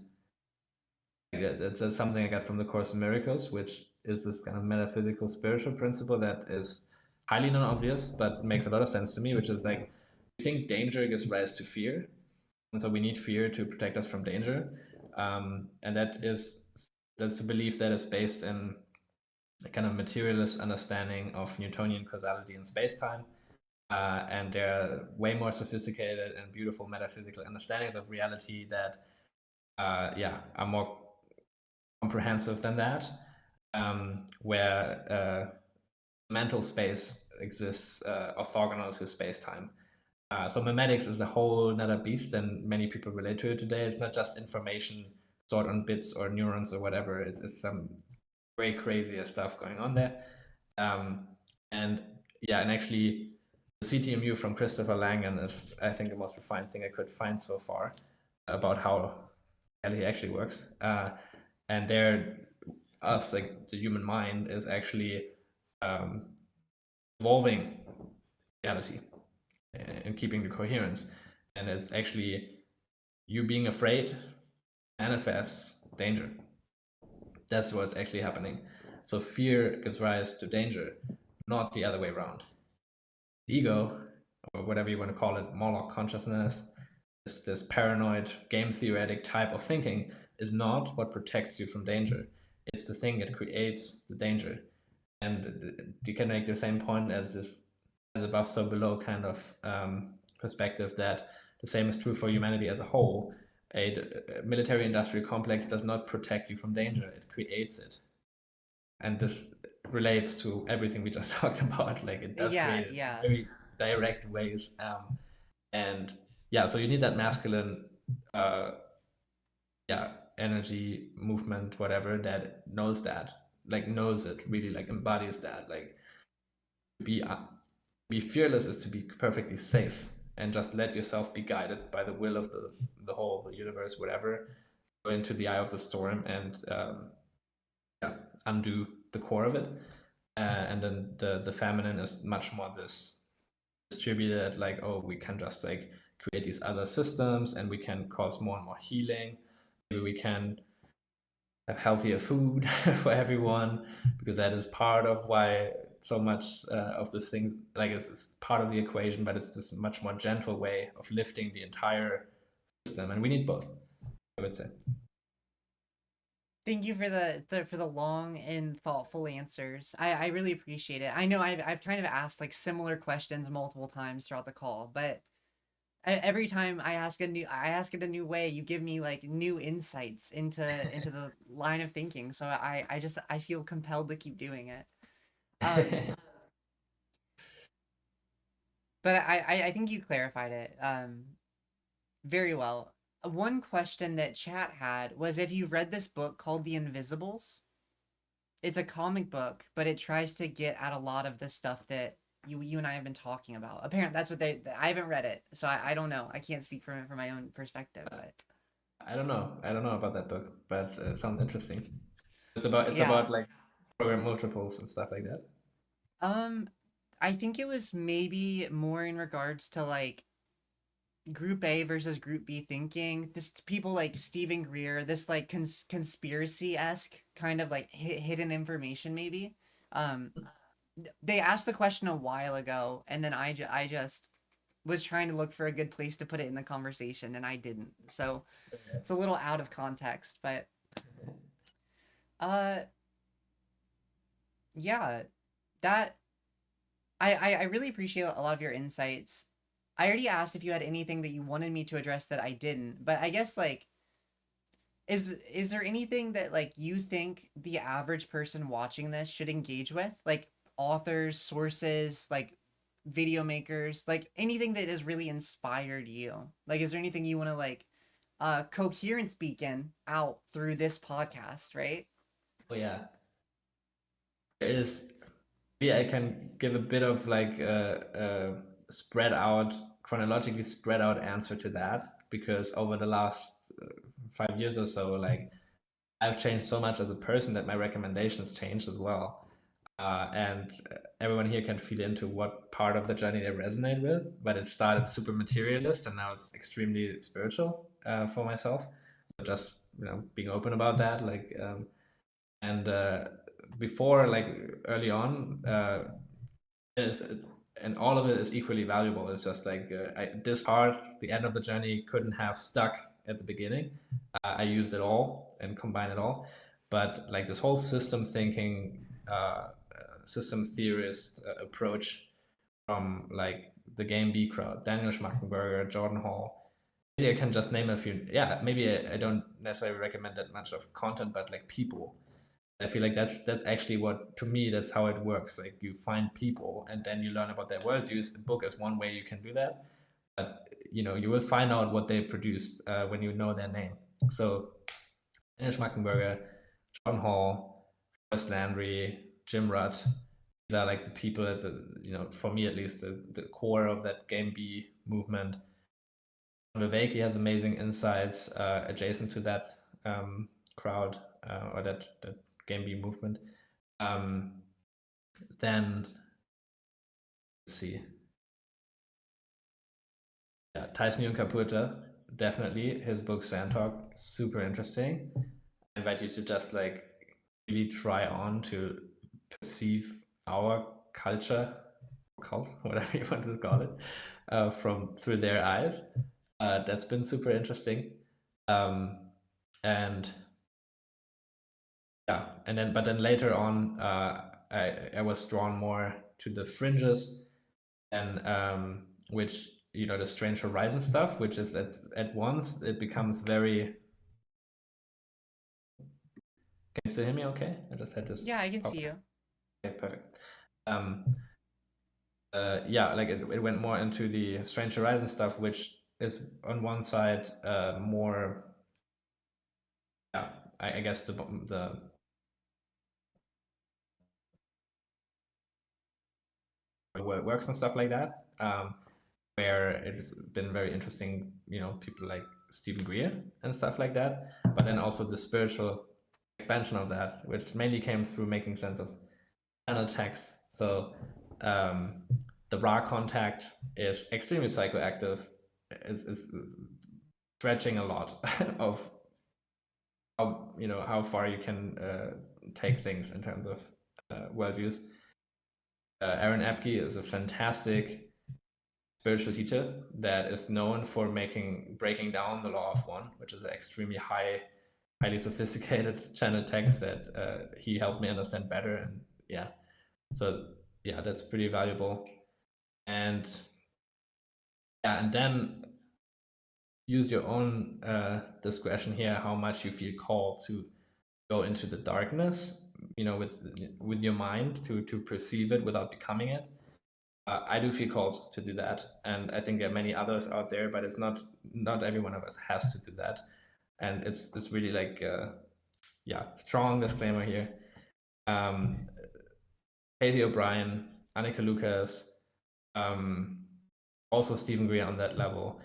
that's something I got from the Course in Miracles, which is this kind of metaphysical spiritual principle that is highly non-obvious but makes a lot of sense to me, which is like, we think danger gives rise to fear, and so we need fear to protect us from danger. And that's a belief that is based in a kind of materialist understanding of Newtonian causality in space-time. And there are way more sophisticated and beautiful metaphysical understandings of reality that are more comprehensive than that, where mental space exists orthogonal to space-time. So memetics is a whole another beast, and many people relate to it today. It's not just information stored on bits or neurons or whatever. It's some very crazier stuff going on there. And actually, the CTMU from Christopher Langan is, I think, the most refined thing I could find so far about how reality actually works. And there, us, like the human mind, is actually evolving reality and keeping the coherence. And it's actually you being afraid manifests danger. That's what's actually happening. So fear gives rise to danger, not the other way around. The ego, or whatever you want to call it, Moloch consciousness, this paranoid game theoretic type of thinking, is not what protects you from danger. It's the thing that creates the danger. And you can make the same point as this as above so below kind of perspective, that the same is true for humanity as a whole. A military industrial complex does not protect you from danger, it creates it. And this relates to everything we just talked about. Like, it does create it in very direct ways. And so you need that masculine energy, movement, whatever, that knows it, really, like embodies that. Like, be fearless is to be perfectly safe and just let yourself be guided by the will of the whole, the universe, whatever. Go into the eye of the storm and undo the core of it. And then the feminine is much more this distributed, like, oh, we can just like create these other systems and we can cause more and more healing. Maybe we can have healthier food for everyone, because that is part of why so much of this thing, like, it's part of the equation, but it's just a much more gentle way of lifting the entire system, and we need both, I would say. Thank you for the long and thoughtful answers. I really appreciate it. I know I've kind of asked like similar questions multiple times throughout the call, but every time I ask it a new way, you give me like new insights into the line of thinking. So I feel compelled to keep doing it. But I think you clarified it very well. One question that chat had was if you've read this book called The Invisibles. It's a comic book, but it tries to get at a lot of the stuff that you and I have been talking about. Apparently, that's what I haven't read it, so I don't know. I can't speak from my own perspective, but I don't know about that book, but it sounds interesting. It's about like program multiples and stuff like that. I think it was maybe more in regards to like Group A versus Group B thinking. This people like Stephen Greer, this like conspiracy-esque kind of like hidden information maybe. They asked the question a while ago, and then I just was trying to look for a good place to put it in the conversation, and I didn't. So it's a little out of context, but yeah, that I really appreciate a lot of your insights. I already asked if you had anything that you wanted me to address that I didn't, but I guess like is there anything that like you think the average person watching this should engage with? Like authors, sources, like video makers, like anything that has really inspired you? Like, is there anything you want to like coherence beacon out through this podcast, right? Oh yeah. There is, I can give a bit of like a spread out, chronologically spread out answer to that, because over the last 5 years or so, like, I've changed so much as a person that my recommendations changed as well. And everyone here can feed into what part of the journey they resonate with, but it started super materialist and now it's extremely spiritual for myself. So just, being open about that, like, and before, like, early on, and all of it is equally valuable. It's just like this part, the end of the journey, couldn't have stuck at the beginning. I used it all and combined it all, but like this whole system thinking, system theorist approach from like the Game B crowd, Daniel Schmachtenberger, Jordan Hall. Maybe I can just name a few. Yeah, maybe I don't necessarily recommend that much of content, but like people I feel like that's actually what, to me, that's how it works. Like, you find people and then you learn about their worldviews. The book is one way you can do that, but you will find out what they produced when you know their name. So Inish Schmackenberger, John Hall, Forrest Landry, Jim Rutt, these are like the people at the, for me at least, the core of that Game B movement. Vivek has amazing insights adjacent to that crowd or that Game B movement. Then let's see. Yeah, Tyson Kapurta, definitely. His book Sand Talk, super interesting. I invite you to just like really try on to perceive our culture, cult, whatever you want to call it, through their eyes. That's been super interesting. And yeah, but then later on, I was drawn more to the fringes, and which the Strange Horizon stuff, which is at once it becomes very. Can you still hear me? Okay, I just had this. Yeah, I can see you. Okay, perfect. Yeah, like it went more into the Strange Horizon stuff, which is on one side more. Yeah, I guess the way it works and stuff like that, where it's been very interesting, people like Stephen Greer and stuff like that, but then also the spiritual expansion of that, which mainly came through making sense of channel text. So the raw contact is extremely psychoactive. It's stretching a lot of how far you can take things in terms of worldviews. Aaron Epke is a fantastic spiritual teacher that is known for breaking down the law of one, which is an extremely highly sophisticated channel text that he helped me understand better. And yeah, so yeah, that's pretty valuable. And yeah, and then use your own discretion here, how much you feel called to go into the darkness, with your mind to perceive it without becoming it. I do feel called to do that, and I think there are many others out there, but it's not every one of us has to do that, and it's really like strong disclaimer here. Katie O'Brien, Annika Lucas, also Stephen Greer on that level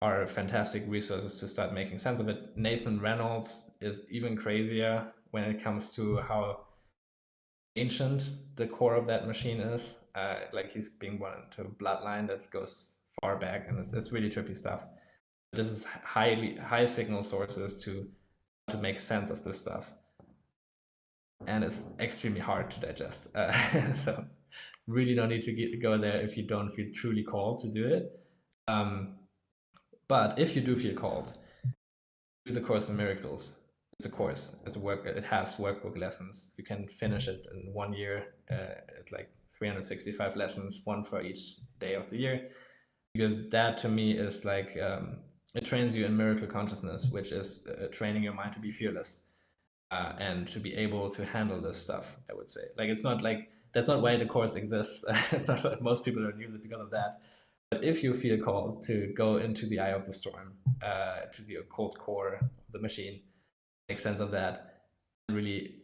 are fantastic resources to start making sense of it. Nathan Reynolds is even crazier when it comes to how ancient the core of that machine is. Like, he's being born into a bloodline that goes far back, and it's really trippy stuff. This is high signal sources to make sense of this stuff, and it's extremely hard to digest. So really don't need to go there if you don't feel truly called to do it. But if you do feel called, do the Course in Miracles. It's a course. It's a work. It has workbook lessons. You can finish it in 1 year. It's like 365 lessons, one for each day of the year. Because that to me is like it trains you in miracle consciousness, which is training your mind to be fearless and to be able to handle this stuff. I would say, like, it's not like that's not why the course exists. It's not what most people don't use it because of that. But if you feel called to go into the eye of the storm, to the occult core of the machine, make sense of that, and really,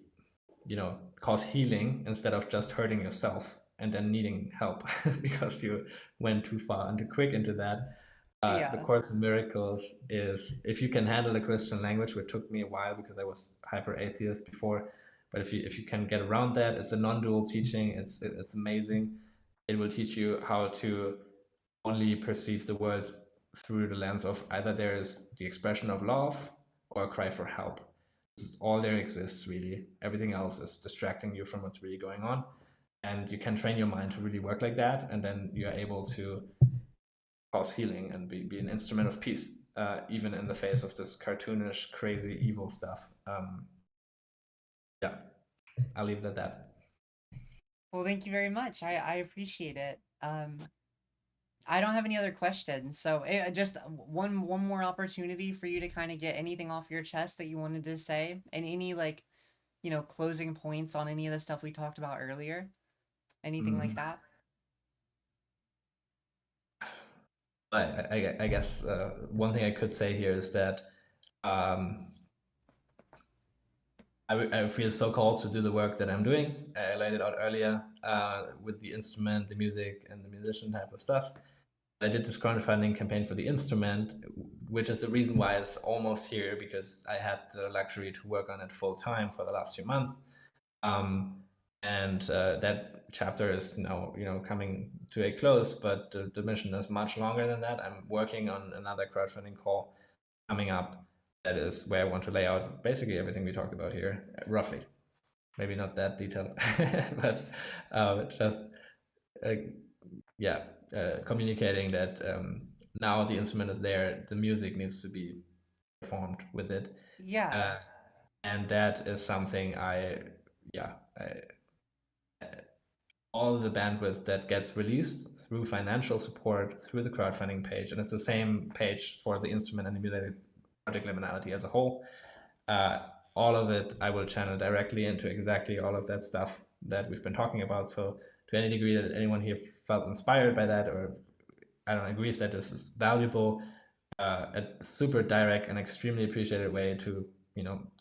cause healing instead of just hurting yourself and then needing help because you went too far and too quick into that. The Course in Miracles is, if you can handle the Christian language, which took me a while because I was hyper atheist before, but if you can get around that, it's a non-dual teaching. It's amazing. It will teach you how to only perceive the world through the lens of either there is the expression of love or a cry for help. This is all there exists, really. Everything else is distracting you from what's really going on. And you can train your mind to really work like that, and then you're able to cause healing and be an instrument of peace, even in the face of this cartoonish, crazy, evil stuff. Yeah, I'll leave it at that. Well, thank you very much. I appreciate it. I don't have any other questions, so just one more opportunity for you to kind of get anything off your chest that you wanted to say, and any like closing points on any of the stuff we talked about earlier? Anything like Mm, that? I guess one thing I could say here is that um, I feel so called to do the work that I'm doing. I laid it out earlier with the instrument, the music, and the musician type of stuff. I did this crowdfunding campaign for the instrument, which is the reason why it's almost here, because I had the luxury to work on it full time for the last few months. Um, and that chapter is now, coming to a close, but the mission is much longer than that. I'm working on another crowdfunding call coming up. That is where I want to lay out basically everything we talked about here, roughly. Maybe not that detailed, but just uh, yeah, communicating that now the instrument is there, the music needs to be performed with it, Yeah. uh, and that is something yeah, all the bandwidth that gets released through financial support through the crowdfunding page, and it's the same page for the instrument and the music project Liminality as a whole. All of it I will channel directly into exactly all of that stuff that we've been talking about. So to any degree that anyone here felt inspired by that, or I don't know, agrees that this is valuable, a super direct and extremely appreciated way to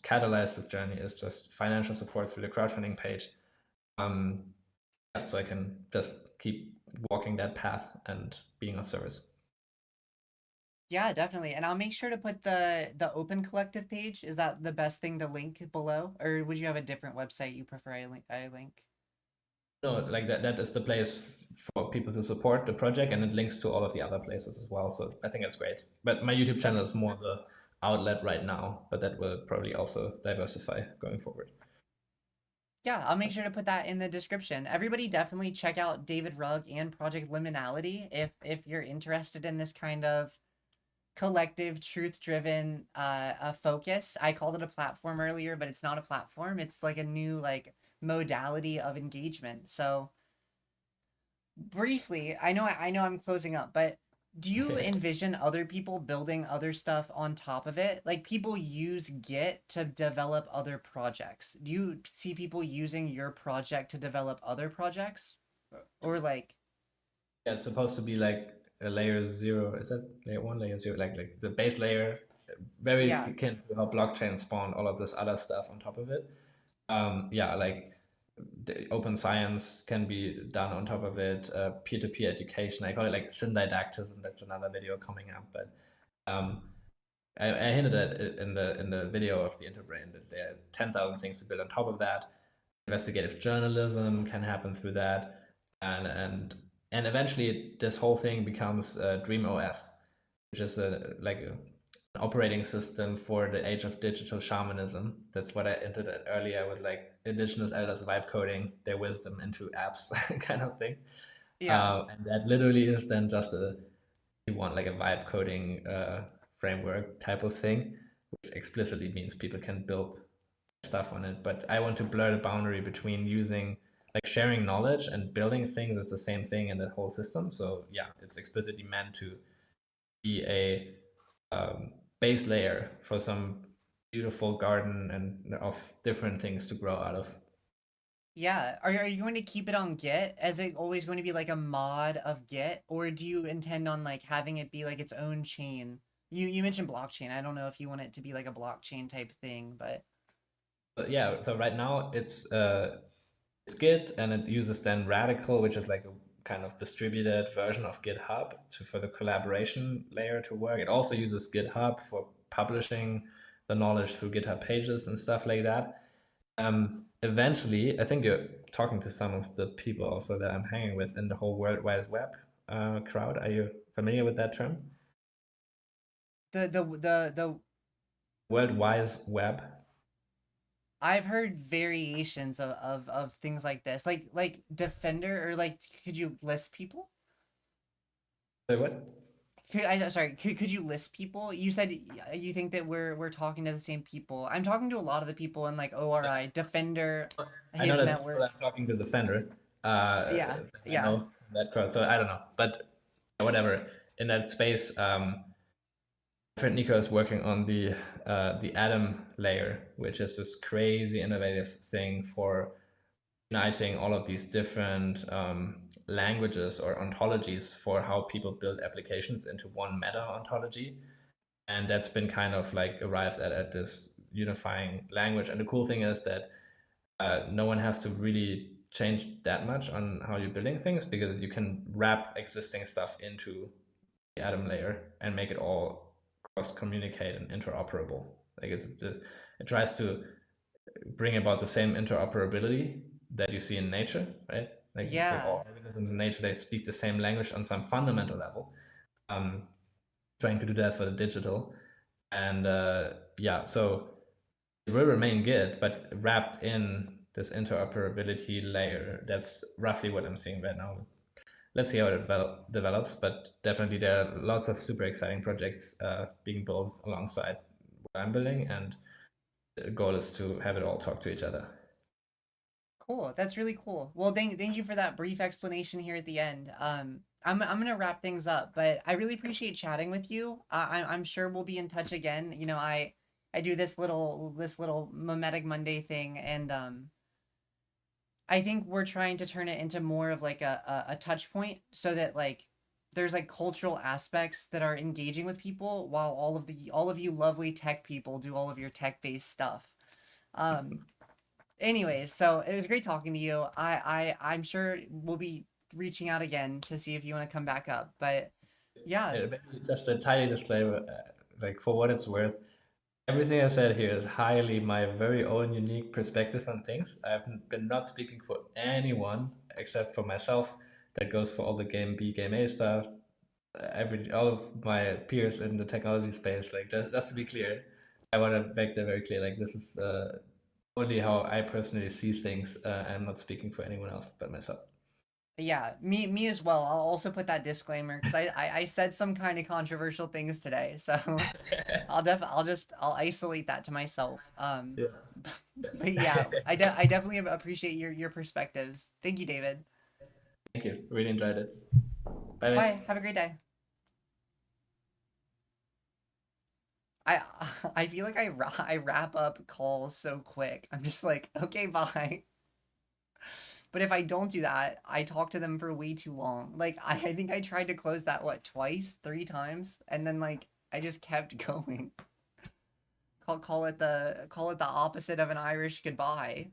catalyze this journey is just financial support through the crowdfunding page. So I can just keep walking that path and being of service. Yeah, definitely. And I'll make sure to put the Open Collective page. Is that the best thing to link below? Or would you have a different website you prefer I link? No, like that is the place for people to support the project, and it links to all of the other places as well. So I think that's great. But my YouTube channel Okay. is more the outlet right now, but that will probably also diversify going forward. Yeah, I'll make sure to put that in the description. Everybody definitely check out David Rugg and Project Liminality if you're interested in this kind of collective, truth-driven focus. I called it a platform earlier, but it's not a platform. It's like a new modality of engagement. So briefly, I know I'm closing up, but do you envision other people building other stuff on top of it? Like people use Git to develop other projects. Do you see people using your project to develop other projects? Or like Yeah, it's supposed to be like a layer zero. Is that layer one, layer zero? Like the base layer, very yeah, akin to how blockchain spawned all of this other stuff on top of it. Yeah, like the open science can be done on top of it. Peer-to-peer education. I call it like syndidactism. That's another video coming up. But um, I hinted at it in the video of the Interbrain that there are 10,000 things to build on top of that. Investigative journalism can happen through that, and eventually this whole thing becomes Dream OS, which is an operating system for the age of digital shamanism. That's what I hinted at earlier with like indigenous elders vibe coding their wisdom into apps kind of thing. yeah. And that literally is then just you want like a vibe coding framework type of thing, which explicitly means people can build stuff on it. But I want to blur the boundary between using like sharing knowledge and building things is the same thing in the whole system. So yeah, it's explicitly meant to be a base layer for some beautiful garden and of different things to grow out of. Yeah. Are you going to keep it on Git? Is it always going to be like a mod of Git? Or do you intend on like having it be like its own chain? You mentioned blockchain. I don't know if you want it to be like a blockchain type thing, but So yeah, so right now it's Git, and it uses then Radical, which is like a kind of distributed version of GitHub for the collaboration layer to work. It also uses GitHub for publishing the knowledge through GitHub pages and stuff like that. Eventually, I think you're talking to some of the people also that I'm hanging with in the whole World Wide Web crowd. Are you familiar with that term? the World Wide Web. I've heard variations of things like this. Like Defender or like could you list people? Say what? Sorry, could you list people? You said you think that we're talking to the same people. I'm talking to a lot of the people in like ORI, Defender, I know his that people network. I'm talking to the Fender. Yeah, I yeah. know that crowd, so I don't know, but whatever. In that space, friend Nico is working on the Atom layer, which is this crazy innovative thing for uniting all of these different languages or ontologies for how people build applications into one meta ontology. And that's been kind of like arrived at this unifying language. And the cool thing is that no one has to really change that much on how you're building things, because you can wrap existing stuff into the Atom layer and make it all cross communicate and interoperable. Like it tries to bring about the same interoperability that you see in nature, right? Like Yeah. all organisms in nature, they speak the same language on some fundamental level. Trying to do that for the digital, and yeah, so it will remain good, but wrapped in this interoperability layer. That's roughly what I'm seeing right now. Let's see how it develops, but definitely there are lots of super exciting projects being built alongside what I'm building, and the goal is to have it all talk to each other. Cool. That's really cool. Well, thank you for that brief explanation here at the end. I'm gonna wrap things up, but I really appreciate chatting with you. I'm sure we'll be in touch again. You know, I do this little Memetic Monday thing, and I think we're trying to turn it into more of like a touch point, so that like there's like cultural aspects that are engaging with people, while all of you lovely tech people do all of your tech based stuff. Um, Anyways, so it was great talking to you. I'm sure we'll be reaching out again to see if you want to come back up. But yeah, Maybe just a tiny disclaimer, like for what it's worth, everything I said here is highly my very own unique perspective on things. I've been not speaking for anyone except for myself. That goes for all the Game B, Game A stuff. All of my peers in the technology space. Like just to be clear, I want to make that very clear. Like this is only how I personally see things. I'm not speaking for anyone else but myself. yeah, me as well. I'll also put that disclaimer because I said some kind of controversial things today, so I'll isolate that to myself. Yeah. But yeah, I definitely appreciate your perspectives. Thank you, David. Thank you. Really enjoyed it. Bye. Bye. Have a great day. I I feel like I wrap up calls so quick. I'm just like, okay, bye. But if I don't do that, I talk to them for way too long. Like I think I tried to close that what twice, three times, and then like I just kept going. Call it the opposite of an Irish goodbye.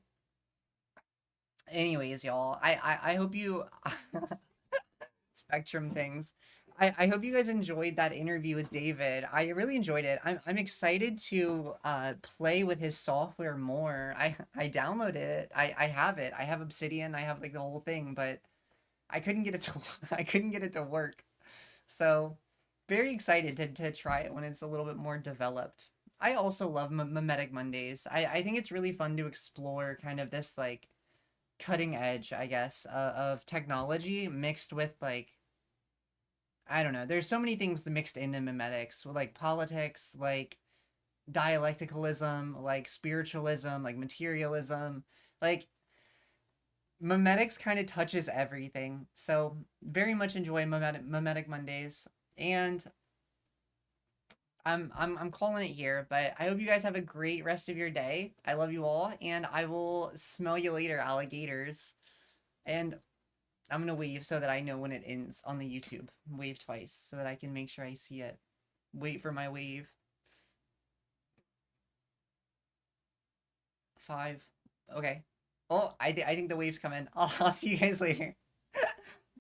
Anyways, y'all, I hope you spectrum things. I hope you guys enjoyed that interview with David. I really enjoyed it. I'm excited to play with his software more. I downloaded it. I have it. I have Obsidian. I have like the whole thing, but I couldn't get it to I couldn't get it to work. So very excited to try it when it's a little bit more developed. I also love Memetic Mondays. I think it's really fun to explore kind of this like cutting edge, I guess, of technology mixed with like I don't know. There's so many things mixed into memetics, with like politics, like dialecticalism, like spiritualism, like materialism. Like memetics kind of touches everything. So very much enjoy memetic Mondays, and I'm calling it here. But I hope you guys have a great rest of your day. I love you all, and I will smell you later, alligators. And I'm gonna wave so that I know when it ends on the YouTube. Wave twice so that I can make sure I see it. Wait for my wave. 5. Okay. Oh, I think the wave's coming. I'll see you guys later.